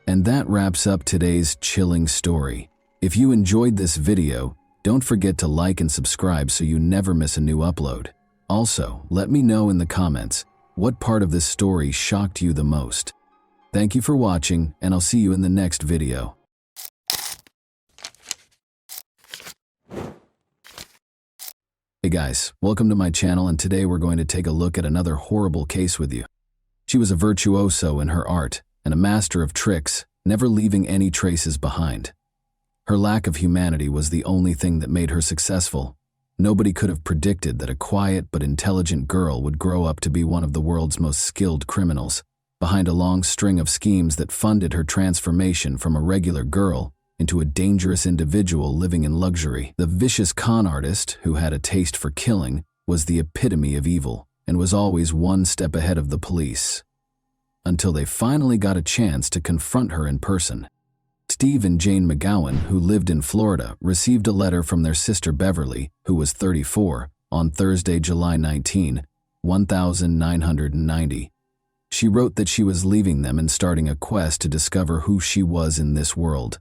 And that wraps up today's chilling story. If you enjoyed this video, don't forget to like and subscribe so you never miss a new upload. Also, let me know in the comments what part of this story shocked you the most. Thank you for watching, and I'll see you in the next video. Hey guys, welcome to my channel, and today we're going to take a look at another horrible case with you. She was a virtuoso in her art and a master of tricks, never leaving any traces behind. Her lack of humanity was the only thing that made her successful. Nobody could have predicted that a quiet but intelligent girl would grow up to be one of the world's most skilled criminals, behind a long string of schemes that funded her transformation from a regular girl into a dangerous individual living in luxury. The vicious con artist, who had a taste for killing, was the epitome of evil and was always one step ahead of the police. Until they finally got a chance to confront her in person. Steve and Jane McGowan, who lived in Florida, received a letter from their sister Beverly, who was 34, on Thursday, July 19, 1990. She wrote that she was leaving them and starting a quest to discover who she was in this world.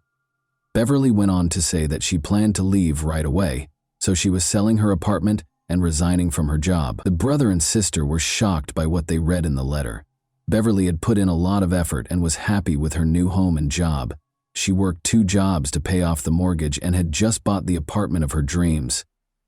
Beverly went on to say that she planned to leave right away, so she was selling her apartment and resigning from her job. The brother and sister were shocked by what they read in the letter. Beverly had put in a lot of effort and was happy with her new home and job. She worked 2 jobs to pay off the mortgage and had just bought the apartment of her dreams.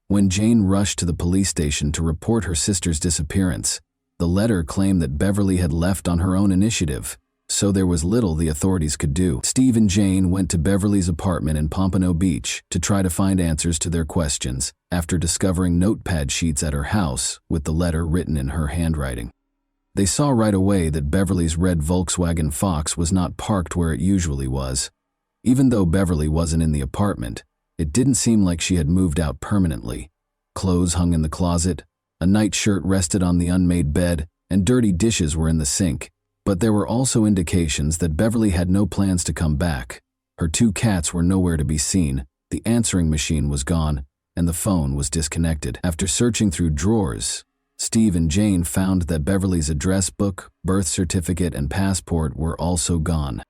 When Jane rushed to the police station to report her sister's disappearance, the letter claimed that Beverly had left on her own initiative, so there was little the authorities could do. Steve and Jane went to Beverly's apartment in Pompano Beach to try to find answers to their questions after discovering notepad sheets at her house with the letter written in her handwriting. They saw right away that Beverly's red Volkswagen Fox was not parked where it usually was. Even though Beverly wasn't in the apartment, it didn't seem like she had moved out permanently. Clothes hung in the closet, a nightshirt rested on the unmade bed, and dirty dishes were in the sink. But there were also indications that Beverly had no plans to come back. Her 2 cats were nowhere to be seen, the answering machine was gone, and the phone was disconnected. After searching through drawers, Steve and Jane found that Beverly's address book, birth certificate, and passport were also gone.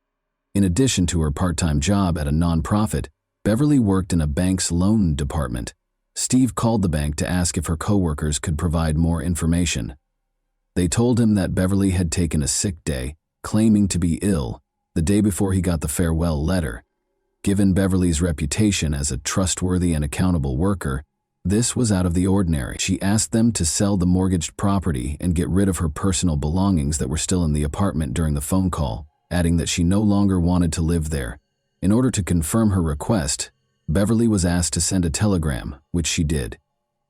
In addition to her part-time job at a nonprofit, Beverly worked in a bank's loan department. Steve called the bank to ask if her coworkers could provide more information. They told him that Beverly had taken a sick day, claiming to be ill, the day before he got the farewell letter. Given Beverly's reputation as a trustworthy and accountable worker, this was out of the ordinary. She asked them to sell the mortgaged property and get rid of her personal belongings that were still in the apartment during the phone call, adding that she no longer wanted to live there. In order to confirm her request, Beverly was asked to send a telegram, which she did.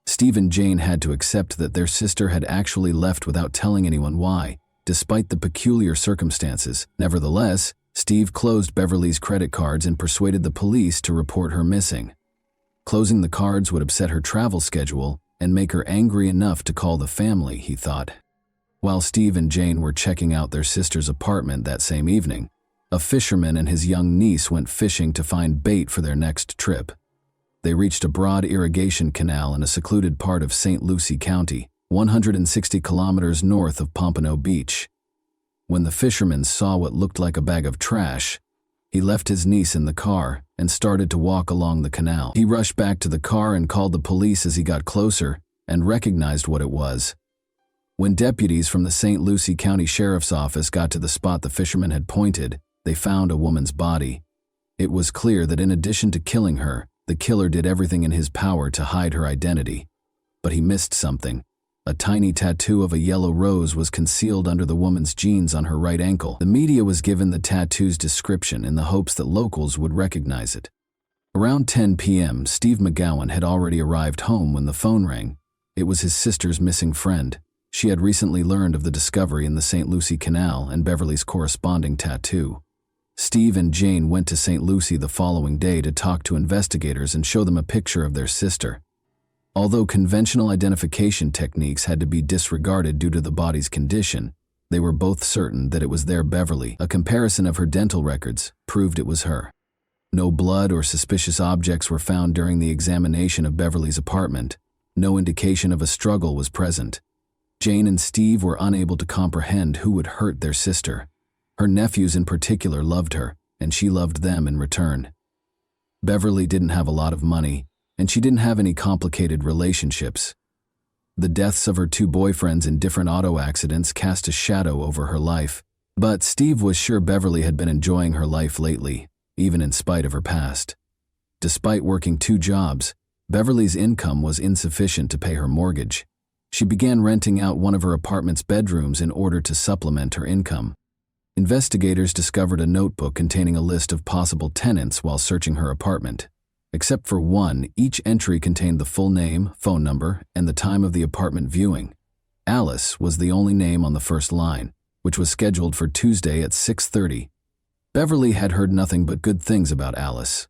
Steve and Jane had to accept that their sister had actually left without telling anyone why, despite the peculiar circumstances. Nevertheless, Steve closed Beverly's credit cards and persuaded the police to report her missing. Closing the cards would upset her travel schedule and make her angry enough to call the family, he thought. While Steve and Jane were checking out their sister's apartment that same evening, a fisherman and his young niece went fishing to find bait for their next trip. They reached a broad irrigation canal in a secluded part of St. Lucie County, 160 kilometers north of Pompano Beach. When the fisherman saw what looked like a bag of trash, he left his niece in the car and started to walk along the canal. He rushed back to the car and called the police as he got closer and recognized what it was. When deputies from the St. Lucie County Sheriff's Office got to the spot the fisherman had pointed, they found a woman's body. It was clear that in addition to killing her, the killer did everything in his power to hide her identity. But he missed something. A tiny tattoo of a yellow rose was concealed under the woman's jeans on her right ankle. The media was given the tattoo's description in the hopes that locals would recognize it. Around 10 p.m., Steve McGowan had already arrived home when the phone rang. It was his sister's missing friend. She had recently learned of the discovery in the St. Lucie Canal and Beverly's corresponding tattoo. Steve and Jane went to St. Lucie the following day to talk to investigators and show them a picture of their sister. Although conventional identification techniques had to be disregarded due to the body's condition, they were both certain that it was their Beverly. A comparison of her dental records proved it was her. No blood or suspicious objects were found during the examination of Beverly's apartment. No indication of a struggle was present. Jane and Steve were unable to comprehend who would hurt their sister. Her nephews in particular loved her, and she loved them in return. Beverly didn't have a lot of money, and she didn't have any complicated relationships. The deaths of her 2 boyfriends in different auto accidents cast a shadow over her life, but Steve was sure Beverly had been enjoying her life lately, even in spite of her past. Despite working 2 jobs, Beverly's income was insufficient to pay her mortgage. She began renting out one of her apartment's bedrooms in order to supplement her income. Investigators discovered a notebook containing a list of possible tenants while searching her apartment. Except for one, each entry contained the full name, phone number, and the time of the apartment viewing. Alice was the only name on the first line, which was scheduled for Tuesday at 6:30. Beverly had heard nothing but good things about Alice.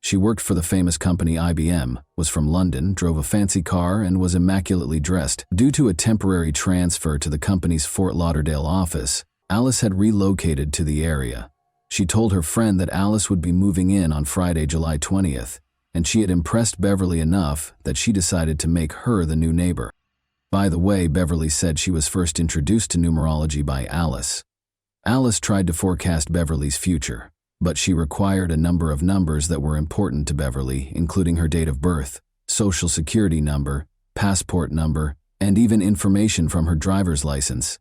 She worked for the famous company IBM, was from London, drove a fancy car, and was immaculately dressed. Due to a temporary transfer to the company's Fort Lauderdale office, Alice had relocated to the area. She told her friend that Alice would be moving in on Friday, July 20th, and she had impressed Beverly enough that she decided to make her the new neighbor. By the way, Beverly said she was first introduced to numerology by Alice. Alice tried to forecast Beverly's future, but she required a number of numbers that were important to Beverly, including her date of birth, social security number, passport number, and even information from her driver's license.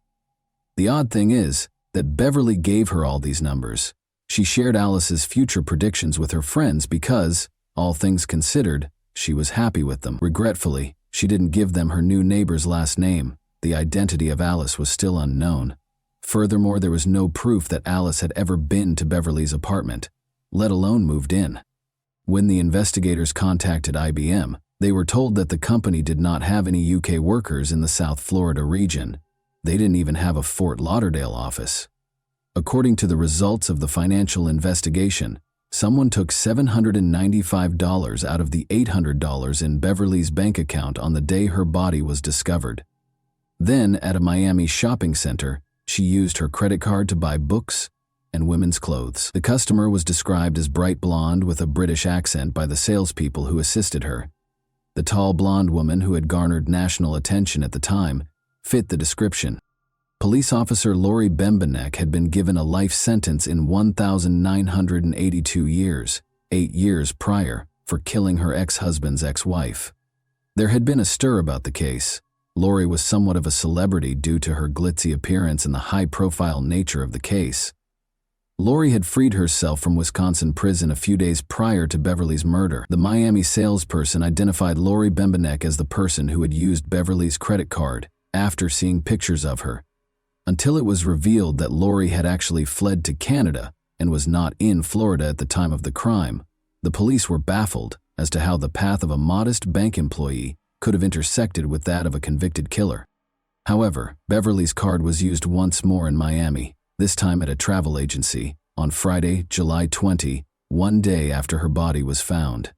The odd thing is that Beverly gave her all these numbers. She shared Alice's future predictions with her friends because, all things considered, she was happy with them. Regretfully, she didn't give them her new neighbor's last name. The identity of Alice was still unknown. Furthermore, there was no proof that Alice had ever been to Beverly's apartment, let alone moved in. When the investigators contacted IBM, they were told that the company did not have any UK workers in the South Florida region. They didn't even have a Fort Lauderdale office. According to the results of the financial investigation, someone took $795 out of the $800 in Beverly's bank account on the day her body was discovered. Then, at a Miami shopping center, she used her credit card to buy books and women's clothes. The customer was described as bright blonde with a British accent by the salespeople who assisted her. The tall blonde woman who had garnered national attention at the time fit the description. Police officer Lori Bembenek had been given a life sentence in 1,982 years, 8 years prior, for killing her ex-husband's ex-wife. There had been a stir about the case. Lori was somewhat of a celebrity due to her glitzy appearance and the high-profile nature of the case. Lori had freed herself from Wisconsin prison a few days prior to Beverly's murder. The Miami salesperson identified Lori Bembenek as the person who had used Beverly's credit card after seeing pictures of her, until it was revealed that Lori had actually fled to Canada and was not in Florida at the time of the crime. The police were baffled as to how the path of a modest bank employee could have intersected with that of a convicted killer. However, Beverly's card was used once more in Miami, this time at a travel agency, on Friday, July 20, one day after her body was found.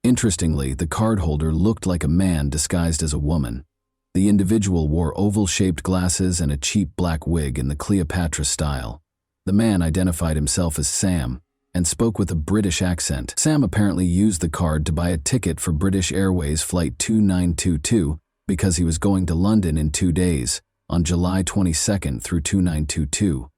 Interestingly, the cardholder looked like a man disguised as a woman. The individual wore oval-shaped glasses and a cheap black wig in the Cleopatra style. The man identified himself as Sam and spoke with a British accent. Sam apparently used the card to buy a ticket for British Airways Flight 2922 because he was going to London in 2 days, on July 22nd through 2922.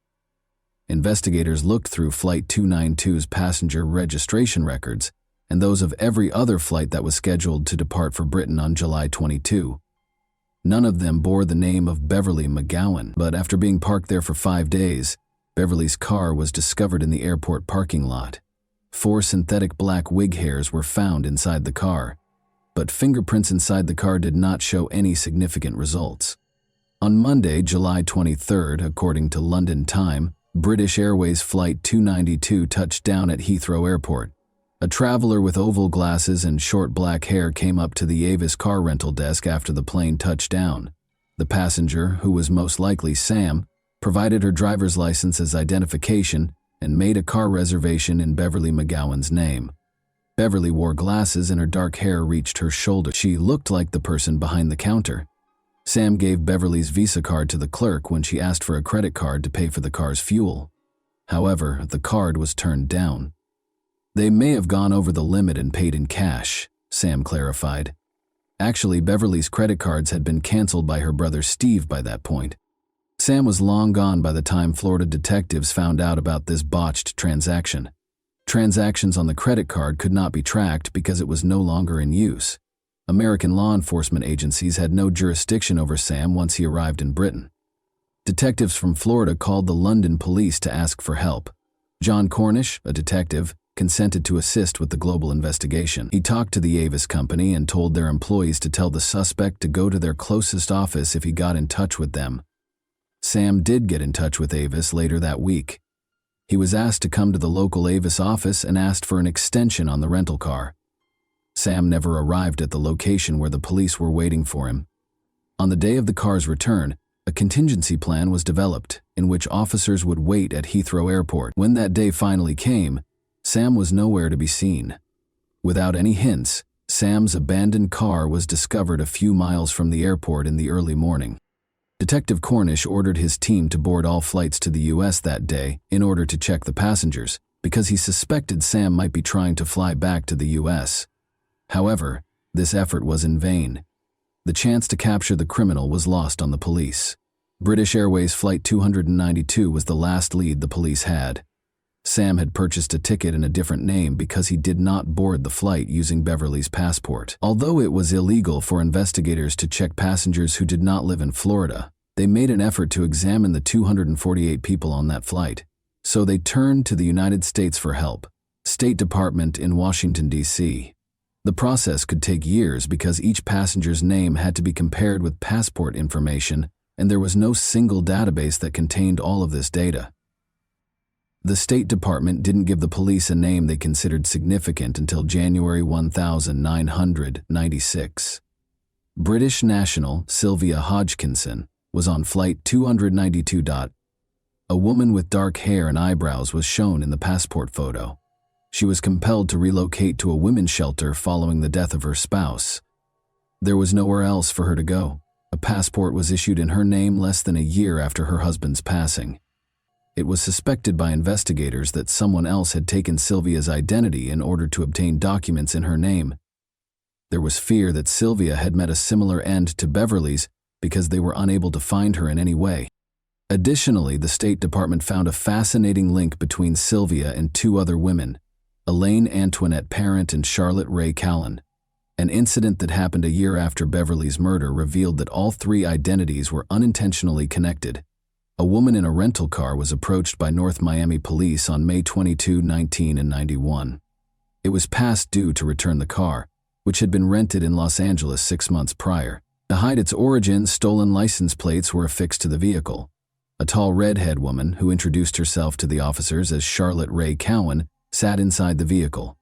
Investigators looked through Flight 292's passenger registration records and those of every other flight that was scheduled to depart for Britain on July 22. None of them bore the name of Beverly McGowan, but after being parked there for 5 days, Beverly's car was discovered in the airport parking lot. 4 synthetic black wig hairs were found inside the car, but fingerprints inside the car did not show any significant results. On Monday, July 23rd, according to London time, British Airways Flight 292 touched down at Heathrow Airport. A traveler with oval glasses and short black hair came up to the Avis car rental desk after the plane touched down. The passenger, who was most likely Sam, provided her driver's license as identification and made a car reservation in Beverly McGowan's name. Beverly wore glasses and her dark hair reached her shoulder. She looked like the person behind the counter. Sam gave Beverly's Visa card to the clerk when she asked for a credit card to pay for the car's fuel. However, the card was turned down. They may have gone over the limit and paid in cash, Sam clarified. Actually, Beverly's credit cards had been canceled by her brother Steve by that point. Sam was long gone by the time Florida detectives found out about this botched transaction. Transactions on the credit card could not be tracked because it was no longer in use. American law enforcement agencies had no jurisdiction over Sam once he arrived in Britain. Detectives from Florida called the London police to ask for help. John Cornish, a detective, consented to assist with the global investigation. He talked to the Avis company and told their employees to tell the suspect to go to their closest office if he got in touch with them. Sam did get in touch with Avis later that week. He was asked to come to the local Avis office and asked for an extension on the rental car. Sam never arrived at the location where the police were waiting for him. On the day of the car's return, a contingency plan was developed in which officers would wait at Heathrow Airport. When that day finally came, Sam was nowhere to be seen. Without any hints, Sam's abandoned car was discovered a few miles from the airport in the early morning. Detective Cornish ordered his team to board all flights to the U.S. that day in order to check the passengers, because he suspected Sam might be trying to fly back to the U.S. However, this effort was in vain. The chance to capture the criminal was lost on the police. British Airways Flight 292 was the last lead the police had. Sam had purchased a ticket in a different name because he did not board the flight using Beverly's passport. Although it was illegal for investigators to check passengers who did not live in Florida, they made an effort to examine the 248 people on that flight. So they turned to the United States for help, State Department in Washington, D.C. The process could take years because each passenger's name had to be compared with passport information, and there was no single database that contained all of this data. The State Department didn't give the police a name they considered significant until January 1996. British national Sylvia Hodgkinson was on Flight 292. A woman with dark hair and eyebrows was shown in the passport photo. She was compelled to relocate to a women's shelter following the death of her spouse. There was nowhere else for her to go. A passport was issued in her name less than a year after her husband's passing. It was suspected by investigators that someone else had taken Sylvia's identity in order to obtain documents in her name. There was fear that Sylvia had met a similar end to Beverly's because they were unable to find her in any way. Additionally, the State Department found a fascinating link between Sylvia and two other women, Elaine Antoinette Parent and Charlotte Ray Callan. An incident that happened a year after Beverly's murder revealed that all three identities were unintentionally connected. A woman in a rental car was approached by North Miami police on May 22, 1991. It was past due to return the car, which had been rented in Los Angeles 6 months prior. To hide its origin, stolen license plates were affixed to the vehicle. A tall redhead woman, who introduced herself to the officers as Charlotte Ray Cowan, sat inside the vehicle.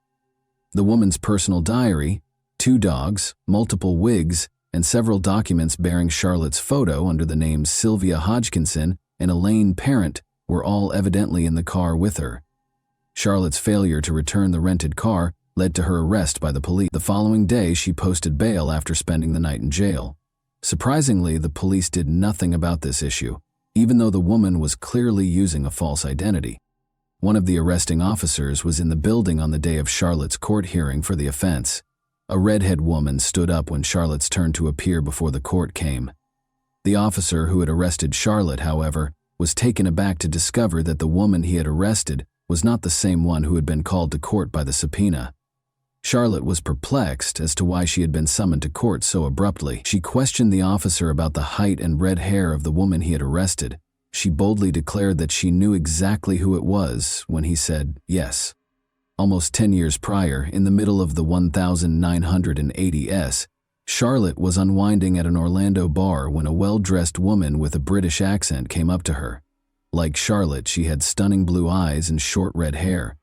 The woman's personal diary, 2 dogs, multiple wigs, and several documents bearing Charlotte's photo under the names Sylvia Hodgkinson and Elaine Parent were all evidently in the car with her. Charlotte's failure to return the rented car led to her arrest by the police. The following day, she posted bail after spending the night in jail. Surprisingly, the police did nothing about this issue, even though the woman was clearly using a false identity. One of the arresting officers was in the building on the day of Charlotte's court hearing for the offense. A redhead woman stood up when Charlotte's turn to appear before the court came. The officer who had arrested Charlotte, however, was taken aback to discover that the woman he had arrested was not the same one who had been called to court by the subpoena. Charlotte was perplexed as to why she had been summoned to court so abruptly. She questioned the officer about the height and red hair of the woman he had arrested. She boldly declared that she knew exactly who it was when he said yes. Almost 10 years prior, in the middle of the 1980s, Charlotte was unwinding at an Orlando bar when a well-dressed woman with a British accent came up to her. Like Charlotte, she had stunning blue eyes and short red hair.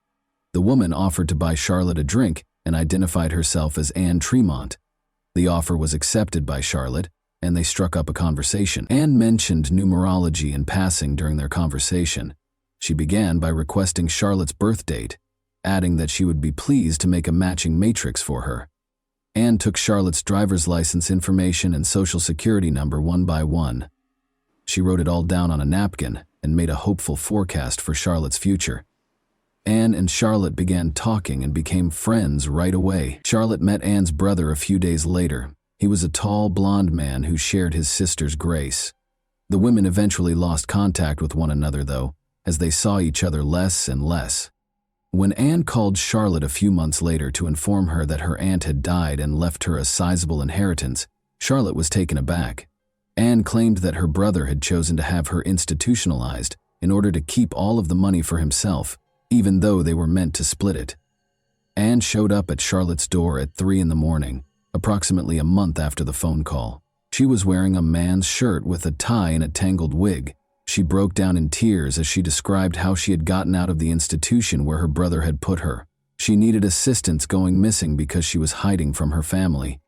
The woman offered to buy Charlotte a drink and identified herself as Anne Tremont. The offer was accepted by Charlotte, and they struck up a conversation. Anne mentioned numerology in passing during their conversation. She began by requesting Charlotte's birth date, adding that she would be pleased to make a matching matrix for her. Anne took Charlotte's driver's license information and social security number one by one. She wrote it all down on a napkin and made a hopeful forecast for Charlotte's future. Anne and Charlotte began talking and became friends right away. Charlotte met Anne's brother a few days later. He was a tall, blonde man who shared his sister's grace. The women eventually lost contact with one another, though, as they saw each other less and less. When Anne called Charlotte a few months later to inform her that her aunt had died and left her a sizable inheritance, Charlotte was taken aback. Anne claimed that her brother had chosen to have her institutionalized in order to keep all of the money for himself, even though they were meant to split it. Anne showed up at Charlotte's door at 3 a.m, approximately a month after the phone call. She was wearing a man's shirt with a tie and a tangled wig, She broke down in tears as she described how she had gotten out of the institution where her brother had put her. She needed assistance going missing because she was hiding from her family.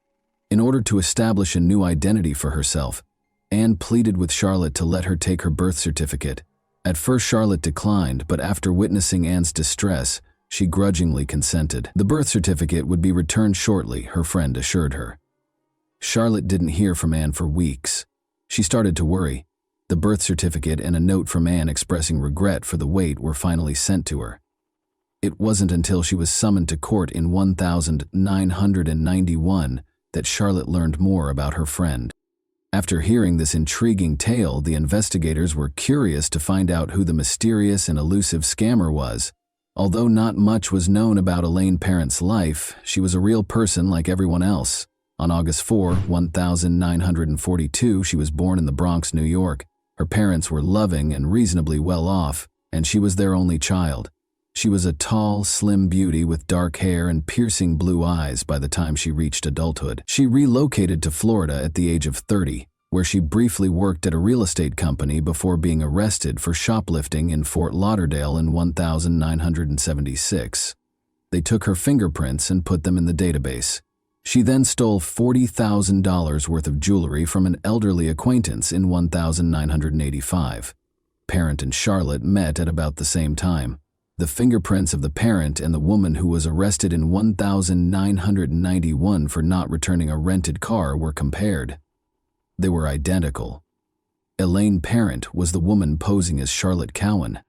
In order to establish a new identity for herself, Anne pleaded with Charlotte to let her take her birth certificate. At first Charlotte declined, but after witnessing Anne's distress, she grudgingly consented. The birth certificate would be returned shortly, her friend assured her. Charlotte didn't hear from Anne for weeks. She started to worry. The birth certificate and a note from Anne expressing regret for the wait were finally sent to her. It wasn't until she was summoned to court in 1991 that Charlotte learned more about her friend. After hearing this intriguing tale, the investigators were curious to find out who the mysterious and elusive scammer was. Although not much was known about Elaine Parent's life, she was a real person like everyone else. On August 4, 1942, she was born in the Bronx, New York. Her parents were loving and reasonably well off, and she was their only child. She was a tall, slim beauty with dark hair and piercing blue eyes by the time she reached adulthood. She relocated to Florida at the age of 30, where she briefly worked at a real estate company before being arrested for shoplifting in Fort Lauderdale in 1976. They took her fingerprints and put them in the database. She then stole $40,000 worth of jewelry from an elderly acquaintance in 1985. Parent and Charlotte met at about the same time. The fingerprints of the parent and the woman who was arrested in 1991 for not returning a rented car were compared. They were identical. Elaine Parent was the woman posing as Charlotte Cowan.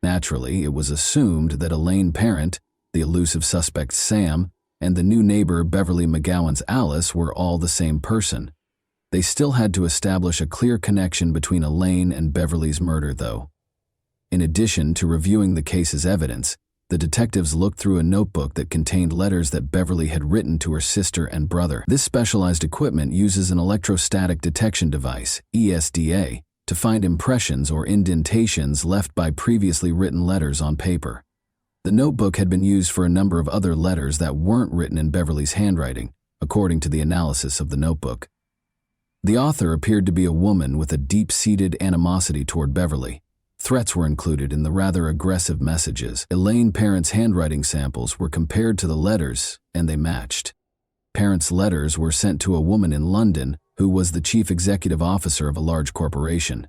Naturally, it was assumed that Elaine Parent, the elusive suspect Sam, and the new neighbor Beverly McGowan's Alice were all the same person. They still had to establish a clear connection between Elaine and Beverly's murder, though. In addition to reviewing the case's evidence, the detectives looked through a notebook that contained letters that Beverly had written to her sister and brother. This specialized equipment uses an electrostatic detection device, ESDA, to find impressions or indentations left by previously written letters on paper. The notebook had been used for a number of other letters that weren't written in Beverly's handwriting, according to the analysis of the notebook. The author appeared to be a woman with a deep-seated animosity toward Beverly. Threats were included in the rather aggressive messages. Elaine Parent's handwriting samples were compared to the letters, and they matched. Parent's letters were sent to a woman in London who was the chief executive officer of a large corporation.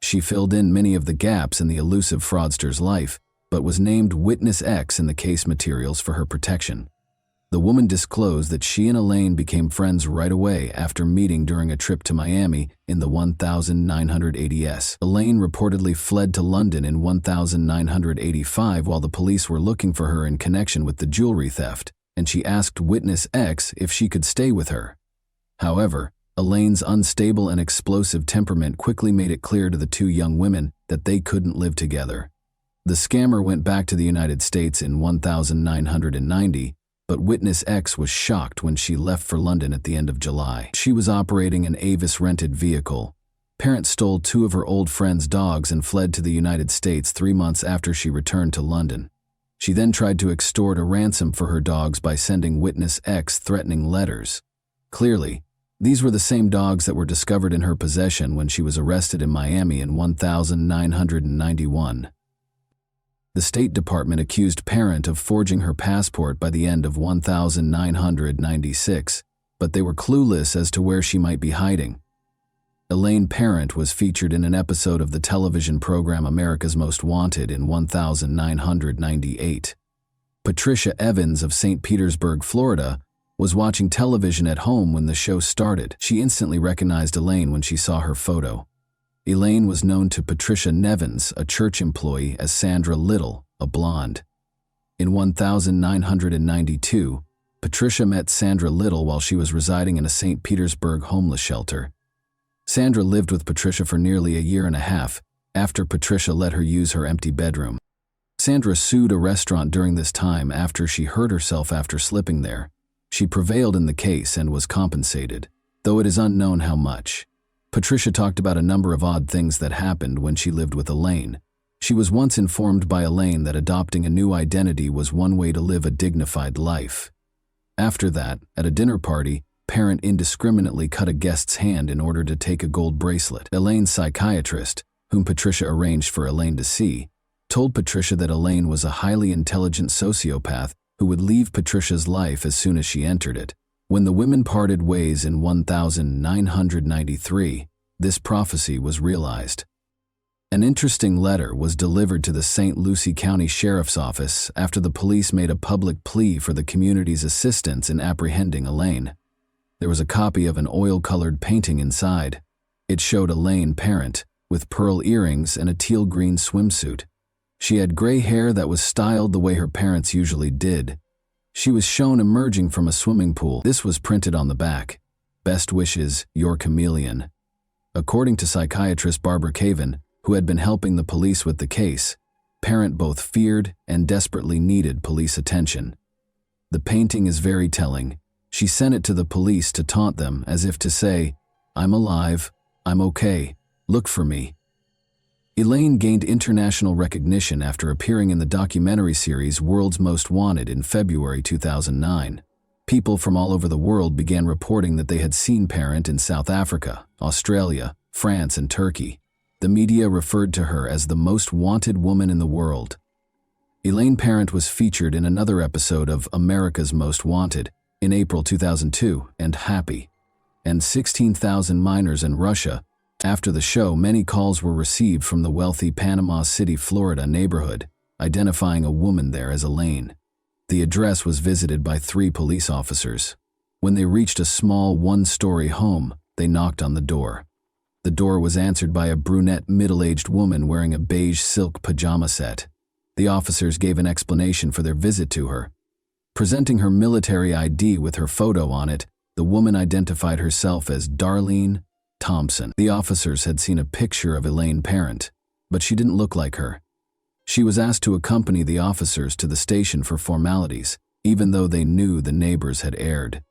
She filled in many of the gaps in the elusive fraudster's life, but was named Witness X in the case materials for her protection. The woman disclosed that she and Elaine became friends right away after meeting during a trip to Miami in the 1980s. Elaine reportedly fled to London in 1985 while the police were looking for her in connection with the jewelry theft, and she asked Witness X if she could stay with her. However, Elaine's unstable and explosive temperament quickly made it clear to the two young women that they couldn't live together. The scammer went back to the United States in 1990, but Witness X was shocked when she left for London at the end of July. She was operating an Avis-rented vehicle. Parent stole two of her old friend's dogs and fled to the United States 3 months after she returned to London. She then tried to extort a ransom for her dogs by sending Witness X threatening letters. Clearly, these were the same dogs that were discovered in her possession when she was arrested in Miami in 1991. The State Department accused Parent of forging her passport by the end of 1996, but they were clueless as to where she might be hiding. Elaine Parent was featured in an episode of the television program America's Most Wanted in 1998. Patricia Evans of St. Petersburg, Florida, was watching television at home when the show started. She instantly recognized Elaine when she saw her photo. Elaine was known to Patricia Nevins, a church employee, as Sandra Little, a blonde. In 1992, Patricia met Sandra Little while she was residing in a St. Petersburg homeless shelter. Sandra lived with Patricia for nearly a year and a half after Patricia let her use her empty bedroom. Sandra sued a restaurant during this time after she hurt herself after slipping there. She prevailed in the case and was compensated, though it is unknown how much. Patricia talked about a number of odd things that happened when she lived with Elaine. She was once informed by Elaine that adopting a new identity was one way to live a dignified life. After that, at a dinner party, Parent indiscriminately cut a guest's hand in order to take a gold bracelet. Elaine's psychiatrist, whom Patricia arranged for Elaine to see, told Patricia that Elaine was a highly intelligent sociopath who would leave Patricia's life as soon as she entered it. When the women parted ways in 1993, this prophecy was realized. An interesting letter was delivered to the St. Lucie County Sheriff's Office after the police made a public plea for the community's assistance in apprehending Elaine. There was a copy of an oil-colored painting inside. It showed Elaine Parent, with pearl earrings and a teal-green swimsuit. She had gray hair that was styled the way her parents usually did. She was shown emerging from a swimming pool. This was printed on the back. "Best wishes, your chameleon." According to psychiatrist Barbara Caven, who had been helping the police with the case, Parent both feared and desperately needed police attention. The painting is very telling. She sent it to the police to taunt them, as if to say, "I'm alive, I'm okay, look for me." Elaine gained international recognition after appearing in the documentary series World's Most Wanted in February 2009. People from all over the world began reporting that they had seen Parent in South Africa, Australia, France, and Turkey. The media referred to her as the most wanted woman in the world. Elaine Parent was featured in another episode of America's Most Wanted in April 2002 and Happy, and 16,000 minors in Russia. After the show, many calls were received from the wealthy Panama City, Florida neighborhood, identifying a woman there as Elaine. The address was visited by 3 police officers. When they reached a small one-story home, they knocked on the door. The door was answered by a brunette middle-aged woman wearing a beige silk pajama set. The officers gave an explanation for their visit to her. Presenting her military ID with her photo on it, the woman identified herself as Darlene Thompson. The officers had seen a picture of Elaine Parent, but she didn't look like her. She was asked to accompany the officers to the station for formalities, even though they knew the neighbors had erred.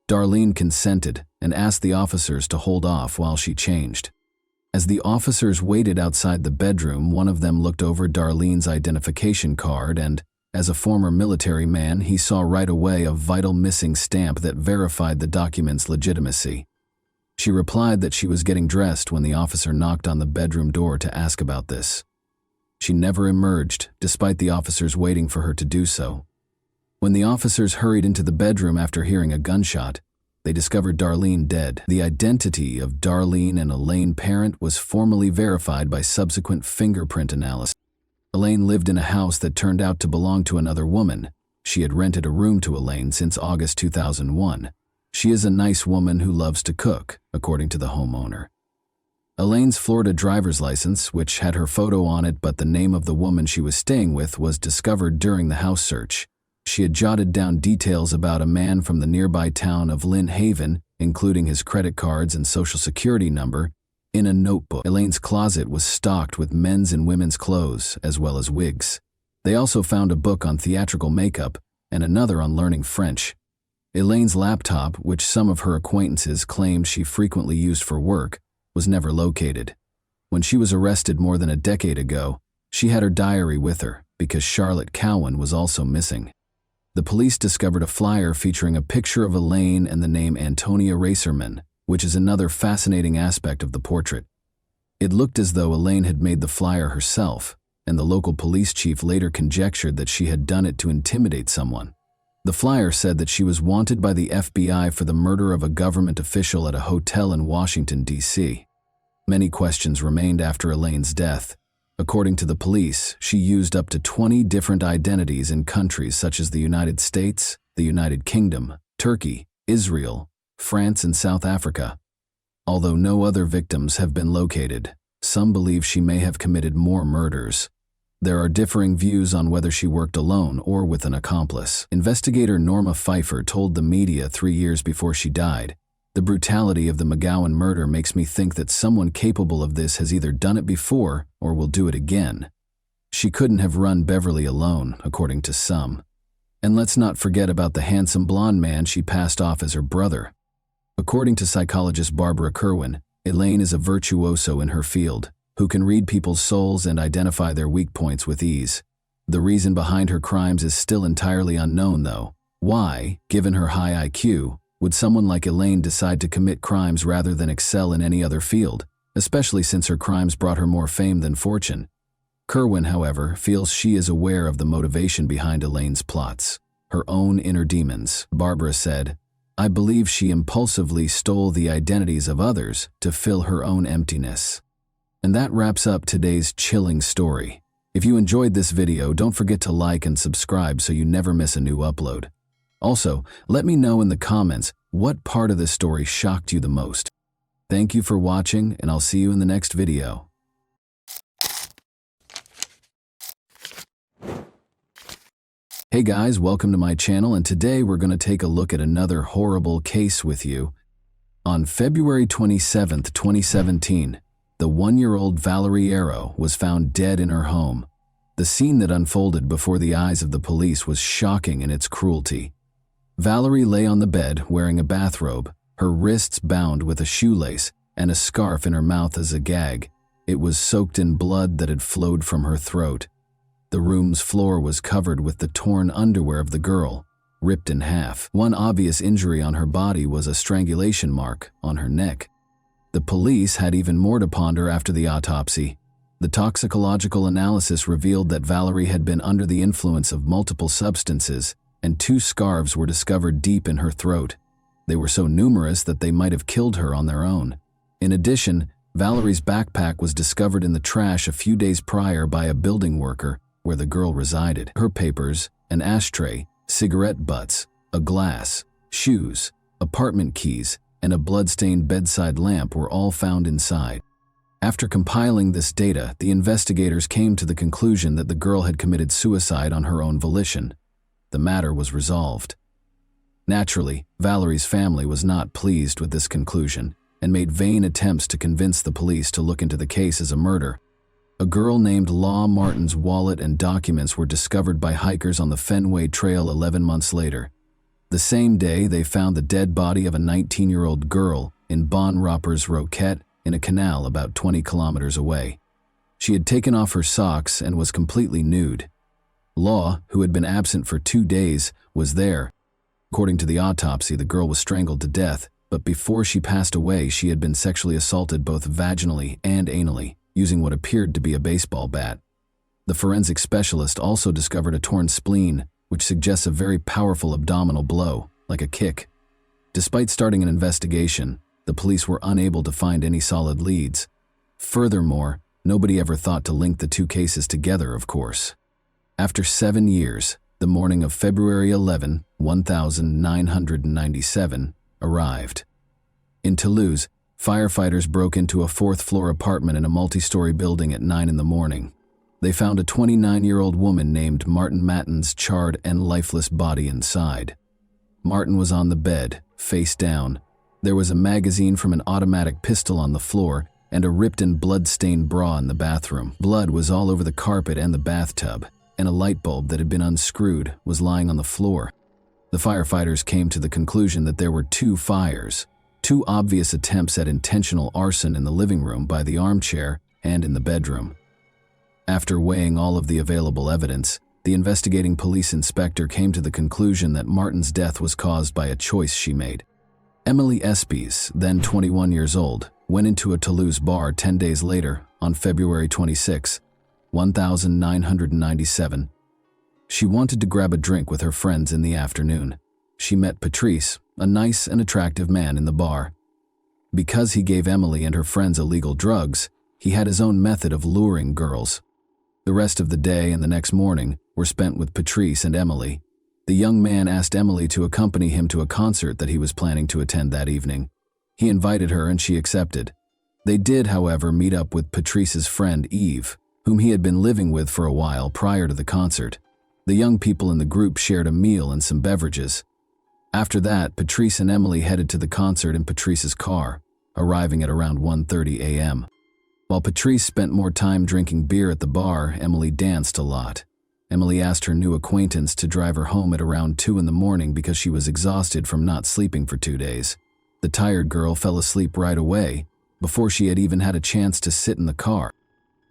Darlene consented and asked the officers to hold off while she changed. As the officers waited outside the bedroom, one of them looked over Darlene's identification card and, as a former military man, he saw right away a vital missing stamp that verified the document's legitimacy. She replied that she was getting dressed when the officer knocked on the bedroom door to ask about this. She never emerged, despite the officers waiting for her to do so. When the officers hurried into the bedroom after hearing a gunshot, they discovered Darlene dead. The identity of Darlene and Elaine Parent was formally verified by subsequent fingerprint analysis. Elaine lived in a house that turned out to belong to another woman. She had rented a room to Elaine since August 2001. She is a nice woman who loves to cook, according to the homeowner. Elaine's Florida driver's license, which had her photo on it but the name of the woman she was staying with, was discovered during the house search. She had jotted down details about a man from the nearby town of Lynn Haven, including his credit cards and social security number, in a notebook. Elaine's closet was stocked with men's and women's clothes, as well as wigs. They also found a book on theatrical makeup and another on learning French. Elaine's laptop, which some of her acquaintances claimed she frequently used for work, was never located. When she was arrested more than a decade ago, she had her diary with her because Charlotte Cowan was also missing. The police discovered a flyer featuring a picture of Elaine and the name Antonia Racerman, which is another fascinating aspect of the portrait. It looked as though Elaine had made the flyer herself, and the local police chief later conjectured that she had done it to intimidate someone. The flyer said that she was wanted by the FBI for the murder of a government official at a hotel in Washington, D.C. Many questions remained after Elaine's death. According to the police, she used up to 20 different identities in countries such as the United States, the United Kingdom, Turkey, Israel, France, and South Africa. Although no other victims have been located, some believe she may have committed more murders. There are differing views on whether she worked alone or with an accomplice. Investigator Norma Pfeiffer told the media 3 years before she died, "The brutality of the McGowan murder makes me think that someone capable of this has either done it before or will do it again. She couldn't have run Beverly alone, according to some. And let's not forget about the handsome blonde man she passed off as her brother." According to psychologist Barbara Kerwin, Elaine is a virtuoso in her field, who can read people's souls and identify their weak points with ease. The reason behind her crimes is still entirely unknown, though. Why, given her high IQ, would someone like Elaine decide to commit crimes rather than excel in any other field, especially since her crimes brought her more fame than fortune. Kerwin, however, feels she is aware of the motivation behind Elaine's plots, her own inner demons. Barbara said, "I believe she impulsively stole the identities of others to fill her own emptiness." And that wraps up today's chilling story. If you enjoyed this video, don't forget to like and subscribe so you never miss a new upload. Also, let me know in the comments what part of this story shocked you the most. Thank you for watching, and I'll see you in the next video. Hey guys, welcome to my channel, and today we're going to take a look at another horrible case with you. On February 27, 2017, the 1-year-old Valerie Arrow was found dead in her home. The scene that unfolded before the eyes of the police was shocking in its cruelty. Valerie lay on the bed wearing a bathrobe, her wrists bound with a shoelace, and a scarf in her mouth as a gag. It was soaked in blood that had flowed from her throat. The room's floor was covered with the torn underwear of the girl, ripped in half. One obvious injury on her body was a strangulation mark on her neck. The police had even more to ponder after the autopsy. The toxicological analysis revealed that Valerie had been under the influence of multiple substances, and 2 scarves were discovered deep in her throat. They were so numerous that they might have killed her on their own. In addition, Valerie's backpack was discovered in the trash a few days prior by a building worker where the girl resided. Her papers, an ashtray, cigarette butts, a glass, shoes, apartment keys, and a blood-stained bedside lamp were all found inside. After compiling this data, the investigators came to the conclusion that the girl had committed suicide on her own volition. The matter was resolved. Naturally, Valerie's family was not pleased with this conclusion and made vain attempts to convince the police to look into the case as a murder. A girl named Law Martin's wallet and documents were discovered by hikers on the Fenway Trail 11 months later. The same day, they found the dead body of a 19-year-old girl in Bon Roppers Roquette in a canal about 20 kilometers away. She had taken off her socks and was completely nude. Law, who had been absent for 2 days, was there. According to the autopsy, the girl was strangled to death, but before she passed away, she had been sexually assaulted both vaginally and anally, using what appeared to be a baseball bat. The forensic specialist also discovered a torn spleen, which suggests a very powerful abdominal blow, like a kick. Despite starting an investigation, the police were unable to find any solid leads. Furthermore, nobody ever thought to link the 2 cases together, of course. After 7 years, the morning of February 11, 1997, arrived. In Toulouse, firefighters broke into a 4th-floor apartment in a multi-story building at 9 in the morning. They found a 29-year-old woman named Martin Matten's charred and lifeless body inside. Martin was on the bed, face down. There was a magazine from an automatic pistol on the floor and a ripped and blood-stained bra in the bathroom. Blood was all over the carpet and the bathtub, and a light bulb that had been unscrewed was lying on the floor. The firefighters came to the conclusion that there were 2 fires, 2 obvious attempts at intentional arson in the living room by the armchair and in the bedroom. After weighing all of the available evidence, the investigating police inspector came to the conclusion that Martin's death was caused by a choice she made. Emily Espies, then 21 years old, went into a Toulouse bar 10 days later, on February 26, 1997. She wanted to grab a drink with her friends in the afternoon. She met Patrice, a nice and attractive man in the bar. Because he gave Emily and her friends illegal drugs, he had his own method of luring girls. The rest of the day and the next morning were spent with Patrice and Emily. The young man asked Emily to accompany him to a concert that he was planning to attend that evening. He invited her and she accepted. They did, however, meet up with Patrice's friend Eve, whom he had been living with for a while prior to the concert. The young people in the group shared a meal and some beverages. After that, Patrice and Emily headed to the concert in Patrice's car, arriving at around 1:30 a.m. While Patrice spent more time drinking beer at the bar, Emily danced a lot. Emily asked her new acquaintance to drive her home at around 2 in the morning because she was exhausted from not sleeping for 2 days. The tired girl fell asleep right away, before she had even had a chance to sit in the car.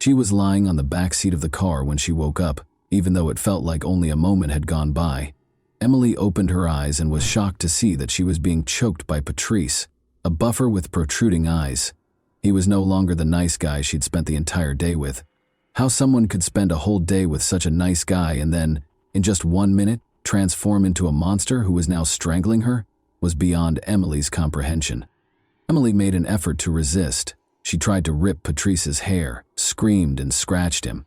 She was lying on the back seat of the car when she woke up, even though it felt like only a moment had gone by. Emily opened her eyes and was shocked to see that she was being choked by Patrice, a buffer with protruding eyes. He was no longer the nice guy she'd spent the entire day with. How someone could spend a whole day with such a nice guy and then, in just 1 minute, transform into a monster who was now strangling her was beyond Emily's comprehension. Emily made an effort to resist. She tried to rip Patrice's hair, screamed and scratched him.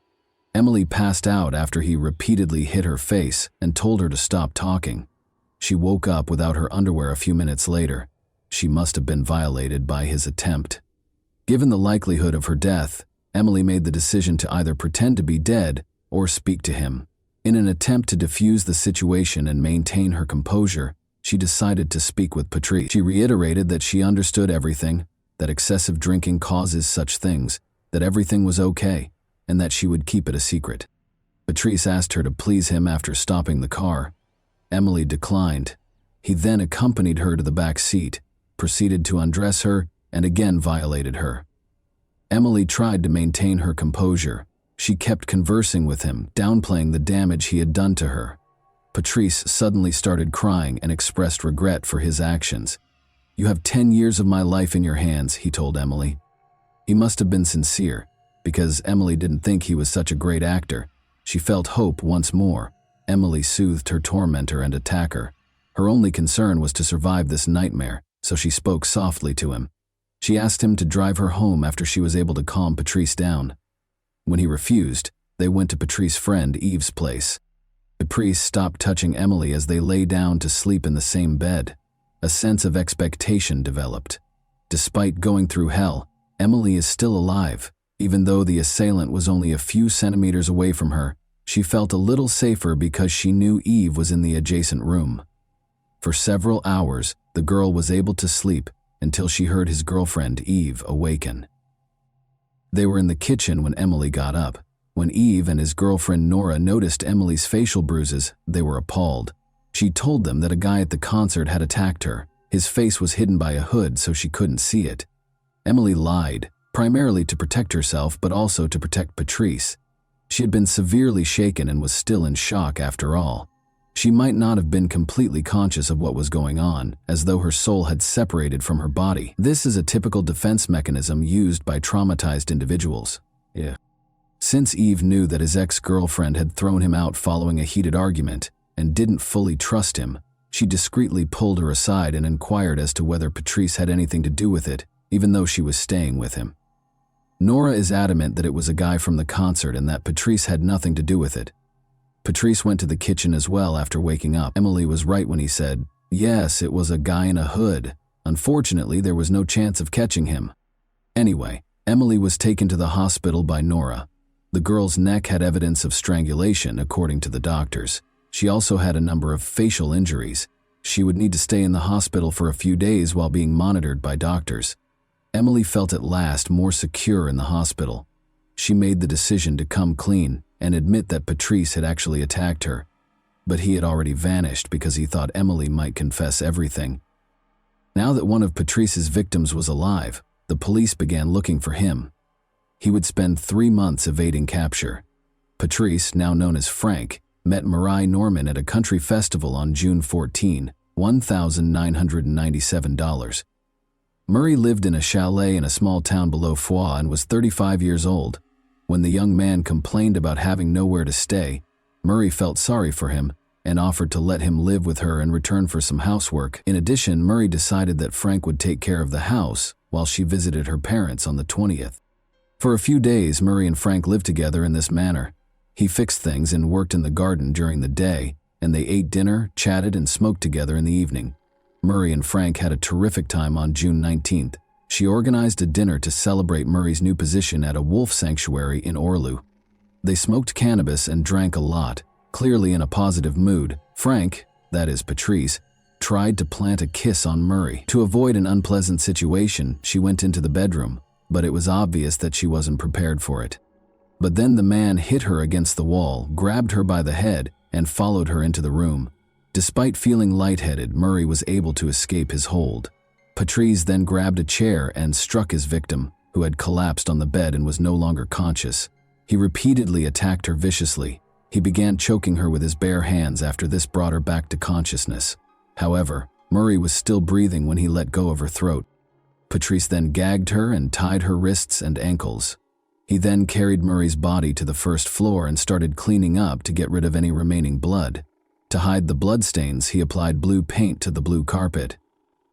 Emily passed out after he repeatedly hit her face and told her to stop talking. She woke up without her underwear a few minutes later. She must have been violated by his attempt. Given the likelihood of her death, Emily made the decision to either pretend to be dead or speak to him. In an attempt to defuse the situation and maintain her composure, she decided to speak with Patrice. She reiterated that she understood everything, that excessive drinking causes such things, that everything was okay, and that she would keep it a secret. Patrice asked her to please him after stopping the car. Emily declined. He then accompanied her to the back seat, proceeded to undress her, and again violated her. Emily tried to maintain her composure. She kept conversing with him, downplaying the damage he had done to her. Patrice suddenly started crying and expressed regret for his actions. "You have 10 years of my life in your hands," he told Emily. He must have been sincere, because Emily didn't think he was such a great actor. She felt hope once more. Emily soothed her tormentor and attacker. Her only concern was to survive this nightmare, so she spoke softly to him. She asked him to drive her home after she was able to calm Patrice down. When he refused, they went to Patrice's friend Eve's place. Patrice stopped touching Emily as they lay down to sleep in the same bed. A sense of expectation developed. Despite going through hell, Emily is still alive. Even though the assailant was only a few centimeters away from her, she felt a little safer because she knew Eve was in the adjacent room. For several hours, the girl was able to sleep until she heard his girlfriend Eve awaken. They were in the kitchen when Emily got up. When Eve and his girlfriend Nora noticed Emily's facial bruises, they were appalled. She told them that a guy at the concert had attacked her. His face was hidden by a hood so she couldn't see it. Emily lied, primarily to protect herself but also to protect Patrice. She had been severely shaken and was still in shock after all. She might not have been completely conscious of what was going on, as though her soul had separated from her body. This is a typical defense mechanism used by traumatized individuals. Since Eve knew that his ex-girlfriend had thrown him out following a heated argument and didn't fully trust him, she discreetly pulled her aside and inquired as to whether Patrice had anything to do with it, even though she was staying with him. Nora is adamant that it was a guy from the concert and that Patrice had nothing to do with it. Patrice went to the kitchen as well after waking up. Emily was right when he said, "Yes, it was a guy in a hood. Unfortunately, there was no chance of catching him." Anyway, Emily was taken to the hospital by Nora. The girl's neck had evidence of strangulation, according to the doctors. She also had a number of facial injuries. She would need to stay in the hospital for a few days while being monitored by doctors. Emily felt at last more secure in the hospital. She made the decision to come clean and admit that Patrice had actually attacked her, but he had already vanished because he thought Emily might confess everything. Now that one of Patrice's victims was alive, the police began looking for him. He would spend 3 months evading capture. Patrice, now known as Frank, met Marie Norman at a country festival on June 14, $1,997. Murray lived in a chalet in a small town below Foix and was 35 years old. When the young man complained about having nowhere to stay, Murray felt sorry for him and offered to let him live with her in return for some housework. In addition, Murray decided that Frank would take care of the house while she visited her parents on the 20th. For a few days, Murray and Frank lived together in this manner. He fixed things and worked in the garden during the day, and they ate dinner, chatted, and smoked together in the evening. Murray and Frank had a terrific time on June 19th. She organized a dinner to celebrate Murray's new position at a wolf sanctuary in Orlu. They smoked cannabis and drank a lot, clearly in a positive mood. Frank, that is Patrice, tried to plant a kiss on Murray. To avoid an unpleasant situation, she went into the bedroom, but it was obvious that she wasn't prepared for it. But then the man hit her against the wall, grabbed her by the head, and followed her into the room. Despite feeling lightheaded, Murray was able to escape his hold. Patrice then grabbed a chair and struck his victim, who had collapsed on the bed and was no longer conscious. He repeatedly attacked her viciously. He began choking her with his bare hands after this brought her back to consciousness. However, Murray was still breathing when he let go of her throat. Patrice then gagged her and tied her wrists and ankles. He then carried Murray's body to the first floor and started cleaning up to get rid of any remaining blood. To hide the bloodstains, he applied blue paint to the blue carpet.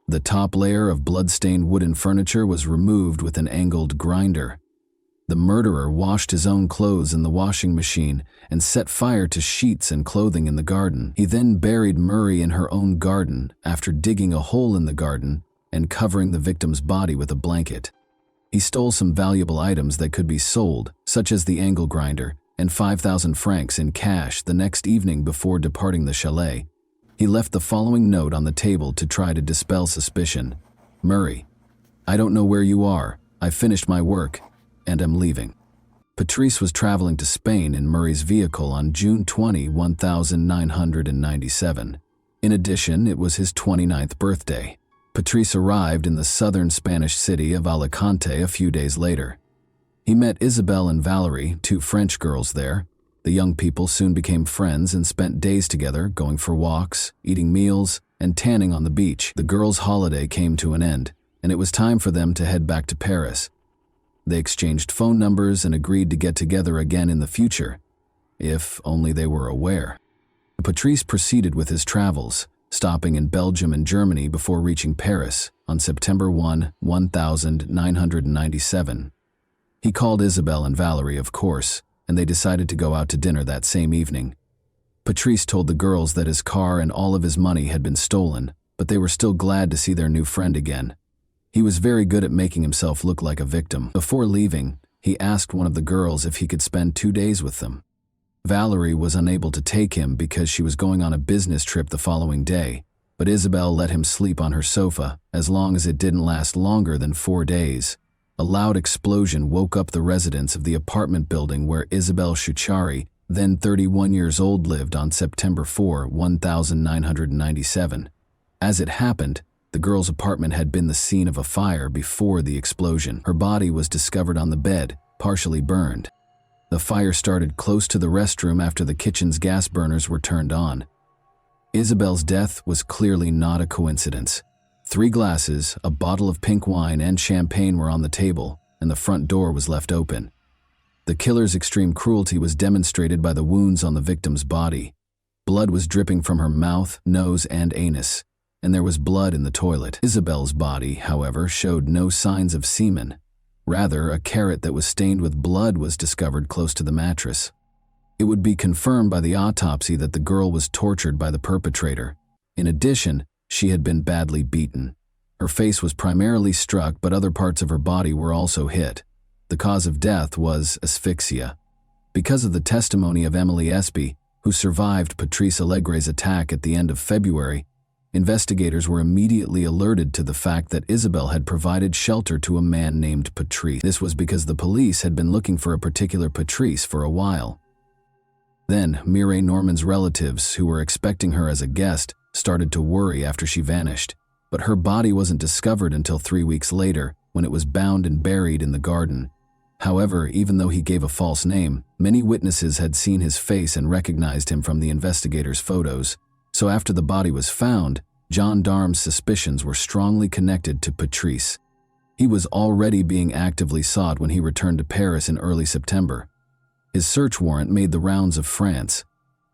The top layer of blood-stained wooden furniture was removed with an angled grinder. The murderer washed his own clothes in the washing machine and set fire to sheets and clothing in the garden. He then buried Murray in her own garden after digging a hole in the garden and covering the victim's body with a blanket. He stole some valuable items that could be sold, such as the angle grinder, and 5,000 francs in cash the next evening before departing the chalet. He left the following note on the table to try to dispel suspicion. Murray, I don't know where you are. I finished my work and am leaving. Patrice was traveling to Spain in Murray's vehicle on June 20, 1997. In addition, it was his 29th birthday. Patrice arrived in the southern Spanish city of Alicante a few days later. He met Isabelle and Valerie, two French girls there. The young people soon became friends and spent days together, going for walks, eating meals, and tanning on the beach. The girls' holiday came to an end, and it was time for them to head back to Paris. They exchanged phone numbers and agreed to get together again in the future, if only they were aware. Patrice proceeded with his travels, stopping in Belgium and Germany before reaching Paris on September 1, 1997. He called Isabelle and Valerie, of course, and they decided to go out to dinner that same evening. Patrice told the girls that his car and all of his money had been stolen, but they were still glad to see their new friend again. He was very good at making himself look like a victim. Before leaving, he asked one of the girls if he could spend 2 days with them. Valerie was unable to take him because she was going on a business trip the following day, but Isabelle let him sleep on her sofa as long as it didn't last longer than 4 days. A loud explosion woke up the residents of the apartment building where Isabelle Shuchari, then 31 years old, lived on September 4, 1997. As it happened, the girl's apartment had been the scene of a fire before the explosion. Her body was discovered on the bed, partially burned. The fire started close to the restroom after the kitchen's gas burners were turned on. Isabelle's death was clearly not a coincidence. 3 glasses, a bottle of pink wine, and champagne were on the table, and the front door was left open. The killer's extreme cruelty was demonstrated by the wounds on the victim's body. Blood was dripping from her mouth, nose, and anus, and there was blood in the toilet. Isabelle's body, however, showed no signs of semen. Rather, a carrot that was stained with blood was discovered close to the mattress. It would be confirmed by the autopsy that the girl was tortured by the perpetrator. In addition, she had been badly beaten. Her face was primarily struck, but other parts of her body were also hit. The cause of death was asphyxia. Because of the testimony of Emily Espy, who survived Patrice Allegre's attack at the end of February, investigators were immediately alerted to the fact that Isabelle had provided shelter to a man named Patrice. This was because the police had been looking for a particular Patrice for a while. Then, Mireille Norman's relatives, who were expecting her as a guest, started to worry after she vanished, but her body wasn't discovered until 3 weeks later, when it was bound and buried in the garden. However, even though he gave a false name, many witnesses had seen his face and recognized him from the investigators' photos. So after the body was found, gendarmes' suspicions were strongly connected to Patrice. He was already being actively sought when he returned to Paris in early September. His search warrant made the rounds of France.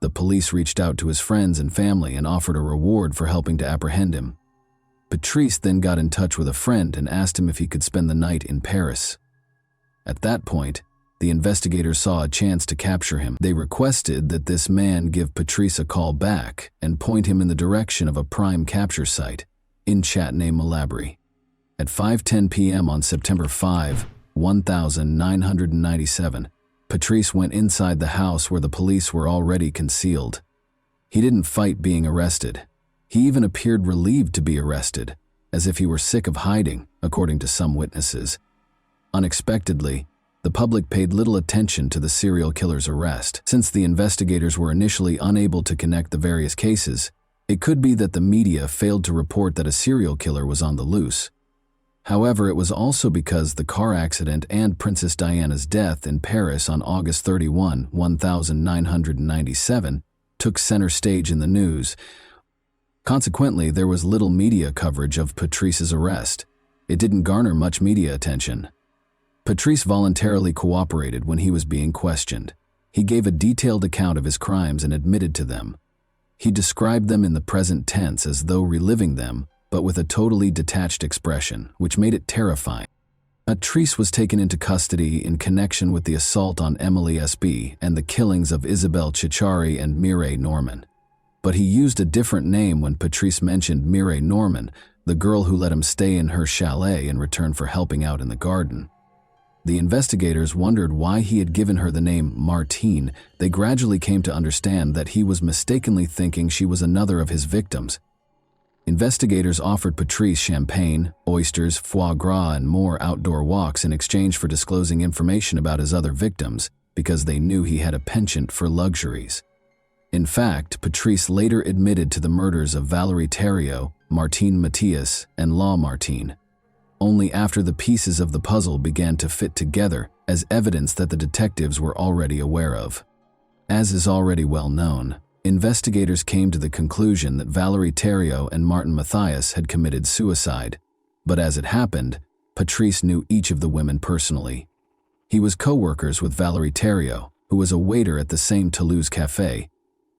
The police reached out to his friends and family and offered a reward for helping to apprehend him. Patrice then got in touch with a friend and asked him if he could spend the night in Paris. At that point, the investigators saw a chance to capture him. They requested that this man give Patrice a call back and point him in the direction of a prime capture site in Châtenay-Malabry. At 5:10 p.m. on September 5, 1997, Patrice went inside the house where the police were already concealed. He didn't fight being arrested. He even appeared relieved to be arrested, as if he were sick of hiding, according to some witnesses. Unexpectedly, the public paid little attention to the serial killer's arrest. Since the investigators were initially unable to connect the various cases, it could be that the media failed to report that a serial killer was on the loose. However, it was also because the car accident and Princess Diana's death in Paris on August 31, 1997, took center stage in the news. Consequently, there was little media coverage of Patrice's arrest. It didn't garner much media attention. Patrice voluntarily cooperated when he was being questioned. He gave a detailed account of his crimes and admitted to them. He described them in the present tense as though reliving them, but with a totally detached expression, which made it terrifying. Patrice was taken into custody in connection with the assault on Emily S.B. and the killings of Isabelle Chichari and Mireille Norman. But he used a different name when Patrice mentioned Mireille Norman, the girl who let him stay in her chalet in return for helping out in the garden. The investigators wondered why he had given her the name Martine. They gradually came to understand that he was mistakenly thinking she was another of his victims. Investigators offered Patrice champagne, oysters, foie gras, and more outdoor walks in exchange for disclosing information about his other victims, because they knew he had a penchant for luxuries. In fact, Patrice later admitted to the murders of Valerie Theriot, Martine Mathias, and Law Martine. Only after the pieces of the puzzle began to fit together as evidence that the detectives were already aware of. As is already well known, investigators came to the conclusion that Valerie Theriot and Martin Mathias had committed suicide, but as it happened, Patrice knew each of the women personally. He was co-workers with Valerie Theriot, who was a waiter at the same Toulouse cafe.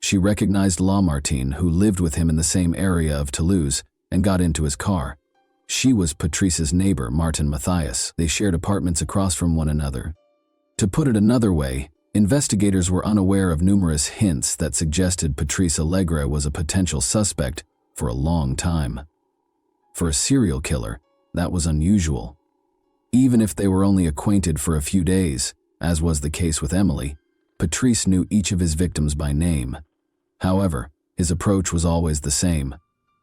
She recognized Law Martine, who lived with him in the same area of Toulouse, and got into his car. She was Patrice's neighbor, Martin Mathias. They shared apartments across from one another. To put it another way, investigators were unaware of numerous hints that suggested Patrice Allegre was a potential suspect for a long time. For a serial killer, that was unusual. Even if they were only acquainted for a few days, as was the case with Emily, Patrice knew each of his victims by name. However, his approach was always the same.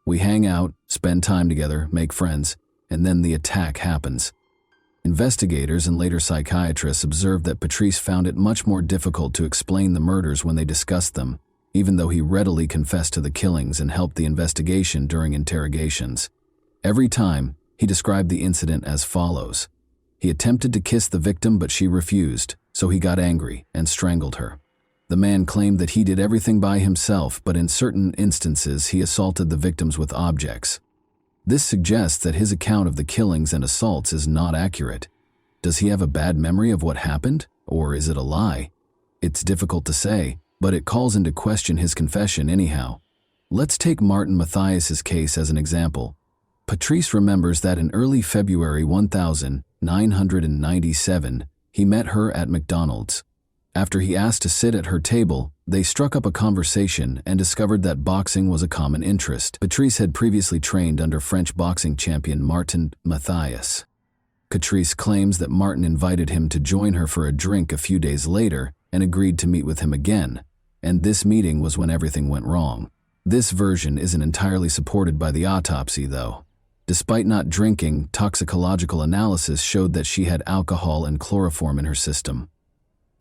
We hang out, spend time together, make friends, and then the attack happens. Investigators and later psychiatrists observed that Patrice found it much more difficult to explain the murders when they discussed them, even though he readily confessed to the killings and helped the investigation during interrogations. Every time, he described the incident as follows. He attempted to kiss the victim, but she refused, so he got angry and strangled her. The man claimed that he did everything by himself, but in certain instances he assaulted the victims with objects. This suggests that his account of the killings and assaults is not accurate. Does he have a bad memory of what happened, or is it a lie? It's difficult to say, but it calls into question his confession anyhow. Let's take Martin Mathias's case as an example. Patrice remembers that in early February 1997, he met her at McDonald's. After he asked to sit at her table, they struck up a conversation and discovered that boxing was a common interest. Patrice had previously trained under French boxing champion Martin Mathias. Patrice claims that Martin invited him to join her for a drink a few days later and agreed to meet with him again, and this meeting was when everything went wrong. This version isn't entirely supported by the autopsy, though. Despite not drinking, toxicological analysis showed that she had alcohol and chloroform in her system.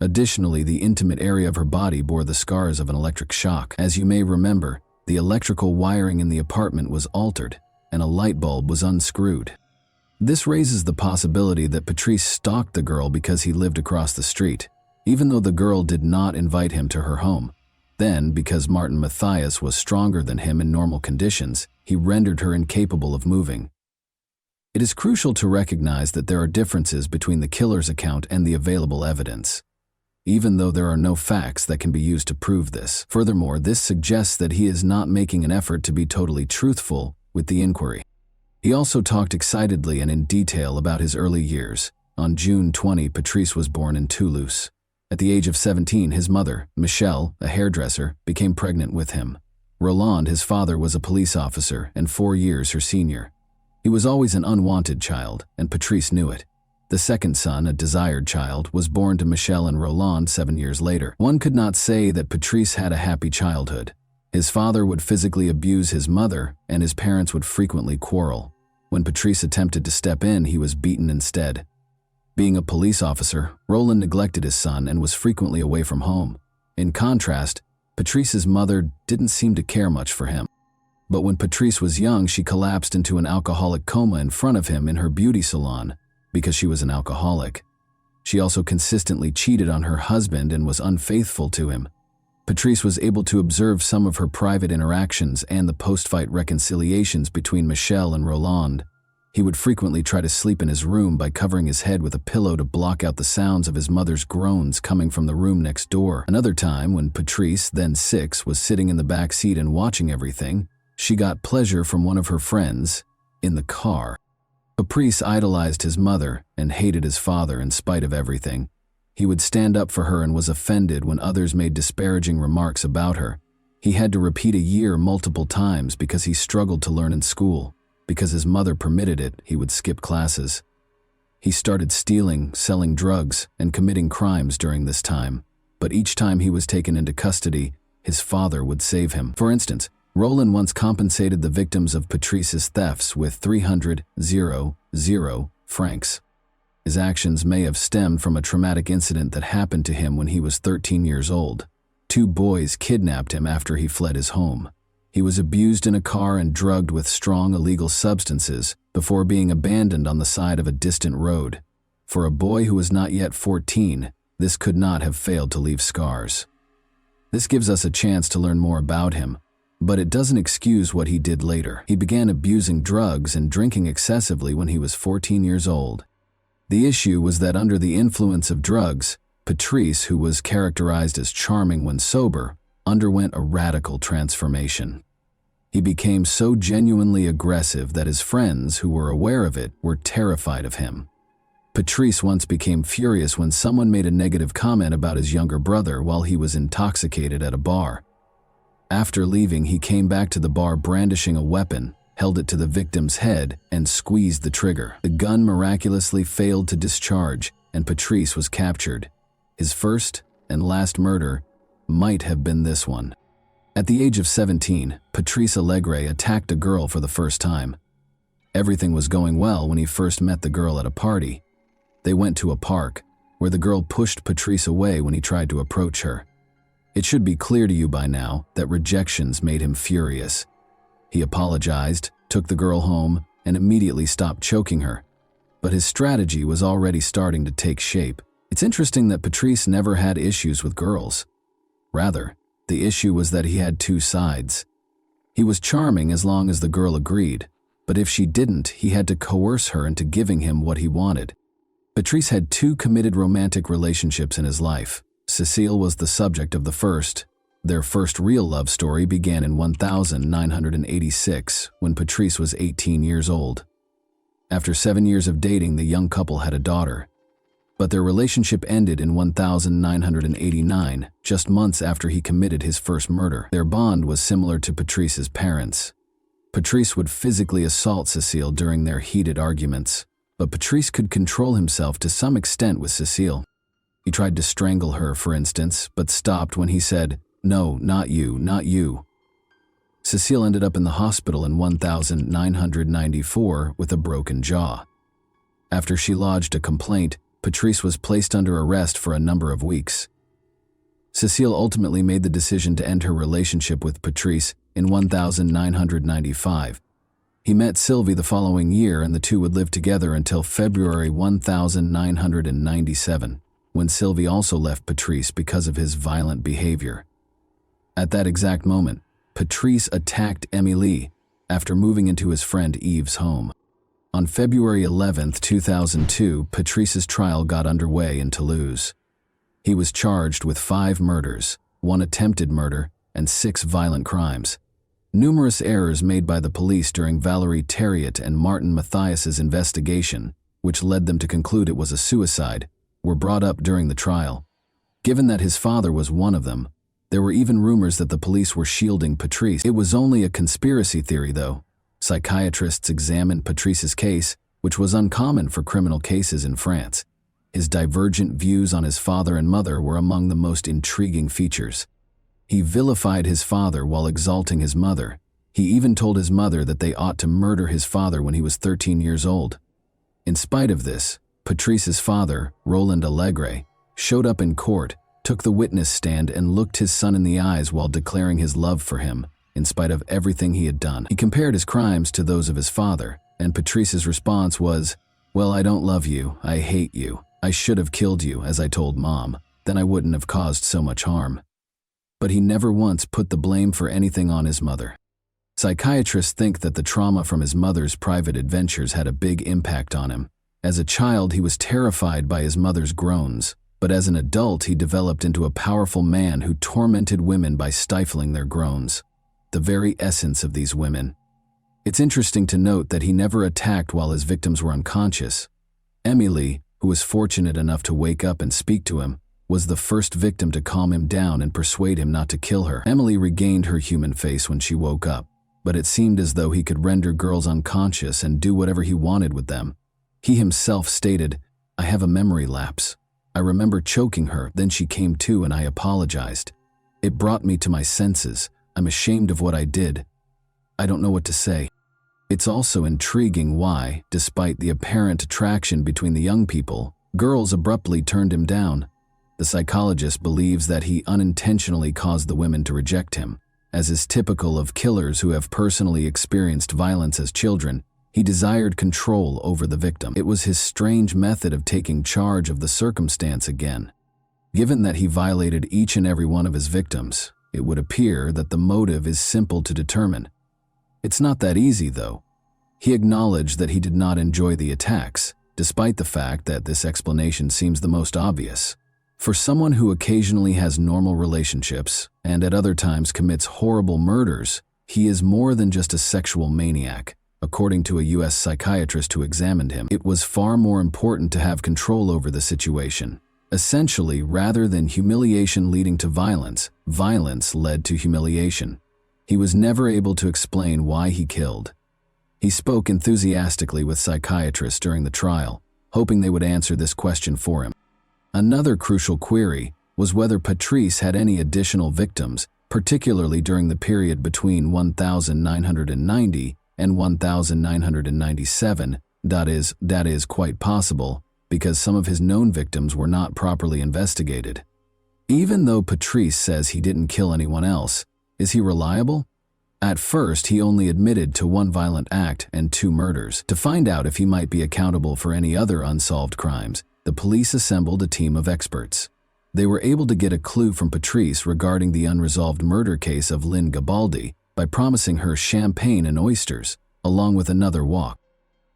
Additionally, the intimate area of her body bore the scars of an electric shock. As you may remember, the electrical wiring in the apartment was altered, and a light bulb was unscrewed. This raises the possibility that Patrice stalked the girl because he lived across the street, even though the girl did not invite him to her home. Then, because Martin Mathias was stronger than him in normal conditions, he rendered her incapable of moving. It is crucial to recognize that there are differences between the killer's account and the available evidence, even though there are no facts that can be used to prove this. Furthermore, this suggests that he is not making an effort to be totally truthful with the inquiry. He also talked excitedly and in detail about his early years. On June 20, Patrice was born in Toulouse. At the age of 17, his mother, Michelle, a hairdresser, became pregnant with him. Roland, his father, was a police officer and 4 years her senior. He was always an unwanted child, and Patrice knew it. The second son, a desired child, was born to Michelle and Roland 7 years later. One could not say that Patrice had a happy childhood. His father would physically abuse his mother, and his parents would frequently quarrel. When Patrice attempted to step in, he was beaten instead. Being a police officer, Roland neglected his son and was frequently away from home. In contrast, Patrice's mother didn't seem to care much for him. But when Patrice was young, she collapsed into an alcoholic coma in front of him in her beauty salon because she was an alcoholic. She also consistently cheated on her husband and was unfaithful to him. Patrice was able to observe some of her private interactions and the post-fight reconciliations between Michelle and Roland. He would frequently try to sleep in his room by covering his head with a pillow to block out the sounds of his mother's groans coming from the room next door. Another time, when Patrice, then 6, was sitting in the back seat and watching everything, she got pleasure from one of her friends in the car. Patrice idolized his mother and hated his father in spite of everything. He would stand up for her and was offended when others made disparaging remarks about her. He had to repeat a year multiple times because he struggled to learn in school. Because his mother permitted it, he would skip classes. He started stealing, selling drugs, and committing crimes during this time. But each time he was taken into custody, his father would save him. For instance, Roland once compensated the victims of Patrice's thefts with 300 francs. His actions may have stemmed from a traumatic incident that happened to him when he was 13 years old. 2 boys kidnapped him after he fled his home. He was abused in a car and drugged with strong illegal substances before being abandoned on the side of a distant road. For a boy who was not yet 14, this could not have failed to leave scars. This gives us a chance to learn more about him, but it doesn't excuse what he did later. He began abusing drugs and drinking excessively when he was 14 years old. The issue was that under the influence of drugs, Patrice, who was characterized as charming when sober, underwent a radical transformation. He became so genuinely aggressive that his friends, who were aware of it, were terrified of him. Patrice once became furious when someone made a negative comment about his younger brother while he was intoxicated at a bar. After leaving, he came back to the bar brandishing a weapon, held it to the victim's head, and squeezed the trigger. The gun miraculously failed to discharge, and Patrice was captured. His first and last murder might have been this one. At the age of 17, Patrice Allegre attacked a girl for the first time. Everything was going well when he first met the girl at a party. They went to a park, where the girl pushed Patrice away when he tried to approach her. It should be clear to you by now that rejections made him furious. He apologized, took the girl home, and immediately stopped choking her. But his strategy was already starting to take shape. It's interesting that Patrice never had issues with girls. Rather, the issue was that he had 2 sides. He was charming as long as the girl agreed, but if she didn't, he had to coerce her into giving him what he wanted. Patrice had 2 committed romantic relationships in his life. Cécile was the subject of the first. Their first real love story began in 1986, when Patrice was 18 years old. After 7 years of dating, the young couple had a daughter. But their relationship ended in 1989, just months after he committed his first murder. Their bond was similar to Patrice's parents. Patrice would physically assault Cécile during their heated arguments, but Patrice could control himself to some extent with Cécile. He tried to strangle her, for instance, but stopped when he said, "No, not you, not you." Cécile ended up in the hospital in 1994 with a broken jaw. After she lodged a complaint, Patrice was placed under arrest for a number of weeks. Cécile ultimately made the decision to end her relationship with Patrice in 1995. He met Sylvie the following year, and the two would live together until February 1997, when Sylvie also left Patrice because of his violent behavior. At that exact moment, Patrice attacked Émilie after moving into his friend Yves' home. On February 11, 2002, Patrice's trial got underway in Toulouse. He was charged with 5 murders, 1 attempted murder, and 6 violent crimes. Numerous errors made by the police during Valérie Thériault and Martin Mathias's investigation, which led them to conclude it was a suicide, were brought up during the trial. Given that his father was one of them, there were even rumors that the police were shielding Patrice. It was only a conspiracy theory, though. Psychiatrists examined Patrice's case, which was uncommon for criminal cases in France. His divergent views on his father and mother were among the most intriguing features. He vilified his father while exalting his mother. He even told his mother that they ought to murder his father when he was 13 years old. In spite of this, Patrice's father, Roland Allegre, showed up in court, took the witness stand, and looked his son in the eyes while declaring his love for him, in spite of everything he had done. He compared his crimes to those of his father, and Patrice's response was, "Well, I don't love you, I hate you. I should have killed you, as I told Mom, then I wouldn't have caused so much harm." But he never once put the blame for anything on his mother. Psychiatrists think that the trauma from his mother's private adventures had a big impact on him. As a child, he was terrified by his mother's groans, but as an adult, he developed into a powerful man who tormented women by stifling their groans, the very essence of these women. It's interesting to note that he never attacked while his victims were unconscious. Emily, who was fortunate enough to wake up and speak to him, was the first victim to calm him down and persuade him not to kill her. Emily regained her human face when she woke up, but it seemed as though he could render girls unconscious and do whatever he wanted with them. He himself stated, "I have a memory lapse. I remember choking her, then she came to and I apologized. It brought me to my senses. I'm ashamed of what I did. I don't know what to say." It's also intriguing why, despite the apparent attraction between the young people, girls abruptly turned him down. The psychologist believes that he unintentionally caused the women to reject him. As is typical of killers who have personally experienced violence as children, he desired control over the victim. It was his strange method of taking charge of the circumstance again. Given that he violated each and every one of his victims, it would appear that the motive is simple to determine. It's not that easy, though. He acknowledged that he did not enjoy the attacks, despite the fact that this explanation seems the most obvious. For someone who occasionally has normal relationships and at other times commits horrible murders, he is more than just a sexual maniac. According to a U.S. psychiatrist who examined him, it was far more important to have control over the situation. Essentially, rather than humiliation leading to violence, violence led to humiliation. He was never able to explain why he killed. He spoke enthusiastically with psychiatrists during the trial, hoping they would answer this question for him. Another crucial query was whether Patrice had any additional victims, particularly during the period between 1990 and 1997. That is quite possible, because some of his known victims were not properly investigated. Even though Patrice says he didn't kill anyone else, is he reliable? At first, he only admitted to one violent act and 2 murders. To find out if he might be accountable for any other unsolved crimes, the police assembled a team of experts. They were able to get a clue from Patrice regarding the unresolved murder case of Lynn Gabaldi by promising her champagne and oysters, along with another walk.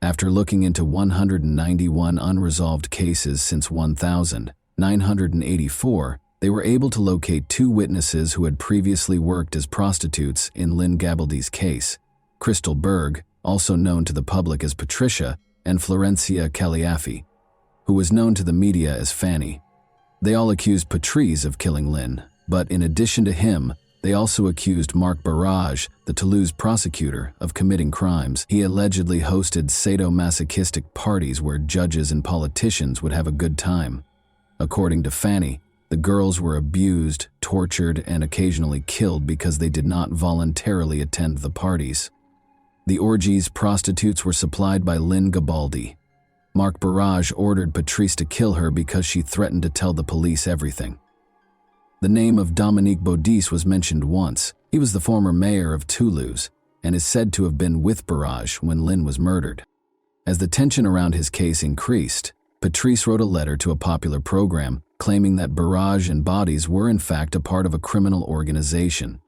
After looking into 191 unresolved cases since 1984, they were able to locate 2 witnesses who had previously worked as prostitutes in Lynn Gabaldi's case, Crystal Berg, also known to the public as Patricia, and Florencia Caliafi, who was known to the media as Fanny. They all accused Patrice of killing Lynn, but in addition to him, they also accused Marc Barrage, the Toulouse prosecutor, of committing crimes. He allegedly hosted sadomasochistic parties where judges and politicians would have a good time. According to Fanny, the girls were abused, tortured, and occasionally killed because they did not voluntarily attend the parties. The orgies prostitutes were supplied by Lynn Gabaldi. Marc Barrage ordered Patrice to kill her because she threatened to tell the police everything. The name of Dominique Baudis was mentioned once. He was the former mayor of Toulouse and is said to have been with Barrage when Lynn was murdered. As the tension around his case increased, Patrice wrote a letter to a popular program claiming that Barrage and Baudis were in fact a part of a criminal organization.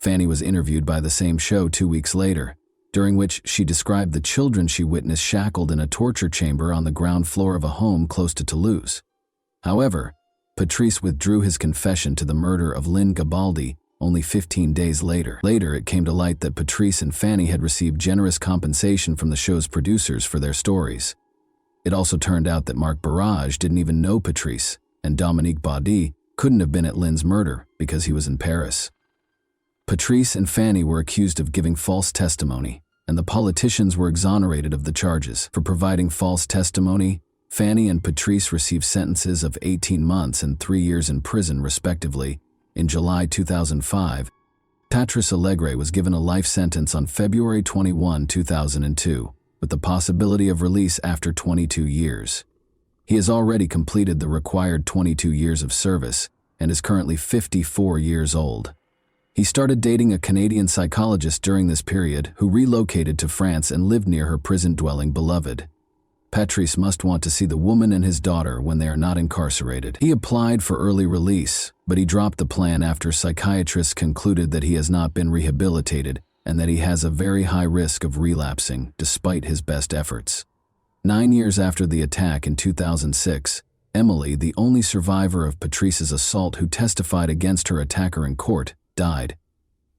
Fanny was interviewed by the same show 2 weeks later, during which she described the children she witnessed shackled in a torture chamber on the ground floor of a home close to Toulouse. However, Patrice withdrew his confession to the murder of Lynn Gabaldi only 15 days later. Later, it came to light that Patrice and Fanny had received generous compensation from the show's producers for their stories. It also turned out that Marc Barrage didn't even know Patrice, and Dominique Baudis couldn't have been at Lynn's murder because he was in Paris. Patrice and Fanny were accused of giving false testimony, and the politicians were exonerated of the charges. For providing false testimony, Fanny and Patrice received sentences of 18 months and 3 years in prison, respectively. In July 2005, Patrice Allegre was given a life sentence on February 21, 2002, with the possibility of release after 22 years. He has already completed the required 22 years of service and is currently 54 years old. He started dating a Canadian psychologist during this period who relocated to France and lived near her prison-dwelling beloved. Patrice must want to see the woman and his daughter when they are not incarcerated. He applied for early release, but he dropped the plan after psychiatrists concluded that he has not been rehabilitated and that he has a very high risk of relapsing despite his best efforts. 9 years after the attack in 2006, Emily, the only survivor of Patrice's assault who testified against her attacker in court, died.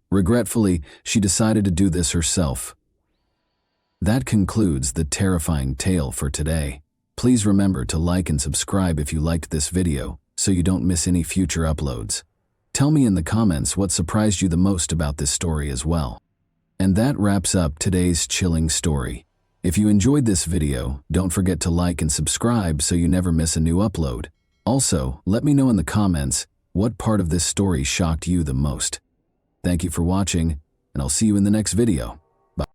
Regretfully, she decided to do this herself. That concludes the terrifying tale for today. Please remember to like and subscribe if you liked this video, so you don't miss any future uploads. Tell me in the comments what surprised you the most about this story as well. And that wraps up today's chilling story. If you enjoyed this video, don't forget to like and subscribe so you never miss a new upload. Also, let me know in the comments what part of this story shocked you the most. Thank you for watching, and I'll see you in the next video.